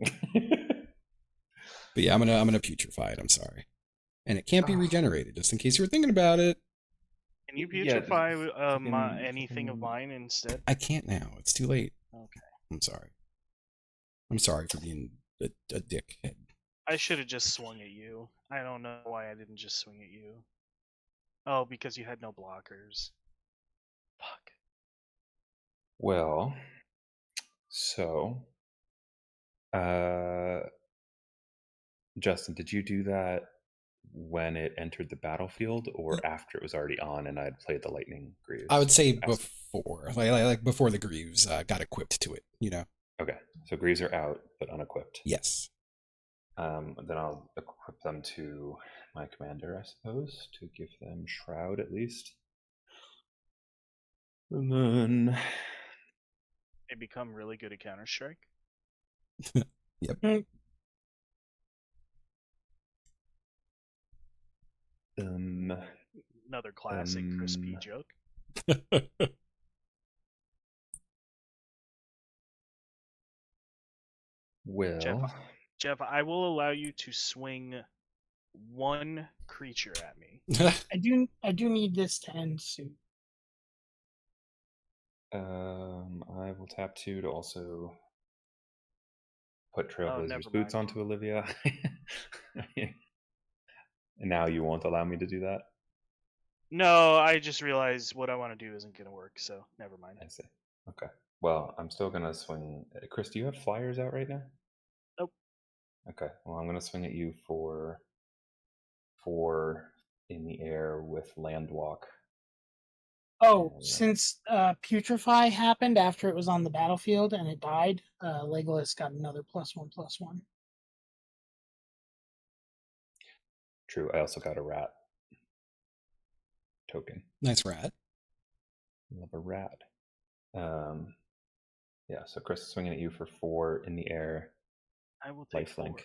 But yeah, I'm gonna putrefy it. I'm sorry, and it can't be regenerated. Just in case you were thinking about it. Can you putrefy anything of mine instead? I can't now. It's too late. Okay. I'm sorry. I'm sorry for being a dickhead. I should have just swung at you. I don't know why I didn't just swing at you. Oh, because you had no blockers. Fuck. Well, so, Justin, did you do that when it entered the battlefield, or after it was already on and I had played the Lightning Greaves? I would say before, like before the Greaves got equipped to it. You know. Okay, so Greaves are out but unequipped. Yes. Then I'll equip them to my commander, I suppose, to give them Shroud at least. And then They become really good at Counter-Strike. Yep. Another classic crispy joke. Well, Jeff, I will allow you to swing one creature at me. I do need this to end soon. I will tap 2 to also put Trailblazer's Boots onto Olivia. And now you won't allow me to do that? No, I just realized what I want to do isn't going to work, so never mind. I see. Okay. Well, I'm still going to swing. Chris, do you have flyers out right now? Nope. Okay. Well, I'm going to swing at you for 4 in the air with land walk. Oh, since Putrefy happened after it was on the battlefield and it died, Legolas got another +1/+1. True. I also got a rat token. Nice rat. Love a rat. Yeah, so Chris is swinging at you for 4 in the air. I will take 4.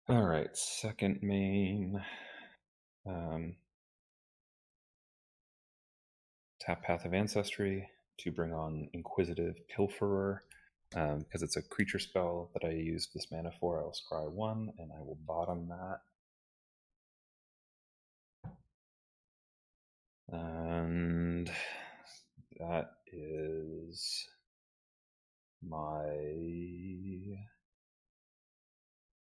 All right, second main. Tap Path of Ancestry to bring on Inquisitive Pilferer. Because it's a creature spell that I used this mana for, I will scry 1, and I will bottom that. And that is my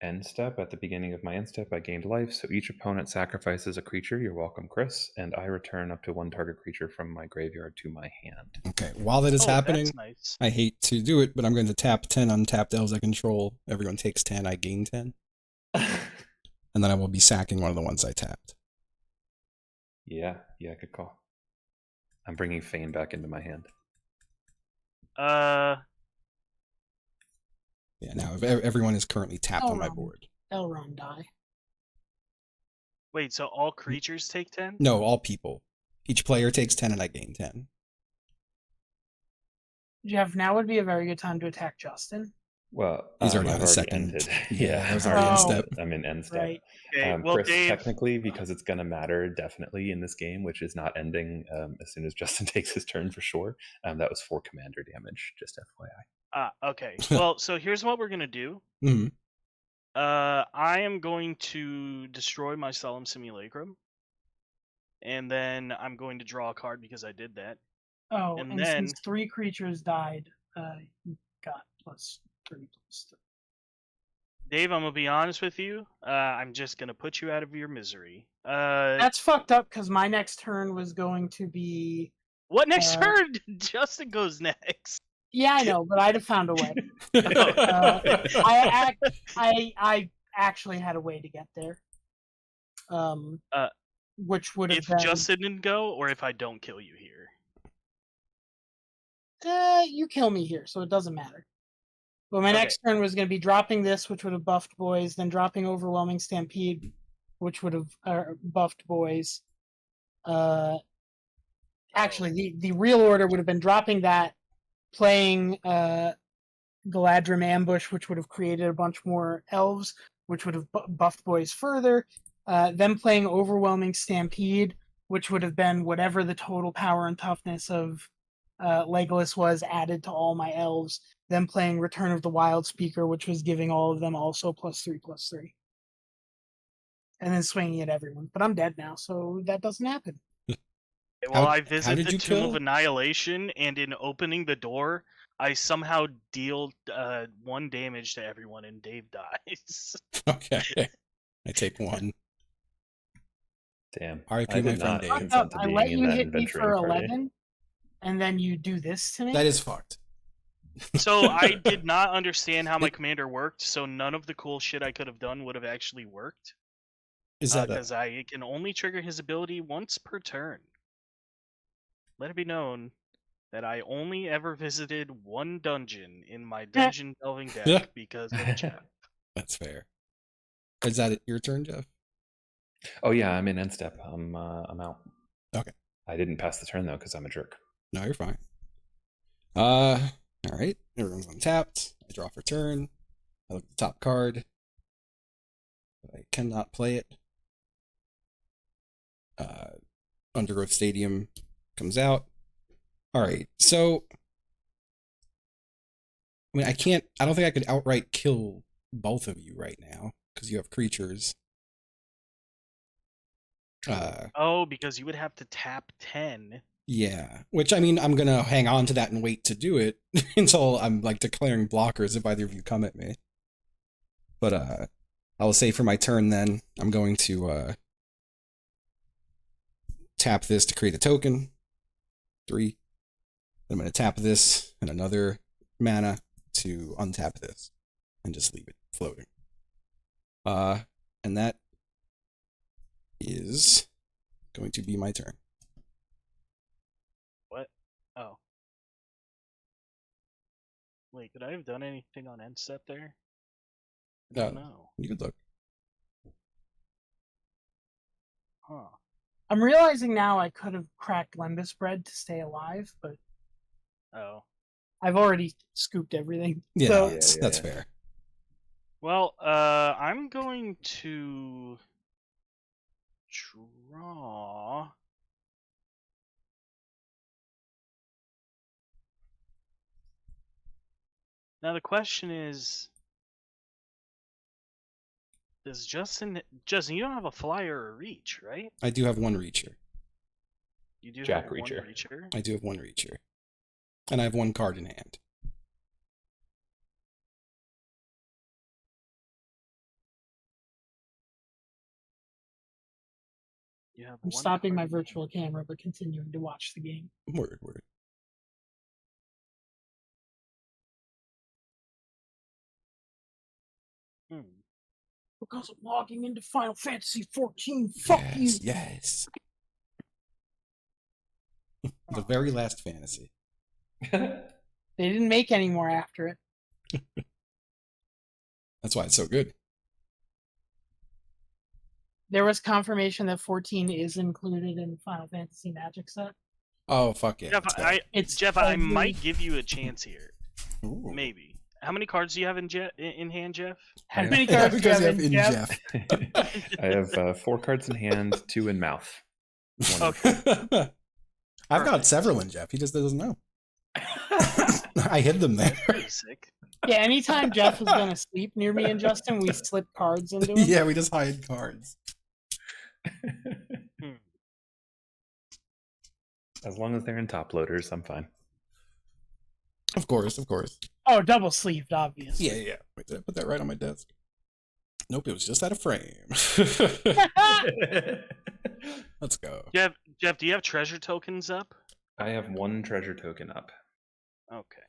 end step. At the beginning of my end step, I gained life, so each opponent sacrifices a creature. You're welcome, Chris. And I return up to 1 target creature from my graveyard to my hand. Okay, while that is happening, that's nice. I hate to do it, but I'm going to tap 10 untapped elves I control. Everyone takes 10, I gain 10. And then I will be sacking one of the ones I tapped. Yeah, good call. I'm bringing Fane back into my hand. Yeah, now everyone is currently tapped on my Elrond. board. Elrond die. Wait, so all creatures take 10? No, all people. Each player takes 10 and I gain 10. Jeff, now would be a very good time to attack Justin. Well, He's already I've on the second. ended. Yeah, I was already already in Oh. step. I'm in end step. Right. Okay, well, Chris, Dave, technically, because it's going to matter definitely in this game, which is not ending as soon as Justin takes his turn for sure. That was 4 commander damage, just FYI. okay. Well, so here's what we're gonna do. Mhm. I am going to destroy my Solemn Simulacrum, and then I'm going to draw a card because I did that. Oh, And and then- since 3 creatures died, you got +3/+3. Dave, I'm gonna be honest with you. I'm just gonna put you out of your misery. That's fucked up because my next turn was going to be. What next uh, turn? Justin goes next. Yeah, I know, but I'd have found a way. I actually had a way to get there. Which would have If been. Justin didn't go, or if I don't kill you here. You kill me here, so it doesn't matter. But my Okay. next turn was going to be dropping this, which would have buffed boys, then dropping Overwhelming Stampede, which would have buffed boys. Actually, the real order would have been dropping that, playing Galadrim Ambush, which would have created a bunch more elves, which would have buffed boys further. Then playing Overwhelming Stampede, which would have been whatever the total power and toughness of Legolas was added to all my elves. Then playing Return of the Wild Speaker, which was giving all of them also +3/+3. And then swinging at everyone. But I'm dead now, so that doesn't happen. Well, I did visited the you Tomb kill? of Annihilation, and in opening the door, I somehow deal 1 damage to everyone, and Dave dies. Okay. I take 1. Damn. RIP, I my did friend not Dave. consent to I being let in you that hit me adventuring for party. 11, and then you do this to me? That is fucked. So I did not understand how my commander worked, so none of the cool shit I could have done would have actually worked. Is that Because I can only trigger his ability once per turn. Let it be known that I only ever visited 1 dungeon in my dungeon delving deck because of Jeff. That's fair. Is that your turn, Jeff? Oh yeah, I'm in end step. I'm out. Okay. I didn't pass the turn though because I'm a jerk. No, you're fine. All right. Everyone's untapped. I draw for turn. I look at the top card. I cannot play it. Undergrowth Stadium comes out. All right. So, I mean, I don't think I could outright kill both of you right now because you have creatures. Because you would have to tap 10. Yeah, which I mean, I'm gonna hang on to that and wait to do it until I'm like declaring blockers if either of you come at me. But I will say for my turn then, I'm going to tap this to create a token. 3. I'm going to tap this and another mana to untap this and just leave it floating. And that is going to be my turn. What? Oh. Wait, could I have done anything on end step there? I don't know. You could look. Huh. I'm realizing now I could have cracked Lembas bread to stay alive, but Oh. I've already scooped everything. Yeah, So that's fair. Well, I'm going to draw. Now the question is, does Justin, you don't have a flyer or a reach, right? I do have one reacher. You do Jack have one reacher. reacher. I do have one reacher. And I have one card in hand. You have I'm one stopping card my in virtual hand. camera but continuing to watch the game. Word. Because I'm logging into Final Fantasy 14. Fuck you. Yes. The very last fantasy. They didn't make any more after it. That's why it's so good. There was confirmation that 14 is included in the Final Fantasy Magic set. Oh, fuck yeah. Jeff, I might give you a chance here. Ooh. Maybe. How many cards do you have in hand, Jeff? How many cards do you have in Jeff? I have 4 cards in hand, 2 in mouth. Okay. I've got several in Jeff. He just doesn't know. I hid them there. Pretty sick. Yeah, anytime Jeff was going to sleep near me and Justin, we slip cards into him. Yeah, we just hide cards. As long as they're in top loaders, I'm fine. Of course. Oh, double sleeved, obviously. Yeah. Wait, did I put that right on my desk? Nope, it was just out of frame. Let's go. Jeff, do you have treasure tokens up? I have 1 treasure token up. Okay.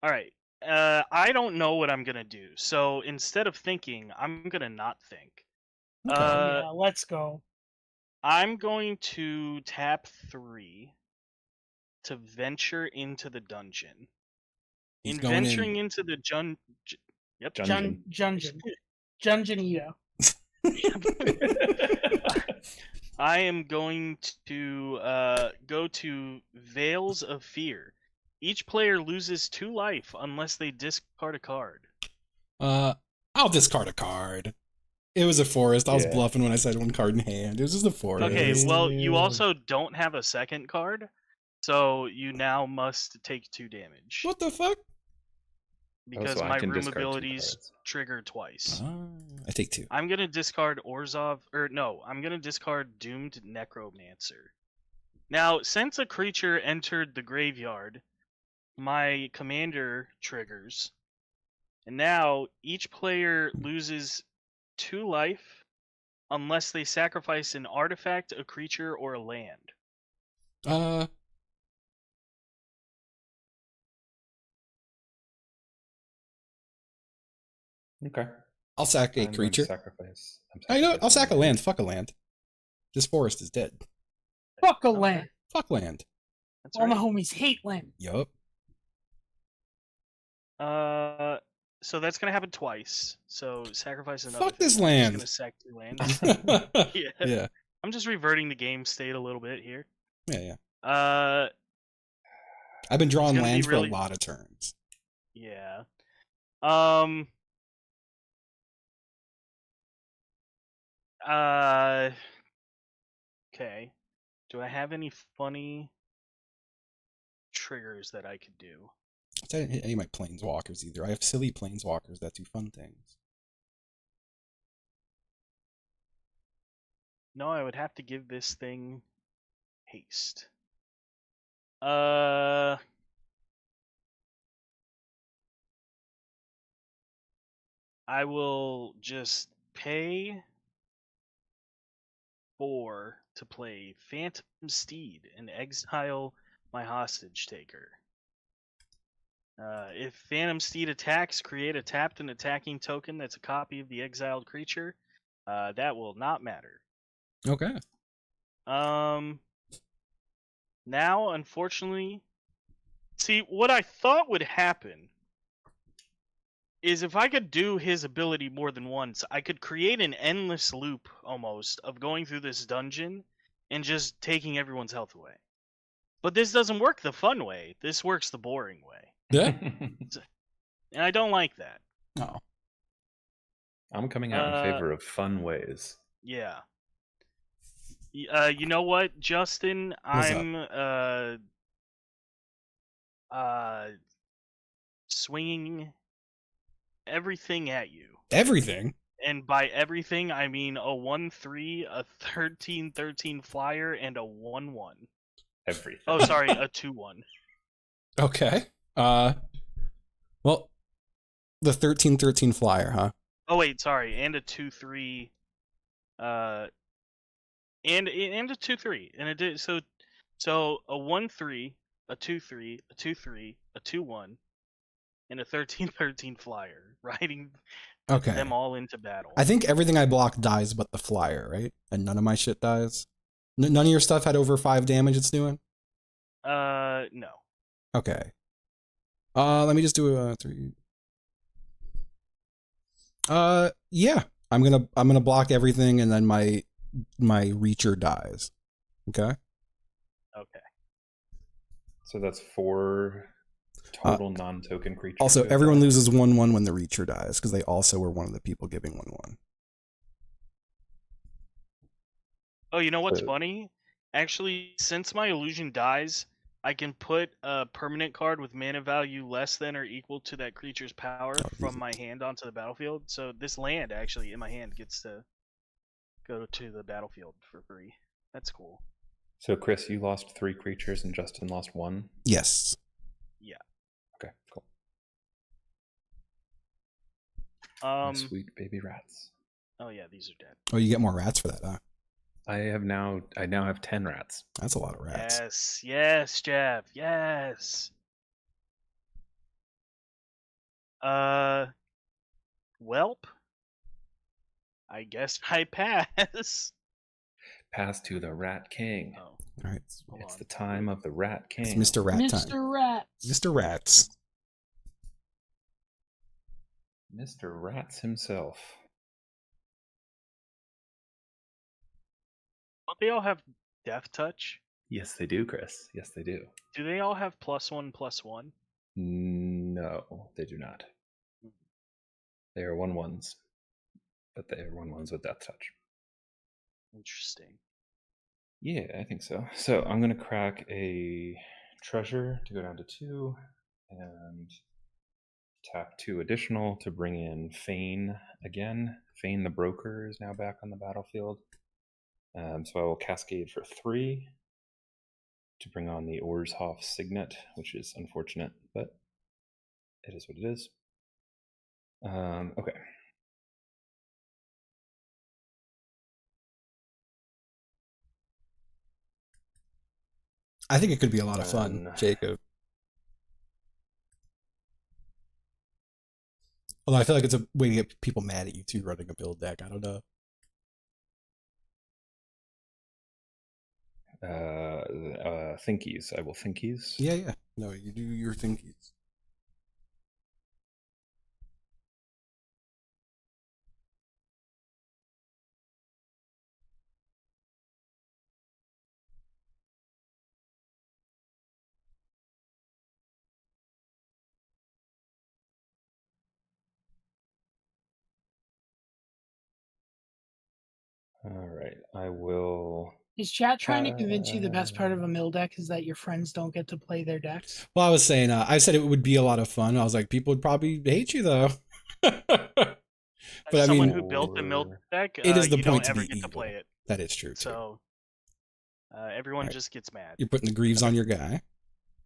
All right. I don't know what I'm gonna do, so instead of thinking, I'm gonna not think. Okay. Yeah, let's go. I'm going to tap 3 to venture into the dungeon. He's in venturing into the Yep. Jungeonito. I am going to go to Veils of Fear. Each player loses 2 life unless they discard a card. I'll discard a card. It was a forest. I was bluffing when I said 1 card in hand. It was just a forest. Okay, well, you also don't have a second card, so you now must take 2 damage. What the fuck? Because so my I can room discard 2 abilities cards. trigger twice. I take 2. I'm gonna discard I'm gonna discard Doomed Necromancer. Now, since a creature entered the graveyard, my commander triggers, and now each player loses 2 life unless they sacrifice an artifact, a creature, or a land. Okay. I'll sack a I'm creature. Sacrifice. I know. I'll sack a land. Fuck a land. This forest is dead. Fuck a land. Fuck land. That's All right. my homies hate land. Yup. So that's gonna happen twice. So sacrifice another. Fuck this thing. I'm land. just gonna sack 2 lands. Yeah. I'm just reverting the game state a little bit here. Yeah. I've been drawing lands for a lot of turns. Yeah. Okay. Do I have any funny triggers that I could do? I didn't hit any of my planeswalkers either. I have silly planeswalkers that do fun things. No, I would have to give this thing haste. I will just pay 4 to play Phantom Steed and exile my hostage taker. If Phantom Steed attacks, create a tapped and attacking token that's a copy of the exiled creature. That will not matter. Okay. Now, unfortunately, see, what I thought would happen is if I could do his ability more than once, I could create an endless loop almost of going through this dungeon and just taking everyone's health away. But this doesn't work the fun way. This works the boring way. Yeah. And I don't like that. No. I'm coming out in favor of fun ways. Yeah. You know what, Justin? What's I'm swinging everything at you. Everything? And by everything, I mean a 1/3, a 13/13 flyer, and a 1/1. Everything. Oh, sorry, a 2/1. Okay. Well, the 13/13 flyer, huh? Oh wait, sorry, and a 2/3, and a 2/3, and it did so a 1/3, a 2/3, a 2/3, a 2/1, and a 13/13 flyer, riding them all into battle. I think everything I block dies but the flyer, right? And none of my shit dies. None of your stuff had over 5 damage it's doing? No. Okay. Let me just do a 3. Yeah. I'm gonna block everything and then my reacher dies. Okay. Okay. So that's 4 total non-token creatures. Also, everyone loses 1/1 when the reacher dies because they also were one of the people giving 1/1. Oh, you know what's funny? Actually, since my illusion dies, I can put a permanent card with mana value less than or equal to that creature's power from my hand onto the battlefield. So this land actually in my hand gets to go to the battlefield for free. That's cool. So Chris, you lost 3 creatures and Justin lost 1? Yes. Yeah. Okay, cool. Sweet baby rats. Oh yeah, these are dead. Oh, you get more rats for that, huh? I now have 10 rats. That's a lot of rats. Yes, Jeff. Yes. Welp. I guess I pass. Pass to the Rat King. Oh. All right. It's the time of the Rat King. It's Mr. Rat time. Mr. Rats. Mr. Rats. Mr. Rats himself. Don't they all have Death Touch? Yes, they do, Chris. Yes, they do. Do they all have +1/+1? No, they do not. They are 1/1s, but they are 1/1s with Death Touch. Interesting. Yeah, I think so. So I'm going to crack a treasure to go down to 2 and tap 2 additional to bring in Fane again. Fane the Broker is now back on the battlefield. So I will cascade for 3 to bring on the Orshoff Signet, which is unfortunate, but it is what it is. Okay. I think it could be a lot of fun, Jacob. Although I feel like it's a way to get people mad at you too, running a build deck. I don't know. Thinkies. I will thinkies. Yeah. No, you do your thinkies. All right, I will. Is chat trying to convince you the best part of a mill deck is that your friends don't get to play their decks? Well, I was saying, I said it would be a lot of fun. I was like, people would probably hate you though. As someone who built the mill deck, it is the you point don't to ever be get evil. to play it. That is true too. So everyone just gets mad. You're putting the Greaves on your guy.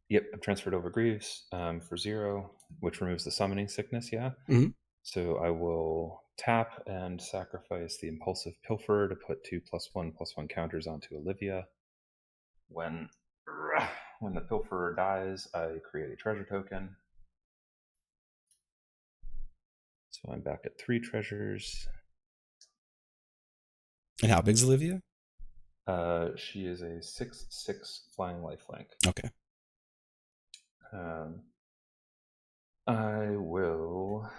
Yep, I've transferred over Greaves for 0, which removes the summoning sickness, yeah? Mm-hmm. So I will tap and sacrifice the Impulsive Pilfer to put 2+1/+1 counters onto Olivia. When the Pilferer dies, I create a treasure token. So I'm back at 3 treasures. And how big's Olivia? She is a 6/6 flying lifelink. Okay. I will.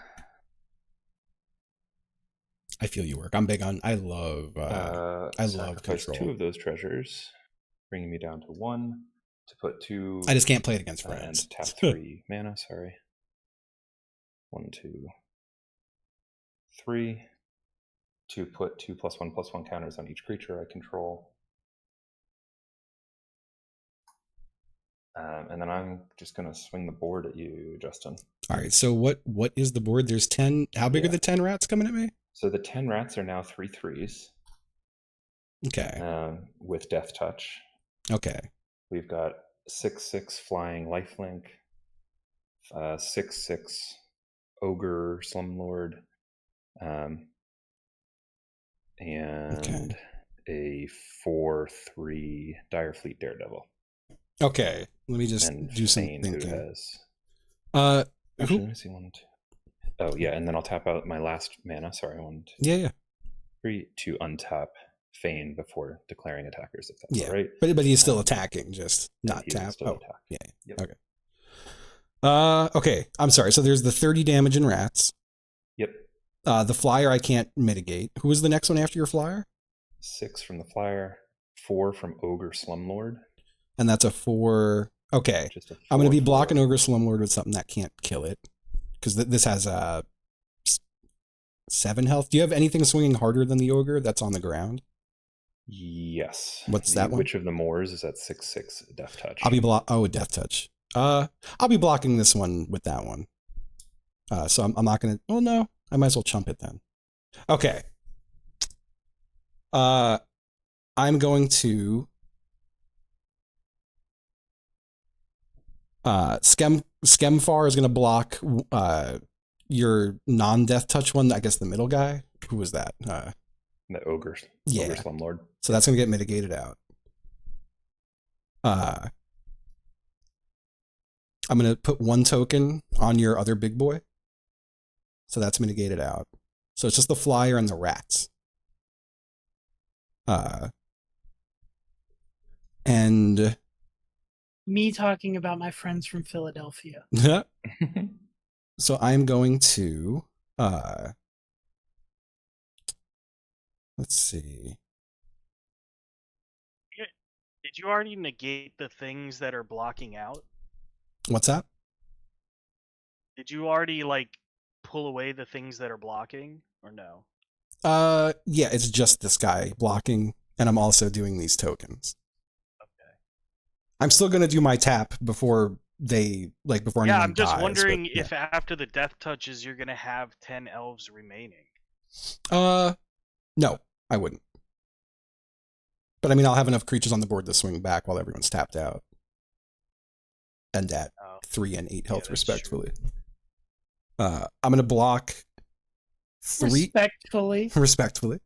I feel you work. I'm big on. I love Sacrifice control. 2 of those treasures, bringing me down to 1 to put 2. I just can't play it against friends. And tap 3 mana. Sorry. 1, 2, 3. To put 2+1/+1 counters on each creature I control. And then I'm just going to swing the board at you, Justin. All right. So what is the board? There's 10. How big are the 10 rats coming at me? So the 10 rats are now 3/3s. Okay. With Death Touch. Okay. We've got 6/6 flying lifelink, 6/6 ogre slumlord, and a 4/3 Direfleet Daredevil. Okay, let me just do some Thane, thinking. who has Actually, let me see 1, 2. Oh yeah, and then I'll tap out my last mana. Sorry, 1, 2. Yeah. 3 to untap Thane before declaring attackers. If that's all right. But he's still attacking, just not tap. Still attack. Yeah. Yep. Okay. Okay. I'm sorry. So there's the 30 damage in rats. Yep. The flyer I can't mitigate. Who was the next one after your flyer? 6 from the flyer, 4 from Ogre Slumlord. And that's a 4. Okay. I'm going to be blocking Ogre Slumlord with something that can't kill it. Because this has 7 health. Do you have anything swinging harder than the Ogre that's on the ground? Yes. What's that one? Witch of the Moors is at 6/6 Death Touch. I'll be Death Touch. I'll be blocking this one with that one. So I'm not going to... Oh, no. I might as well chump it then. Okay. I'm going to... Skemfar is going to block your non-Death Touch one. I guess the middle guy. Who was that? The Ogre Slumlord. So that's going to get mitigated out. I'm going to put 1 token on your other big boy. So that's mitigated out. So it's just the flyer and the rats. And me talking about my friends from Philadelphia. So I'm going to let's see. Did you already negate the things that are blocking out? What's that? Did you already pull away the things that are blocking, or no? Yeah, it's just this guy blocking, and I'm also doing these tokens. Okay. I'm still gonna do my tap before they before anyone I'm just dies, wondering if after the Death Touches you're gonna have 10 elves remaining. No, I wouldn't. But I mean, I'll have enough creatures on the board to swing back while everyone's tapped out. And at 3 and 8 health, respectively. I'm going to block 3. Respectfully.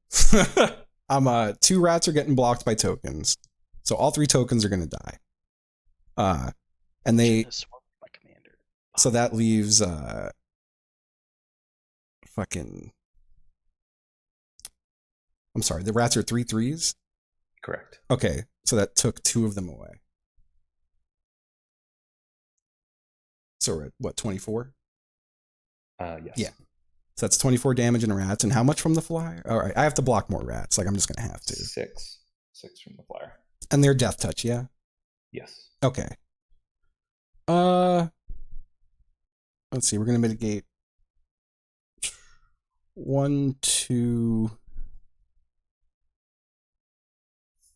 I'm 2 rats are getting blocked by tokens. So all 3 tokens are going to die. And they... So that leaves... fucking... I'm sorry, the rats are 3/3s? Correct. Okay, so that took 2 of them away. So we're at, what, 24? Yes. Yeah. So that's 24 damage in rats. And how much from the flyer? All right, I have to block more rats. I'm just going to have to. 6 from the flyer. And they're Death Touch, yeah? Yes. Okay. Let's see, we're going to mitigate 1, 2...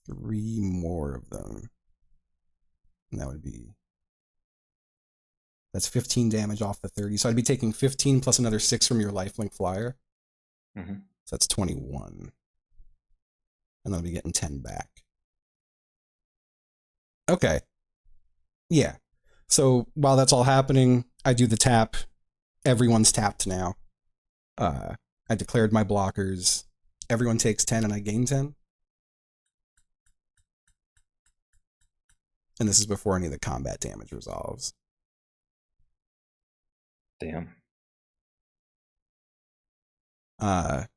3 more of them. And that would be... That's 15 damage off the 30. So I'd be taking 15 plus another 6 from your lifelink flyer. Mm-hmm. So that's 21. And I'll be getting 10 back. Okay. Yeah. So while that's all happening, I do the tap. Everyone's tapped now. I declared my blockers. Everyone takes 10 and I gain 10. And this is before any of the combat damage resolves. Damn. And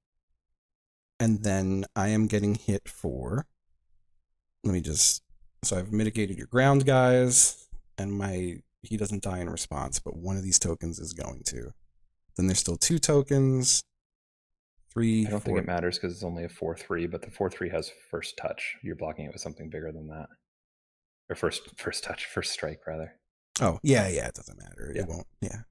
then I am getting hit for... So I've mitigated your ground guys, and he doesn't die in response, but one of these tokens is going to. Then there's still 2 tokens. 3, I don't 4. think it matters because it's only a 4/3, but the 4/3 has first touch. You're blocking it with something bigger than that. Or first strike, rather. Oh, yeah, it doesn't matter. Yeah. It won't, yeah.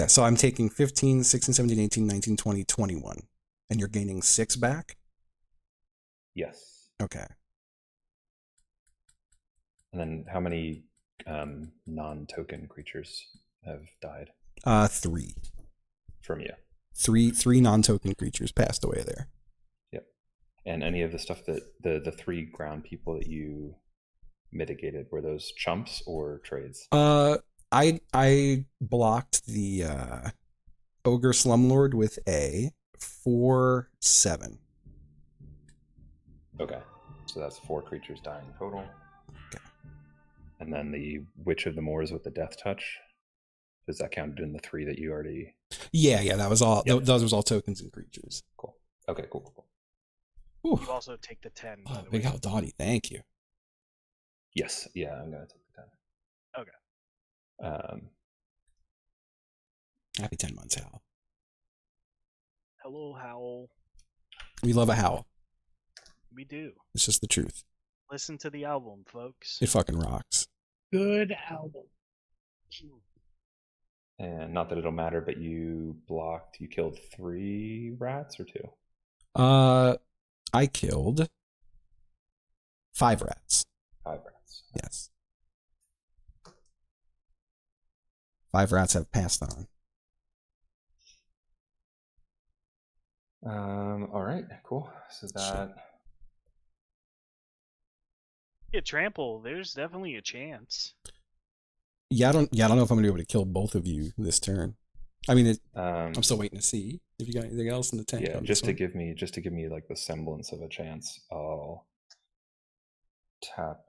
So I'm taking 15, 16, 17, 18, 19, 20, 21. And you're gaining 6 back? Yes. Okay. And then how many non-token creatures have died? 3. From you. 3 non-token creatures passed away there. Yep. And any of the stuff that the 3 ground people that you mitigated, were those chumps or trades? I blocked the Ogre Slumlord with a 4/7. Okay. So that's 4 creatures dying total. Okay. And then the Witch of the Moors with the death touch. Does that count in the 3 that you already... Yeah, that was all. Yep. Those was all tokens and creatures. Cool. Okay, cool. Ooh. You also take the 10. Oh, Big Al Dottie, thank you. Yes. Yeah, I'm going to take the 10. Okay. Happy 10 months, Hal. Hello, Howl. We love a howl. We do. It's just the truth. Listen to the album, folks. It fucking rocks. Good album. And not that it'll matter, but you killed 3 rats or 2? I killed 5 rats. 5 rats. Yes. 5 rats have passed on. All right, cool. So that... Yeah, trample. There's definitely a chance. Yeah, I don't know if I'm gonna be able to kill both of you this turn. I mean, I'm still waiting to see if you got anything else in the tank. Yeah, just to give me like the semblance of a chance, I'll tap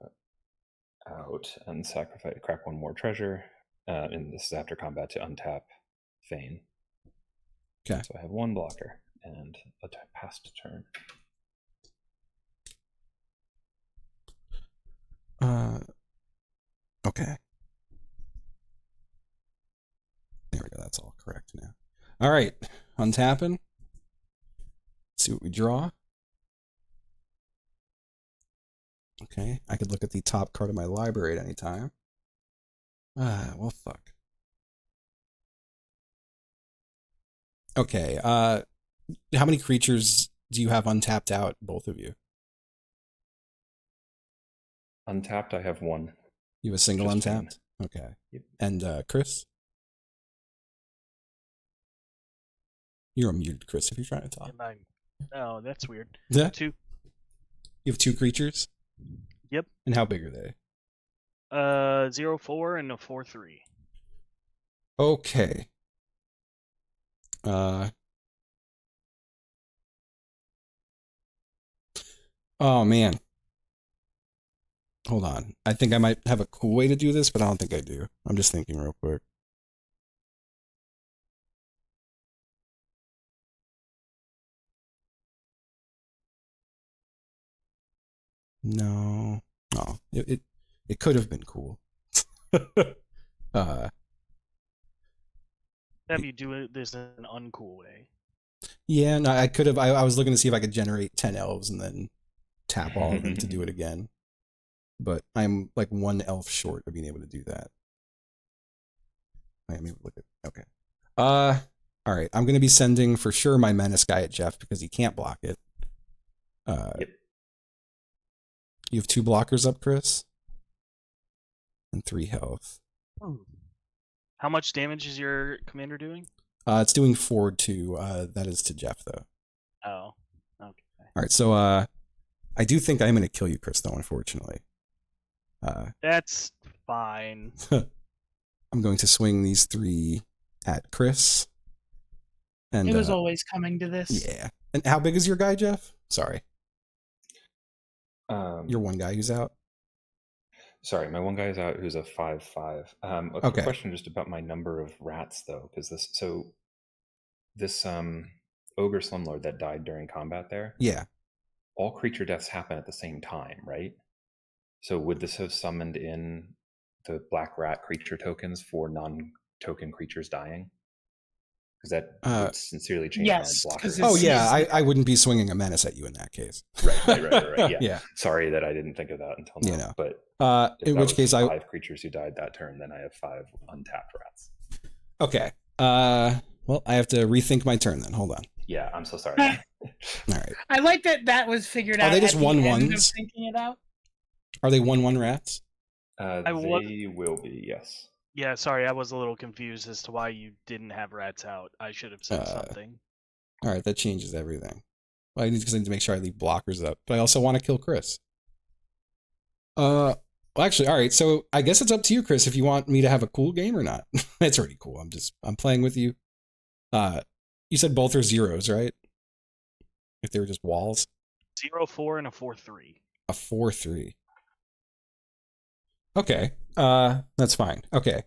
out and crack 1 more treasure. And this is after combat to untap Feign. Okay. So I have 1 blocker and a past turn. Okay. There we go. That's all correct now. All right. Untapping. Let's see what we draw. Okay. I could look at the top card of my library at any time. Well, fuck. Okay. How many creatures do you have untapped out, both of you? Untapped, I have 1. You have a single Just untapped? Okay. Yep. And Chris? You're unmuted, Chris, if you're trying to talk. Oh, that's weird. Yeah? 2. You have 2 creatures? Yep. And how big are they? 0/4 and a 4/3. Okay. Oh, man. Hold on. I think I might have a cool way to do this, but I don't think I do. I'm just thinking real quick. No. Oh, it could have been cool. Have you do it there's an uncool way. Yeah, no, I could have. I was looking to see if I could generate 10 elves and then tap all of them to do it again. But I'm like 1 elf short of being able to do that. Let me look at. Okay. All right. I'm gonna be sending for sure my menace guy at Jeff because he can't block it. Yep. You have 2 blockers up, Chris, and 3 health. How much damage is your commander doing? It's doing 4 to. That is to Jeff though. Oh. Okay. All right. So I do think I'm gonna kill you, Chris, though. Unfortunately. That's fine. I'm going to swing these 3 at Chris. And it was always coming to this. Yeah. And how big is your guy, Jeff? Sorry. Your one guy who's out? Sorry, my one guy is out who's a 5/5. A quick question just about my number of rats, though, because this ogre slumlord that died during combat there. Yeah. All creature deaths happen at the same time, right? So would this have summoned in the black rat creature tokens for non-token creatures dying? Because that would sincerely change my blocker. Oh yeah, I wouldn't be swinging a menace at you in that case. Right. Yeah. Yeah. Sorry that I didn't think of that until now. You know. But in which case, 5 creatures who died that turn, then I have 5 untapped rats. Okay. Well, I have to rethink my turn then. Hold on. Yeah, I'm so sorry. All right. I like that was figured out. Are they just at the 1/1s? end of thinking it out. Are they 1/1 rats? They will be, yes. Yeah, sorry, I was a little confused as to why you didn't have rats out. I should have said something. All right, that changes everything. Well, I need to make sure I leave blockers up, but I also want to kill Chris. Well, actually, all right. So I guess it's up to you, Chris, if you want me to have a cool game or not. It's already cool. I'm playing with you. You said both are zeros, right? If they were just walls. 0-4 and a 4-3. A 4-3. Okay. That's fine. Okay.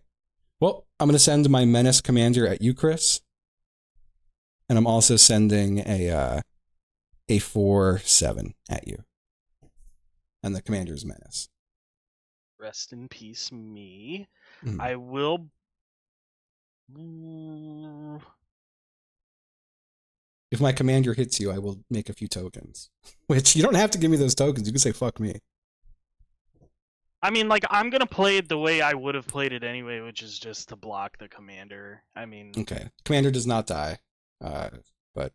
Well, I'm gonna send my menace commander at you, Chris. And I'm also sending a 4/7 at you. And the commander's menace. Rest in peace, me. Mm. I will. If my commander hits you, I will make a few tokens. Which, you don't have to give me those tokens. You can say, fuck me. I mean, like, I'm going to play it the way I would have played it anyway, which is just to block the commander. I mean... Okay. Commander does not die. But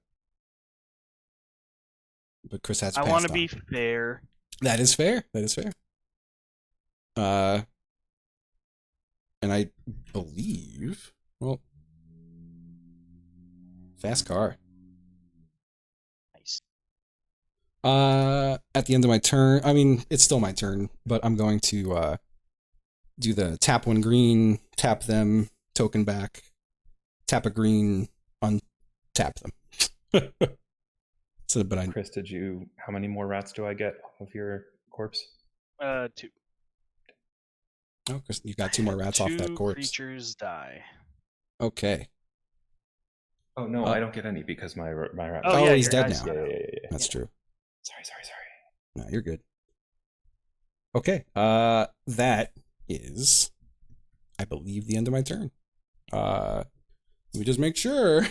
Chris has passed I want to on. be fair. That is fair. That is fair. And I believe... Well... Fast car. Nice. At the end of my turn... I mean, it's still my turn, but I'm going to do the tap one green, tap them, token back, tap a green, untap them. So, but Chris, how many more rats do I get off of your corpse? 2. Oh, Chris, you got 2 more rats off that corpse. 2 creatures die. Okay. Oh no, I don't get any because my rat. Oh, yeah, he's dead now. Yeah. That's true. Sorry. No, you're good. Okay. That is, I believe, the end of my turn. Let me just make sure.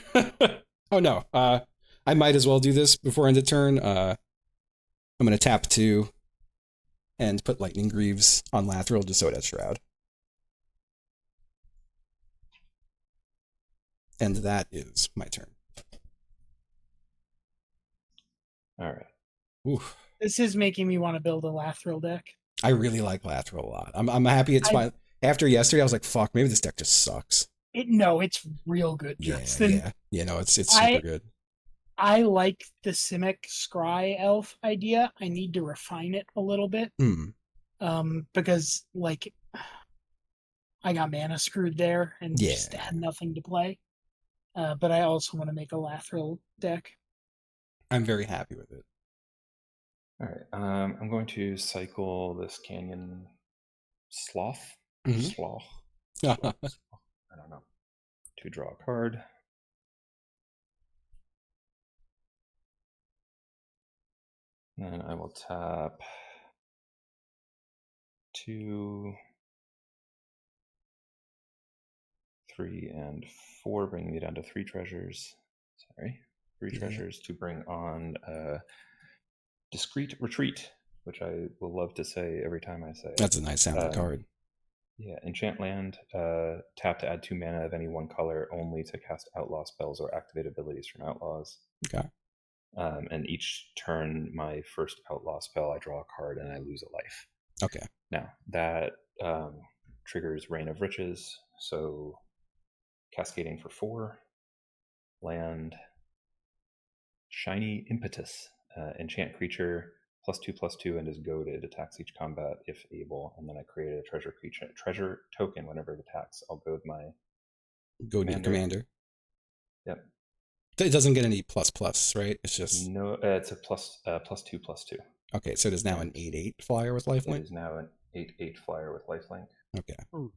Oh no. I might as well do this before end of turn. I'm gonna tap 2 and put Lightning Greaves on Lathril just so it has Shroud. And that is my turn. All right. Oof. This is making me want to build a Lathril deck. I really like Lathril a lot. I'm happy it's fine. After yesterday, I was like, fuck, maybe this deck just sucks. It's real good, Justin. Yeah, no, it's super good. I like the Simic Scry elf idea. I need to refine it a little bit. Because, like, I got mana screwed there and just had nothing to play. But I also want to make a Lathril deck. I'm very happy with it. All right. I'm going to cycle this Canyon Sloth. Sloth. I don't know. To draw a card. Then I will tap 2, 3, and 4, bringing me down to 3 treasures. Sorry, 3 treasures to bring on Discreet Retreat, which I will love to say every time I say it. That's a nice sounding card. Yeah, enchant land, tap to add 2 mana of any one color only to cast outlaw spells or activate abilities from outlaws. Okay. And each turn, my first outlaw spell, I draw a card and I lose a life. Okay. Now, that triggers Reign of Riches, so cascading for 4, land, Shiny Impetus, enchant creature, +2/+2, and is goaded, attacks each combat if able, and then I create a treasure token whenever it attacks. I'll goad my commander. Yep. It doesn't get any plus, right? It's just no. It's a +2/+2. Okay, so it is now an 8/8 flyer with lifelink. It is now an 8/8 flyer with lifelink. Okay. Ooh.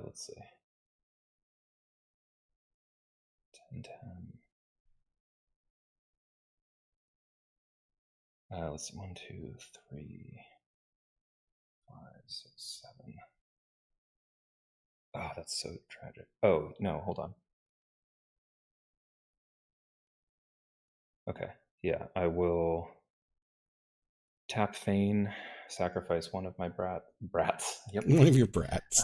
Let's see. 10, 10. Let's see. 1, 2, 3, 5, 6, 7. Oh, that's so tragic. Oh, no, hold on. Okay, yeah, I will tap Feign, sacrifice one of my brats. Yep. One of your brats.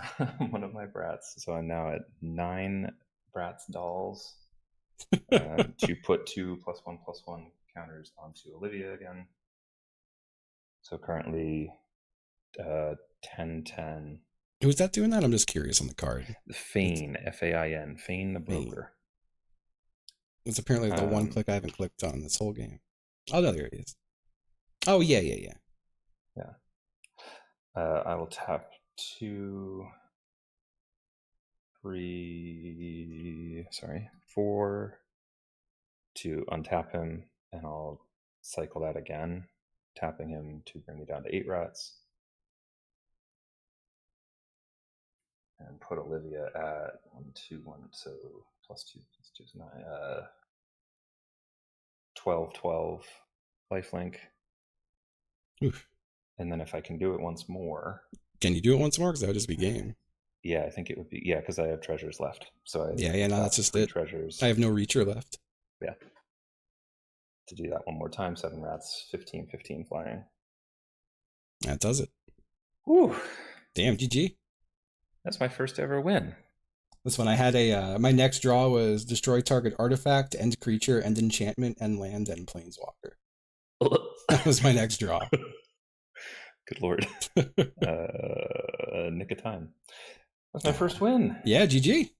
One of my brats. So I'm now at 9 brats dolls to put 2 +1/+1 counters onto Olivia again. So currently 10, 10. Who's that doing that? I'm just curious on the card. Feign, F-A-I-N, Feign the Broker. It's apparently the one click I haven't clicked on this whole game. Oh, no, there it is. Oh, yeah. Yeah. I will tap 2, 3, 4 to untap him, and I'll cycle that again, tapping him to bring me down to 8 rats. And put Olivia at 1, 2, 1, so +2 is 9. 12, 12 lifelink. Oof. And then if I can do it once more. Can you do it once more? Because that would just be game. Yeah, I think it would be. Yeah, because I have treasures left. So that's just it. Treasures. I have no reacher left. Yeah. To do that one more time, 7 rats, 15, 15 flying. That does it. Woo. Damn, GG. That's my first ever win. This one I had my next draw was destroy target artifact, end creature, end enchantment, end land, end planeswalker. That was my next draw. Good lord. Nick of time. That's my first win. Yeah, GG.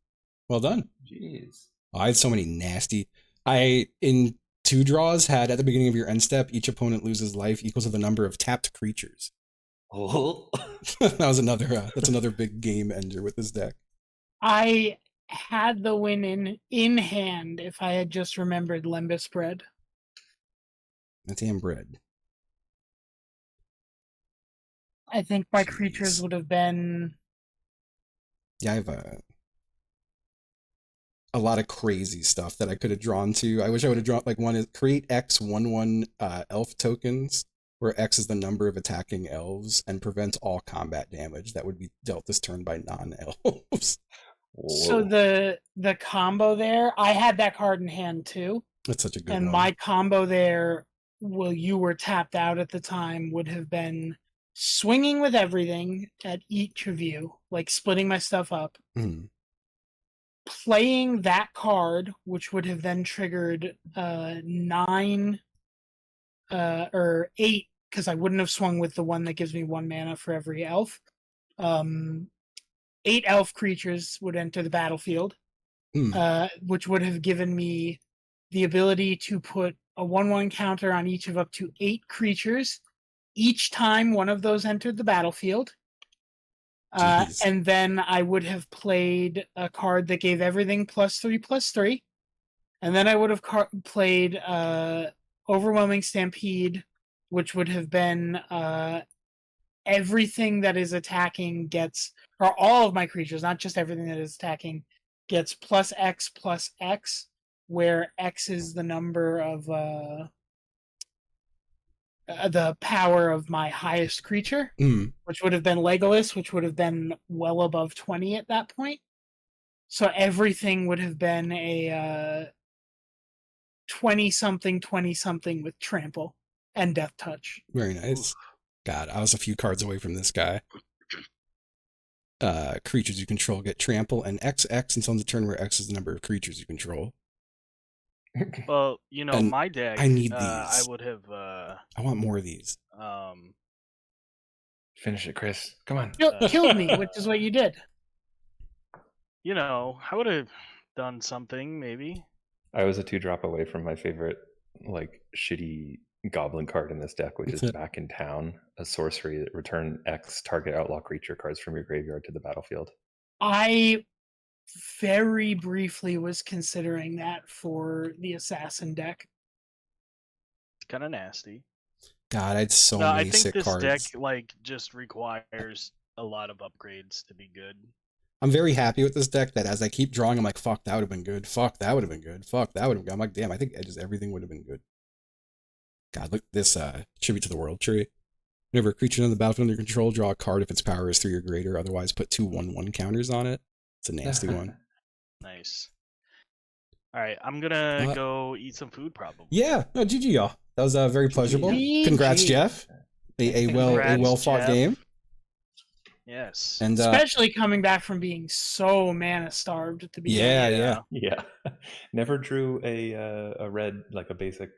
Well done. Jeez. Oh, I had so many nasty. In 2 draws, had at the beginning of your end step, each opponent loses life equals to the number of tapped creatures. Oh. That was that's another big game ender with this deck. I had the win in hand if I had just remembered Lembas Bread. That's damn bread. I think my creatures would have been... Yeah, I have a lot of crazy stuff that I could have drawn to. I wish I would have drawn one is create X 1/1 elf tokens, where X is the number of attacking elves and prevent all combat damage that would be dealt this turn by non-elves. So the combo there, I had that card in hand too. That's such a good one. And my combo there, while you were tapped out at the time, would have been swinging with everything at each of you, like splitting my stuff up. Playing that card, which would have then triggered 9 or 8, because I wouldn't have swung with the one that gives me 1 mana for every elf. 8 elf creatures would enter the battlefield, which would have given me the ability to put a 1/1 counter on each of up to 8 creatures each time one of those entered the battlefield. And then I would have played a card that gave everything +3/+3. And then I would have played Overwhelming Stampede, which would have been everything that is attacking gets, or all of my creatures, not just everything that is attacking, gets +X/+X, where X is the number of the power of my highest creature, which would have been Legolas, which would have been well above 20 at that point. So everything would have been a 20-something with Trample and Death Touch. Very nice. God, I was a few cards away from this guy. Creatures you control get Trample and XX until the turn where X is the number of creatures you control. Well, my deck, I need these. I would have... I want more of these. Finish it, Chris. Come on. Killed me, which is what you did. I would have done something, maybe. I was a 2-drop away from my favorite, shitty goblin card in this deck, which What's is it? Back in Town, a sorcery that return X target outlaw creature cards from your graveyard to the battlefield. I very briefly was considering that for the assassin deck. It's kind of nasty. God, I had so No, I many think sick this cards. deck like just requires a lot of upgrades to be good. I'm very happy with this deck that as I keep drawing, I'm like, fuck, that would have been good. Fuck, that would have been good. Fuck, that would have been good. I'm like, damn, I think just everything would have been good. God, look at this Tribute to the World tree. Whenever a creature on the battlefield under your control, draw a card if its power is 3 or greater. Otherwise, put 2 1/1 counters on it. It's a nasty one. Nice. All right, I'm gonna go eat some food probably. Yeah, no, GG y'all. That was very pleasurable. GG. Congrats, Jeff. A well fought Jeff. game. Yes. And Especially coming back from being so mana starved at the beginning. yeah. Never drew a red, like a basic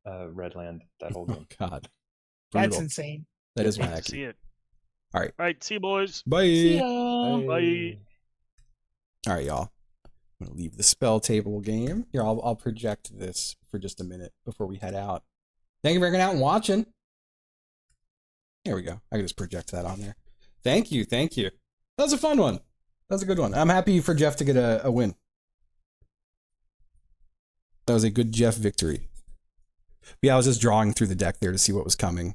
red land that whole Oh game. God, That's brutal. insane. That is Hate to wacky. see it. All right. All right, see you boys. Bye. See ya. Bye. All right, y'all. I'm gonna leave the spell table game. Here, I'll project this for just a minute before we head out. Thank you for hanging out and watching. There we go. I can just project that on there. Thank you. That was a fun one. That was a good one. I'm happy for Jeff to get a win. That was a good Jeff victory. But yeah, I was just drawing through the deck there to see what was coming.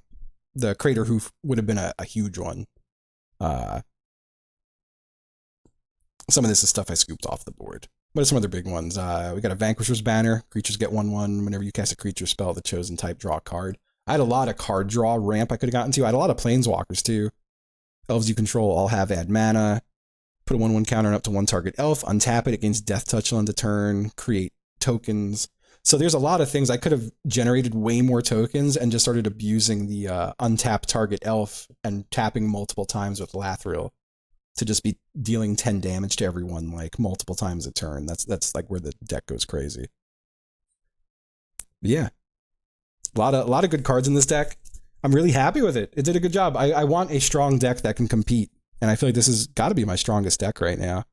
The Crater Hoof would have been a huge one. Some of this is stuff I scooped off the board. But some other big ones. We got a Vanquisher's Banner. Creatures get 1/1. Whenever you cast a creature spell of the chosen type, draw a card. I had a lot of card draw ramp I could have gotten to. I had a lot of Planeswalkers too. Elves you control all have add mana. Put a 1/1 counter on up to one target elf. Untap it against Death Touch on the turn. Create tokens. So there's a lot of things. I could have generated way more tokens and just started abusing the untap target elf and tapping multiple times with Lathril to just be dealing 10 damage to everyone like multiple times a turn. That's like where the deck goes crazy. But yeah. A lot of good cards in this deck. I'm really happy with it. It did a good job. I want a strong deck that can compete. And I feel like this has got to be my strongest deck right now.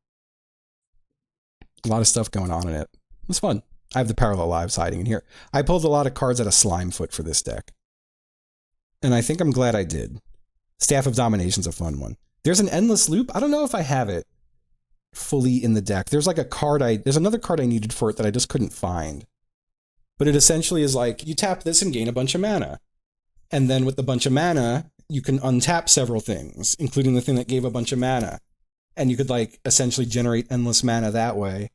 A lot of stuff going on in it. It was fun. I have the Parallel Lives hiding in here. I pulled a lot of cards out of Slimefoot for this deck. And I think I'm glad I did. Staff of Domination's a fun one. There's an Endless Loop. I don't know if I have it fully in the deck. There's like a card there's another card I needed for it that I just couldn't find. But it essentially is like, you tap this and gain a bunch of mana. And then with the bunch of mana, you can untap several things, including the thing that gave a bunch of mana. And you could like essentially generate endless mana that way.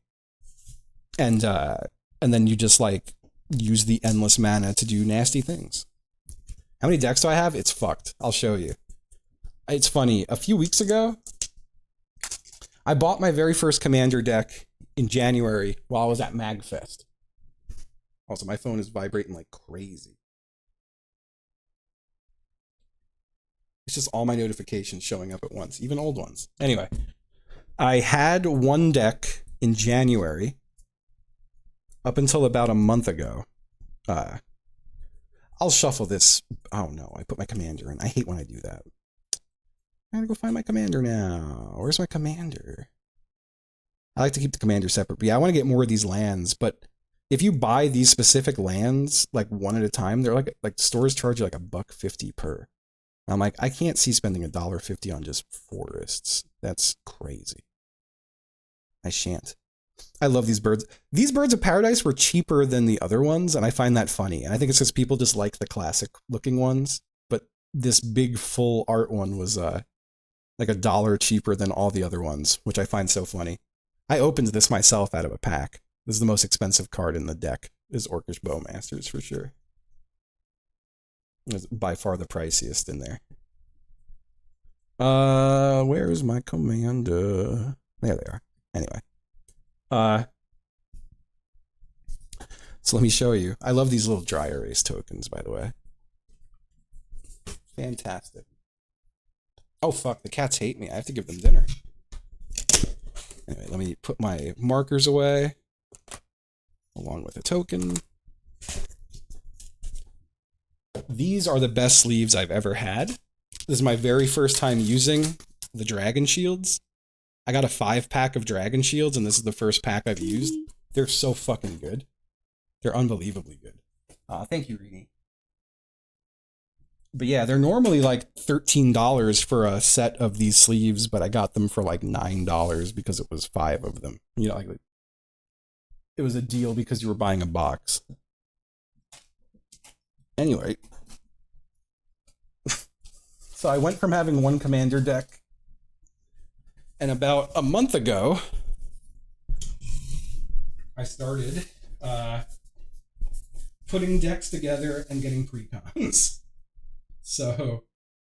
And then you just like use the endless mana to do nasty things. How many decks do I have? It's fucked. I'll show you. It's funny. A few weeks ago, I bought my very first Commander deck in January while I was at MagFest. Also, my phone is vibrating like crazy. It's just all my notifications showing up at once, even old ones. Anyway, I had one deck in January up until about a month ago. I'll shuffle this. Oh no, I put my commander in. I hate when I do that. I gotta go find my commander now. Where's my commander? I like to keep the commander separate. But yeah, I want to get more of these lands. But if you buy these specific lands like one at a time, they're like stores charge you like $1.50 per. I'm like, I can't see spending $1.50 on just forests. That's crazy. I shan't. I love these birds. These birds of paradise were cheaper than the other ones, and I find that funny. And I think it's because people just like the classic looking ones. But this big full art one was like $1 cheaper than all the other ones, which I find so funny. I opened this myself out of a pack. This is the most expensive card in the deck, is Orcish Bowmasters for sure. It's by far the priciest in there. Where's my commander? There they are. Anyway. So let me show you. I love these little dry erase tokens, by the way. Fantastic. Oh fuck, the cats hate me. I have to give them dinner. Anyway, let me put my markers away along with a token. These are the best sleeves I've ever had. This is my very first time using the Dragon Shields. I got a 5-pack of Dragon Shields, and this is the first pack I've used. They're so fucking good. They're unbelievably good. Thank you, Rini. But yeah, they're normally like $13 for a set of these sleeves, but I got them for like $9 because it was 5 of them. You know, like it was a deal because you were buying a box. Anyway, so I went from having one commander deck, and about a month ago, I started putting decks together and getting precons. So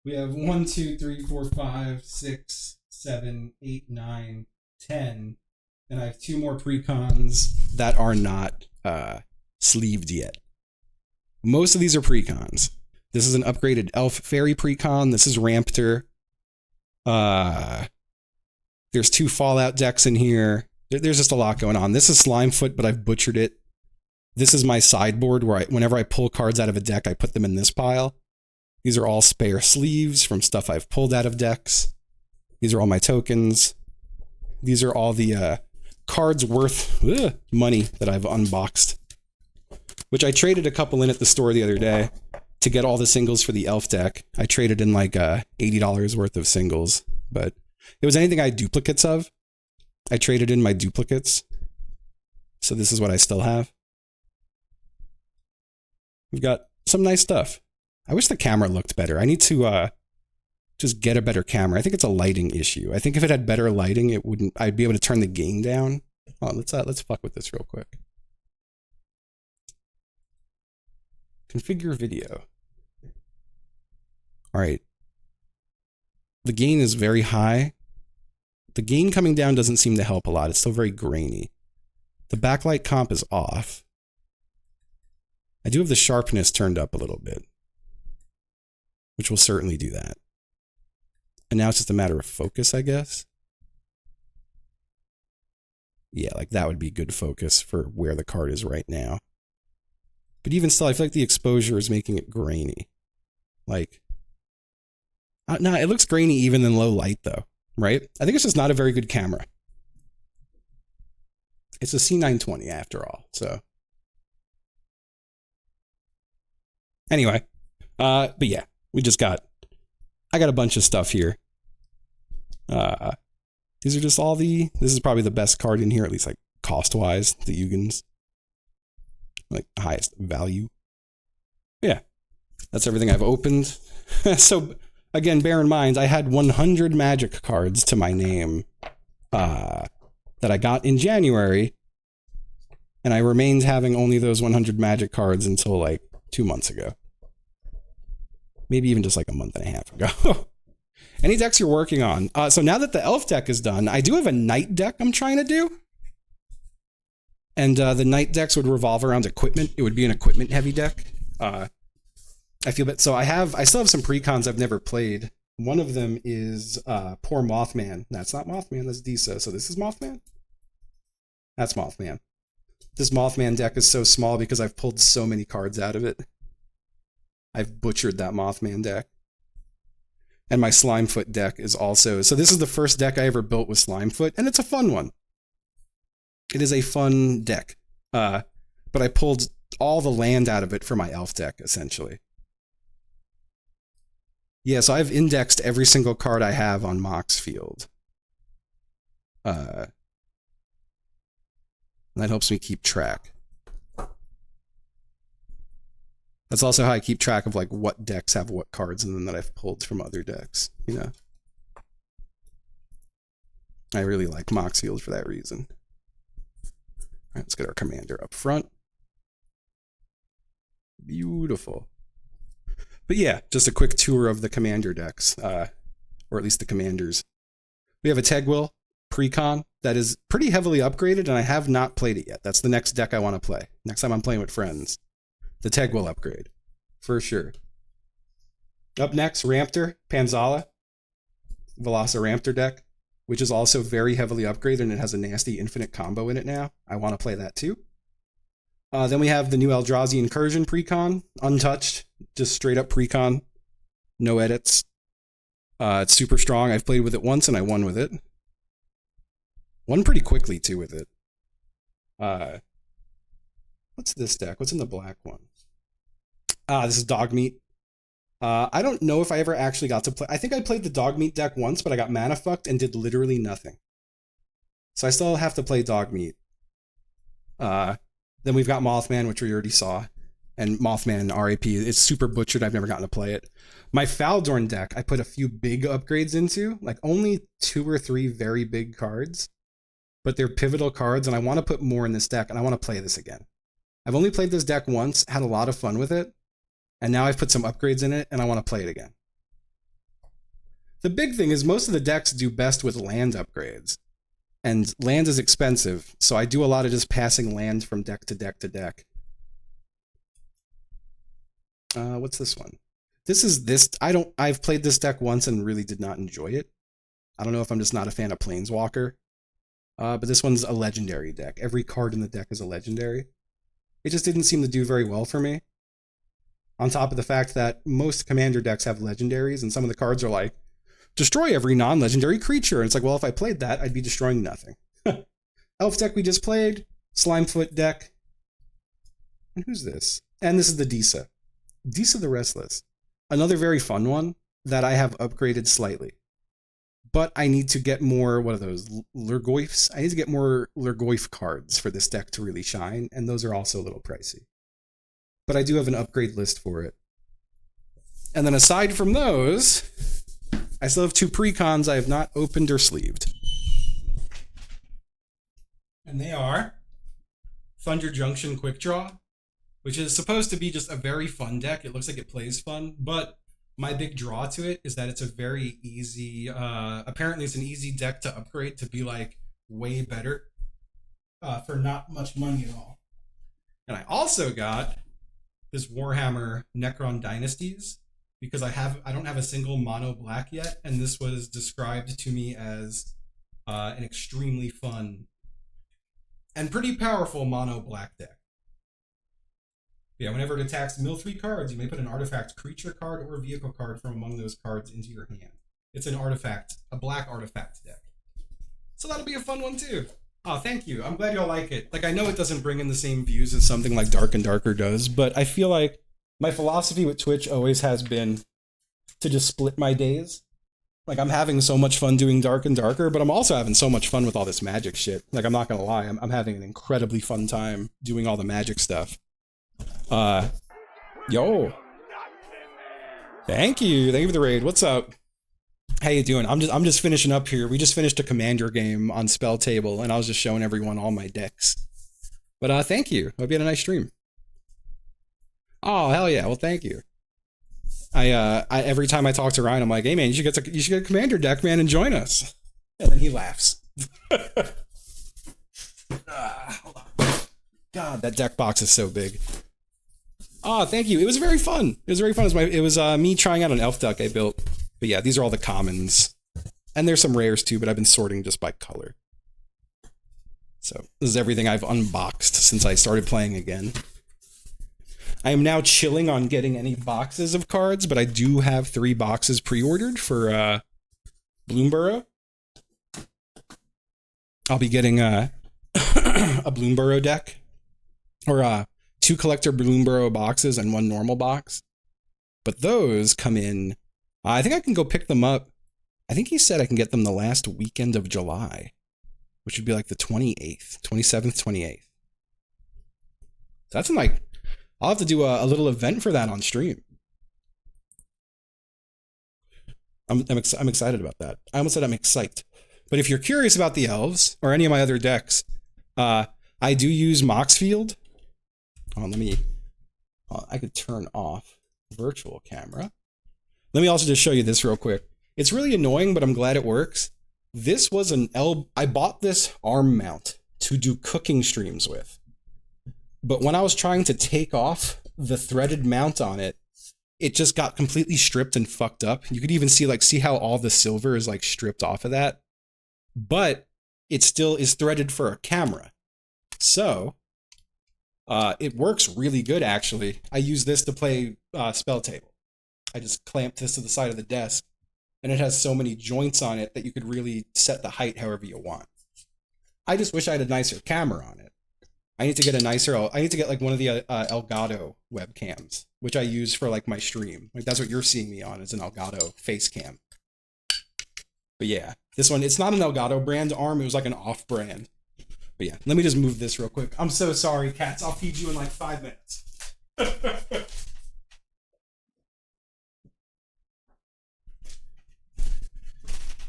we have 1, 2, 3, 4, 5, 6, 7, 8, 9, 10, and I have 2 more precons that are not sleeved yet. Most of these are precons. This is an upgraded elf fairy precon. This is Rampter. There's 2 Fallout decks in here. There's just a lot going on. This is Slimefoot, but I've butchered it. This is my sideboard where whenever I pull cards out of a deck, I put them in this pile. These are all spare sleeves from stuff I've pulled out of decks. These are all my tokens. These are all the cards worth money that I've unboxed, which I traded a couple in at the store the other day to get all the singles for the elf deck. I traded in like $80 worth of singles, but it was anything I had duplicates of. I traded in my duplicates. So this is what I still have. We've got some nice stuff. I wish the camera looked better. I need to just get a better camera. I think it's a lighting issue. I think if it had better lighting, I'd be able to turn the gain down. Oh, let's fuck with this real quick. Configure video. All right. The gain is very high. The gain coming down doesn't seem to help a lot. It's still very grainy. The backlight comp is off. I do have the sharpness turned up a little bit, which will certainly do that. And now it's just a matter of focus, I guess. Yeah, like that would be good focus for where the card is right now. But even still, I feel like the exposure is making it grainy. Like, no, it looks grainy even in low light though, right? I think it's just not a very good camera. It's a C920 after all, so. Anyway, but yeah, I got a bunch of stuff here. These are just this is probably the best card in here, at least like cost-wise, the Ugins. Like highest value. Yeah, that's everything I've opened. So again, bear in mind, I had 100 magic cards to my name that I got in January, and I remained having only those 100 magic cards until like 2 months ago. Maybe even just like a month and a half ago. Any decks you're working on? So now that the elf deck is done, I do have a knight deck I'm trying to do. And the knight decks would revolve around equipment. It would be an equipment heavy deck. I feel that. So I still have some precons I've never played. One of them is Poor Mothman. That's not Mothman, that's Disa. So this is Mothman? That's Mothman. This Mothman deck is so small because I've pulled so many cards out of it. I've butchered that Mothman deck. And my Slimefoot deck is also... So this is the first deck I ever built with Slimefoot, and it's a fun one. It is a fun deck. But I pulled all the land out of it for my elf deck, essentially. Yeah, so I've indexed every single card I have on Mox Field. And that helps me keep track. That's also how I keep track of like what decks have what cards in them that I've pulled from other decks, you know. I really like Mox Field for that reason. All right, let's get our commander up front. Beautiful. But yeah, just a quick tour of the commander decks, or at least the commanders. We have a Tegwell Precon that is pretty heavily upgraded, and I have not played it yet. That's the next deck I want to play. Next time I'm playing with friends. The Tegwell upgrade, for sure. Up next, Rampter, Panzala, Velociraptor deck, which is also very heavily upgraded, and it has a nasty infinite combo in it now. I want to play that too. Then we have the new Eldrazi Incursion Precon, untouched, just straight up Precon, no edits. It's super strong. I've played with it once and I won with it. Won pretty quickly too with it. What's this deck? What's in the black one? This is Dogmeat. I don't know if I ever actually got to play. I think I played the Dogmeat deck once, but I got mana fucked and did literally nothing. So I still have to play Dogmeat. Then we've got Mothman, which we already saw. And Mothman RAP, it's super butchered. I've never gotten to play it. My Faldorn deck, I put a few big upgrades into, like only 2 or 3 very big cards, but they're pivotal cards, and I want to put more in this deck, and I want to play this again. I've only played this deck once, had a lot of fun with it, and now I've put some upgrades in it, and I want to play it again. The big thing is most of the decks do best with land upgrades, and land is expensive, so I do a lot of just passing land from deck to deck to deck. What's this one? I've played this deck once and really did not enjoy it. I don't know if I'm just not a fan of Planeswalker. But this one's a legendary deck. Every card in the deck is a legendary. It just didn't seem to do very well for me. On top of the fact that most commander decks have legendaries, and some of the cards are like, destroy every non-legendary creature. And it's like, well, if I played that, I'd be destroying nothing. Elf deck we just played. Slimefoot deck. And who's this? And this is the Disa. Disa the Restless. Another very fun one that I have upgraded slightly. But I need to get more, what are those, Lurgoyfs? I need to get more Lurgoyf cards for this deck to really shine, and those are also a little pricey. But I do have an upgrade list for it. And then aside from those, I still have 2 precons I have not opened or sleeved. And they are Thunder Junction Quick Draw, which is supposed to be just a very fun deck. It looks like it plays fun, but my big draw to it is that it's a very easy, apparently it's an easy deck to upgrade to be like way better for not much money at all. And I also got this Warhammer Necron Dynasties because I don't have a single mono black yet, and this was described to me as an extremely fun and pretty powerful mono black deck. Yeah, whenever it attacks mill 3 cards, you may put an artifact creature card or vehicle card from among those cards into your hand. It's an artifact, a black artifact deck. So that'll be a fun one too. Oh, thank you. I'm glad y'all like it. Like, I know it doesn't bring in the same views as something like Dark and Darker does, but I feel like my philosophy with Twitch always has been to just split my days. Like, I'm having so much fun doing Dark and Darker, but I'm also having so much fun with all this magic shit. Like, I'm not gonna lie, I'm having an incredibly fun time doing all the magic stuff. Yo. Thank you for the raid. What's up? How you doing? I'm just finishing up here. We just finished a commander game on Spelltable, and I was just showing everyone all my decks. But thank you. Hope you had a nice stream. Oh, hell yeah. Well, thank you. I every time I talk to Ryan, I'm like, hey man, you should get a commander deck, man, and join us. And then he laughs. Hold on. God, that deck box is so big. Oh, thank you. It was very fun. It was very fun. It was me trying out an elf deck I built. But yeah, these are all the commons. And there's some rares too, but I've been sorting just by color. So this is everything I've unboxed since I started playing again. I am now chilling on getting any boxes of cards, but I do have 3 boxes pre-ordered for Bloomburrow. I'll be getting a Bloomburrow deck. Or 2 collector Bloomburrow boxes and 1 normal box. But those come in, I think I can go pick them up. I think he said I can get them the last weekend of July, which would be like the 28th, 27th, 28th. So that's like, I'll have to do a little event for that on stream. I'm excited about that. I almost said I'm excited. But if you're curious about the elves or any of my other decks, I do use Moxfield. I could turn off virtual camera. Let me also just show you this real quick. It's really annoying, but I'm glad it works. This was I bought this arm mount to do cooking streams with. But when I was trying to take off the threaded mount on it, it just got completely stripped and fucked up. You could even see how all the silver is like stripped off of that. But it still is threaded for a camera. So it works really good, actually. I use this to play Spelltable. I just clamp this to the side of the desk, and it has so many joints on it that you could really set the height however you want. I just wish I had a nicer camera on it. I need to get a nicer. I need to get like one of the Elgato webcams, which I use for like my stream. Like that's what you're seeing me on is an Elgato face cam. But yeah, this one, it's not an Elgato brand arm. It was like an off brand. But yeah, let me just move this real quick. I'm so sorry, cats. I'll feed you in like 5 minutes.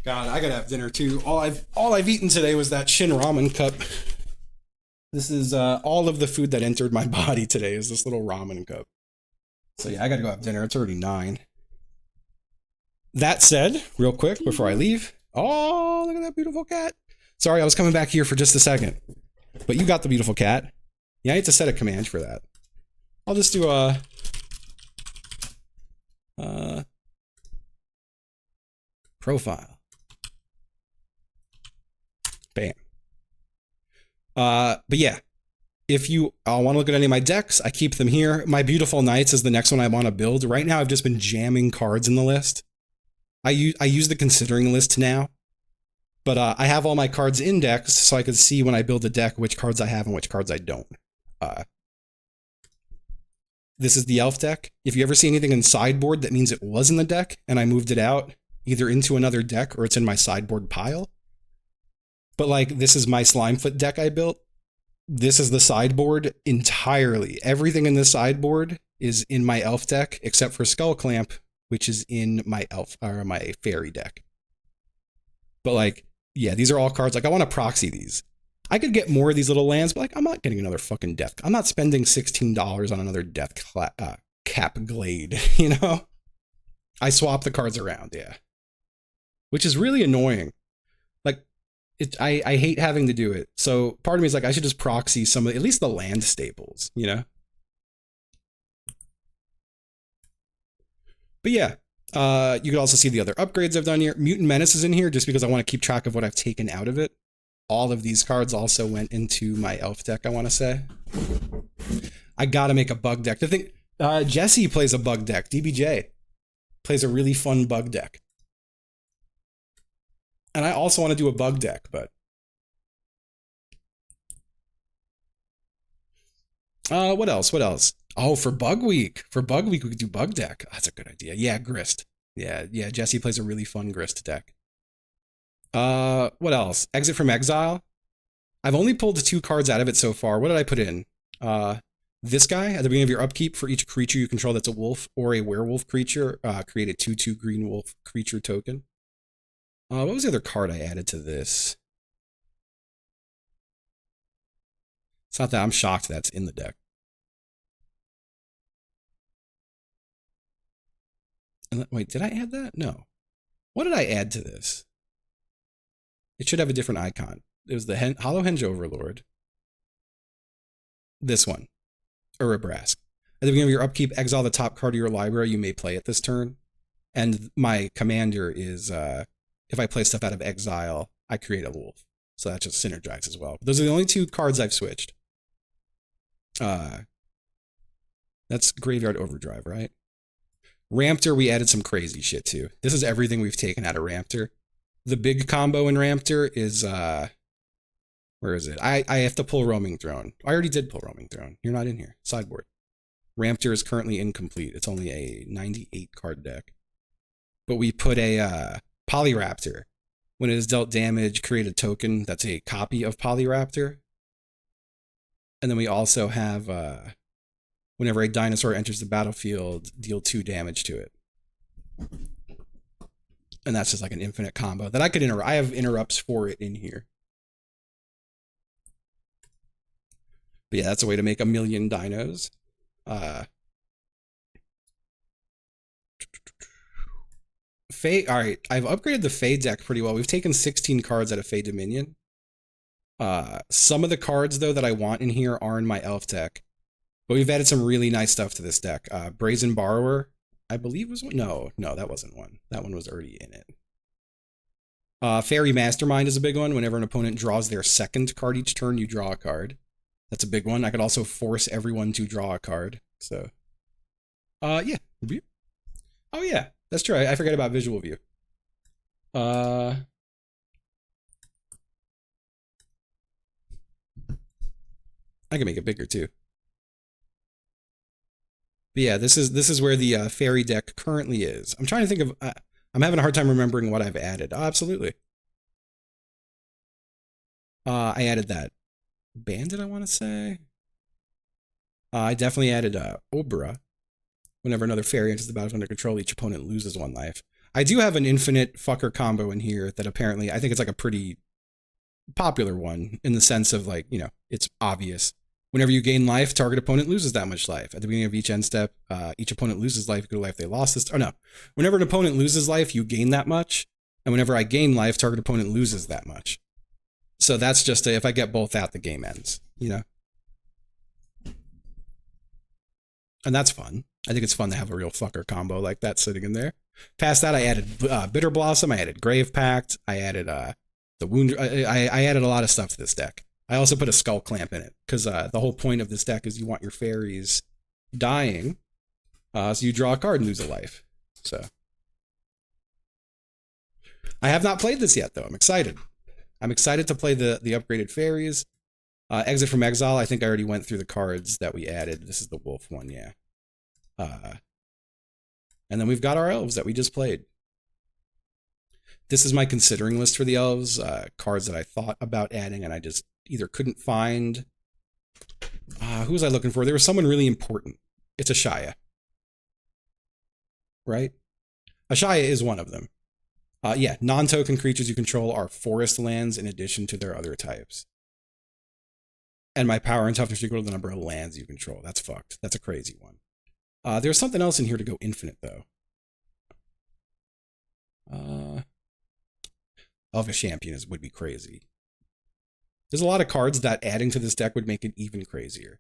God, I gotta have dinner too. All I've eaten today was that Shin ramen cup. This is all of the food that entered my body today is this little ramen cup. So yeah, I gotta go have dinner. It's already 9. That said, real quick before I leave. Oh, look at that beautiful cat. Sorry, I was coming back here for just a second. But you got the beautiful cat. Yeah, I need to set a command for that. I'll just do a profile. Bam. But yeah, if you want to look at any of my decks, I keep them here. My Beautiful Knights is the next one I want to build. Right now, I've just been jamming cards in the list. I use the considering list now, but I have all my cards indexed so I can see when I build a deck which cards I have and which cards I don't. This is the elf deck. If you ever see anything in sideboard, that means it was in the deck and I moved it out either into another deck or it's in my sideboard pile. But like, this is my Slimefoot deck I built. This is the sideboard entirely. Everything in the sideboard is in my elf deck except for Skull Clamp, which is in my elf or my fairy deck. But like, yeah, these are all cards. Like, I want to proxy these. I could get more of these little lands, but like, I'm not getting another fucking death. I'm not spending $16 on another death cap glade, you know? I swap the cards around, yeah. Which is really annoying. Like, I hate having to do it. So part of me is like, I should just proxy some of, at least the land staples, you know? But yeah, you can also see the other upgrades I've done here. Mutant Menace is in here just because I want to keep track of what I've taken out of it. All of these cards also went into my elf deck, I want to say. I gotta make a bug deck. The thing, Jesse plays a bug deck. DBJ plays a really fun bug deck. And I also want to do a bug deck, but... what else? What else? Oh, for Bug Week. For Bug Week, we could do bug deck. Oh, that's a good idea. Yeah, Grist. Yeah, Jesse plays a really fun Grist deck. What else? Exit from Exile. I've only pulled 2 cards out of it so far. What did I put in? This guy, at the beginning of your upkeep, for each creature you control that's a wolf or a werewolf creature, create a 2/2 green wolf creature token. What was the other card I added to this? It's not that I'm shocked that's in the deck. And wait, did I add that? No. What did I add to this? It should have a different icon. It was the Hollow Henge Overlord. This one. Urabrask. At the beginning of your upkeep, exile the top card of your library you may play at this turn. And my commander is, if I play stuff out of exile, I create a wolf. So that just synergizes as well. Those are the only 2 cards I've switched. That's Graveyard Overdrive, right? Rampter, we added some crazy shit to. This is everything we've taken out of Rampter. The big combo in Rampter is, where is it? I have to pull Roaming Throne. I already did pull Roaming Throne. You're not in here. Sideboard. Rampter is currently incomplete. It's only a 98 card deck. But we put a Polyraptor. When it is dealt damage, create a token that's a copy of Polyraptor. And then we also have, whenever a dinosaur enters the battlefield, deal 2 damage to it. And that's just like an infinite combo that I could interrupt. I have interrupts for it in here. But yeah, that's a way to make 1,000,000 dinos. Fae, all right, I've upgraded the Fae deck pretty well. We've taken 16 cards out of Fae Dominion. Some of the cards, though, that I want in here are in my elf deck. But we've added some really nice stuff to this deck. Brazen Borrower, I believe was one. No, that wasn't one. That one was already in it. Fairy Mastermind is a big one. Whenever an opponent draws their second card each turn, you draw a card. That's a big one. I could also force everyone to draw a card. So, yeah. Oh, yeah. That's true. I forget about Visual View. I can make it bigger too. But yeah, this is where the fairy deck currently is. I'm trying to think of. I'm having a hard time remembering what I've added. Oh, absolutely. I added that bandit, I want to say. I definitely added Obra. Whenever another fairy enters the battlefield under control, each opponent loses 1 life. I do have an infinite fucker combo in here that apparently, I think it's like a pretty popular one in the sense of like, you know, it's obvious. Whenever you gain life, target opponent loses that much life. At the beginning of each end step, each opponent loses life equal to life they lost this. Or no, whenever an opponent loses life, you gain that much. And whenever I gain life, target opponent loses that much. So that's just if I get both out, the game ends, you know? And that's fun. I think it's fun to have a real fucker combo like that sitting in there. Past that, I added Bitter Blossom. I added Grave Pact. I added the Wound. I added a lot of stuff to this deck. I also put a Skull Clamp in it because the whole point of this deck is you want your fairies dying, so you draw a card and lose a life. So I have not played this yet, though. I'm excited. I'm excited to play the upgraded fairies. Exit from Exile. I think I already went through the cards that we added. This is the Wolf one, yeah. And then we've got our elves that we just played. This is my considering list for the elves. Cards that I thought about adding and I just either couldn't find. Who was I looking for? There was someone really important. It's Ashaya. Right? Ashaya is one of them. Yeah, non-token creatures you control are forest lands in addition to their other types. And my power and toughness equal to the number of lands you control. That's fucked. That's a crazy one. There's something else in here to go infinite, though. Elvish Champion would be crazy. There's a lot of cards that adding to this deck would make it even crazier.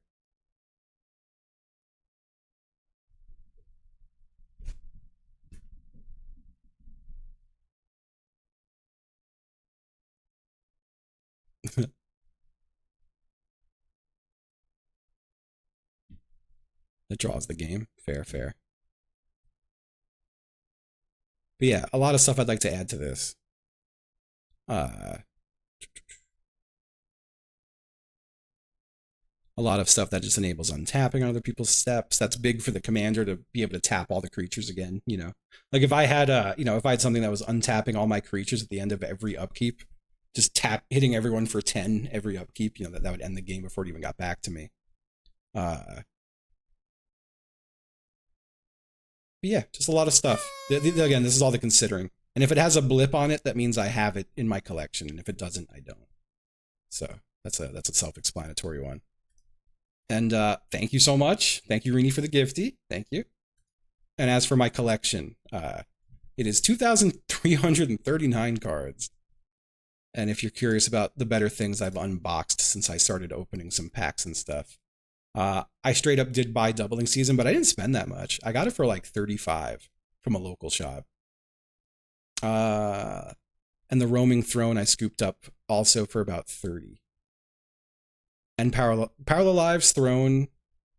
That draws the game. Fair, fair. But yeah, a lot of stuff I'd like to add to this. A lot of stuff that just enables untapping on other people's steps. That's big for the commander to be able to tap all the creatures again, you know. Like if I had if I had something that was untapping all my creatures at the end of every upkeep, just hitting everyone for 10 every upkeep, you know, that would end the game before it even got back to me. But yeah, just a lot of stuff. Again, this is all the considering. And if it has a blip on it, that means I have it in my collection. And if it doesn't, I don't. So that's a self-explanatory one. And thank you so much. Thank you, Rini, for the gifty. Thank you. And as for my collection, it is 2,339 cards. And if you're curious about the better things I've unboxed since I started opening some packs and stuff, I straight up did buy Doubling Season, but I didn't spend that much. I got it for like 35 from a local shop. And the Roaming Throne I scooped up also for about 30. And Parallel Lives, Throne,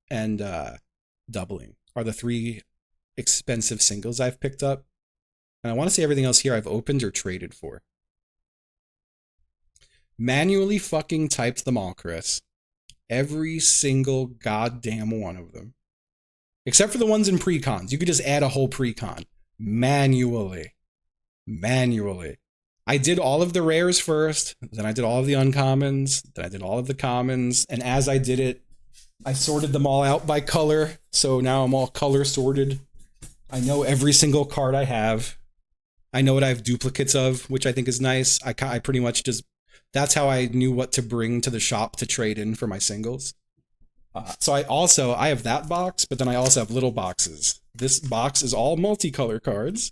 and Doubling are the 3 expensive singles I've picked up. And I want to say everything else here I've opened or traded for. Manually fucking typed them all, Chris. Every single goddamn one of them. Except for the ones in precons. You could just add a whole precon. Manually. I did all of the rares first, then I did all of the uncommons, then I did all of the commons, and as I did it, I sorted them all out by color, so now I'm all color sorted. I know every single card I have. I know what I have duplicates of, which I think is nice. I pretty much just... That's how I knew what to bring to the shop to trade in for my singles. So I have that box, but then I also have little boxes. This box is all multicolor cards.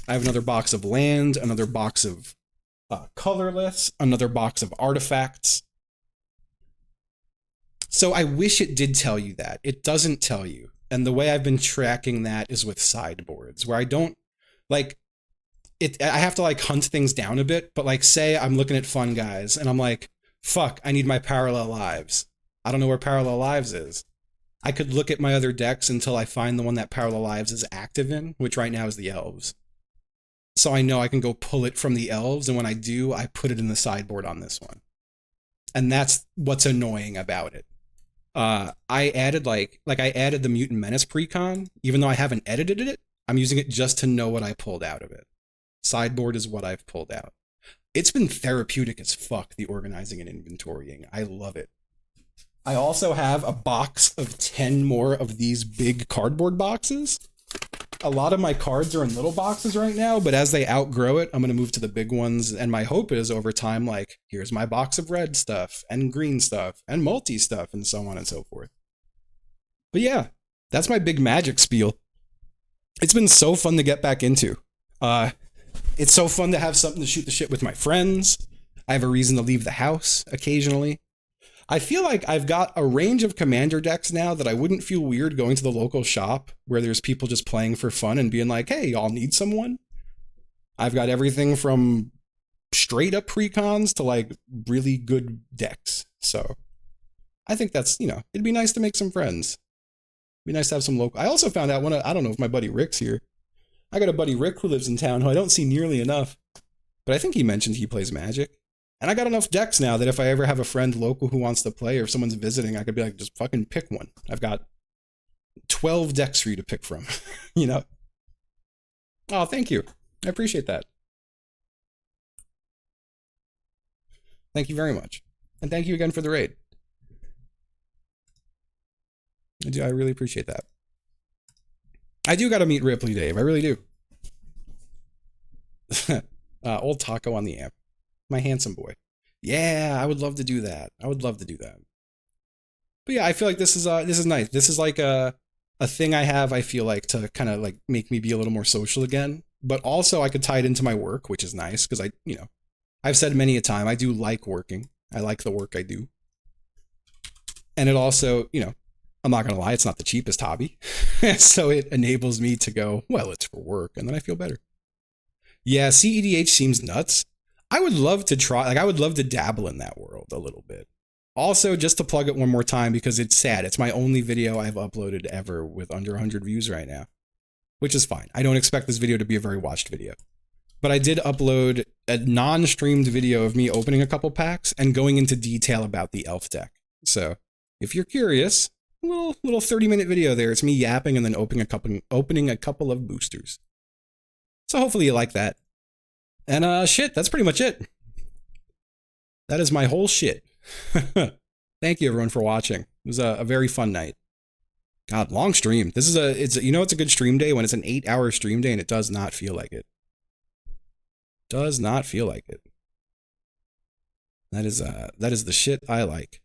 I have another box of land, another box of colorless, another box of artifacts. So I wish it did tell you that. It doesn't tell you. And the way I've been tracking that is with sideboards, where I don't, like, I have to, like, hunt things down a bit, but, like, say I'm looking at Fun Guys, and I'm like, fuck, I need my Parallel Lives. I don't know where Parallel Lives is. I could look at my other decks until I find the one that Parallel Lives is active in, which right now is the Elves. So I know I can go pull it from the Elves, and when I do, I put it in the sideboard on this one. And that's what's annoying about it. I added like I added the Mutant Menace precon, even though I haven't edited it. I'm using it just to know what I pulled out of it. Sideboard is what I've pulled out. It's been therapeutic as fuck, the organizing and inventorying. I love it. I also have a box of 10 more of these big cardboard boxes. A lot of my cards are in little boxes right now, but as they outgrow it, I'm going to move to the big ones. And my hope is over time, like, here's my box of red stuff and green stuff and multi stuff and so on and so forth. But yeah, that's my big Magic spiel. It's been so fun to get back into. It's so fun to have something to shoot the shit with my friends. I have a reason to leave the house occasionally. I feel like I've got a range of commander decks now that I wouldn't feel weird going to the local shop where there's people just playing for fun and being like, hey, y'all need someone? I've got everything from straight up precons to like really good decks. So I think that's, it'd be nice to make some friends. It'd be nice to have some local. I also found out I don't know if my buddy Rick's here. I got a buddy Rick who lives in town who I don't see nearly enough, but I think he mentioned he plays Magic. And I got enough decks now that if I ever have a friend local who wants to play or if someone's visiting, I could be like, just fucking pick one. I've got 12 decks for you to pick from, Oh, thank you. I appreciate that. Thank you very much. And thank you again for the raid. I really appreciate that. I do got to meet Ripley Dave. I really do. Old Taco on the amp. My handsome boy. Yeah, I would love to do that. But yeah, I feel like this is nice. This is like a thing I have, I feel like, to kind of like make me be a little more social again. But also I could tie it into my work, which is nice because I've said many a time, I do like working. I like the work I do. And it also, I'm not going to lie, it's not the cheapest hobby. So it enables me to go, well, it's for work. And then I feel better. Yeah, CEDH seems nuts. I would love to try, I would love to dabble in that world a little bit. Also, just to plug it one more time, because it's sad. It's my only video I've uploaded ever with under 100 views right now, which is fine. I don't expect this video to be a very watched video. But I did upload a non-streamed video of me opening a couple packs and going into detail about the elf deck. So if you're curious, a little 30-minute video there. It's me yapping and then opening a couple of boosters. So hopefully you like that. And shit, that's pretty much it. That is my whole shit. Thank you everyone for watching. It was a very fun night. God, long stream. This is it's a good stream day when it's an 8-hour stream day and it does not feel like it. Does not feel like it. That is the shit I like.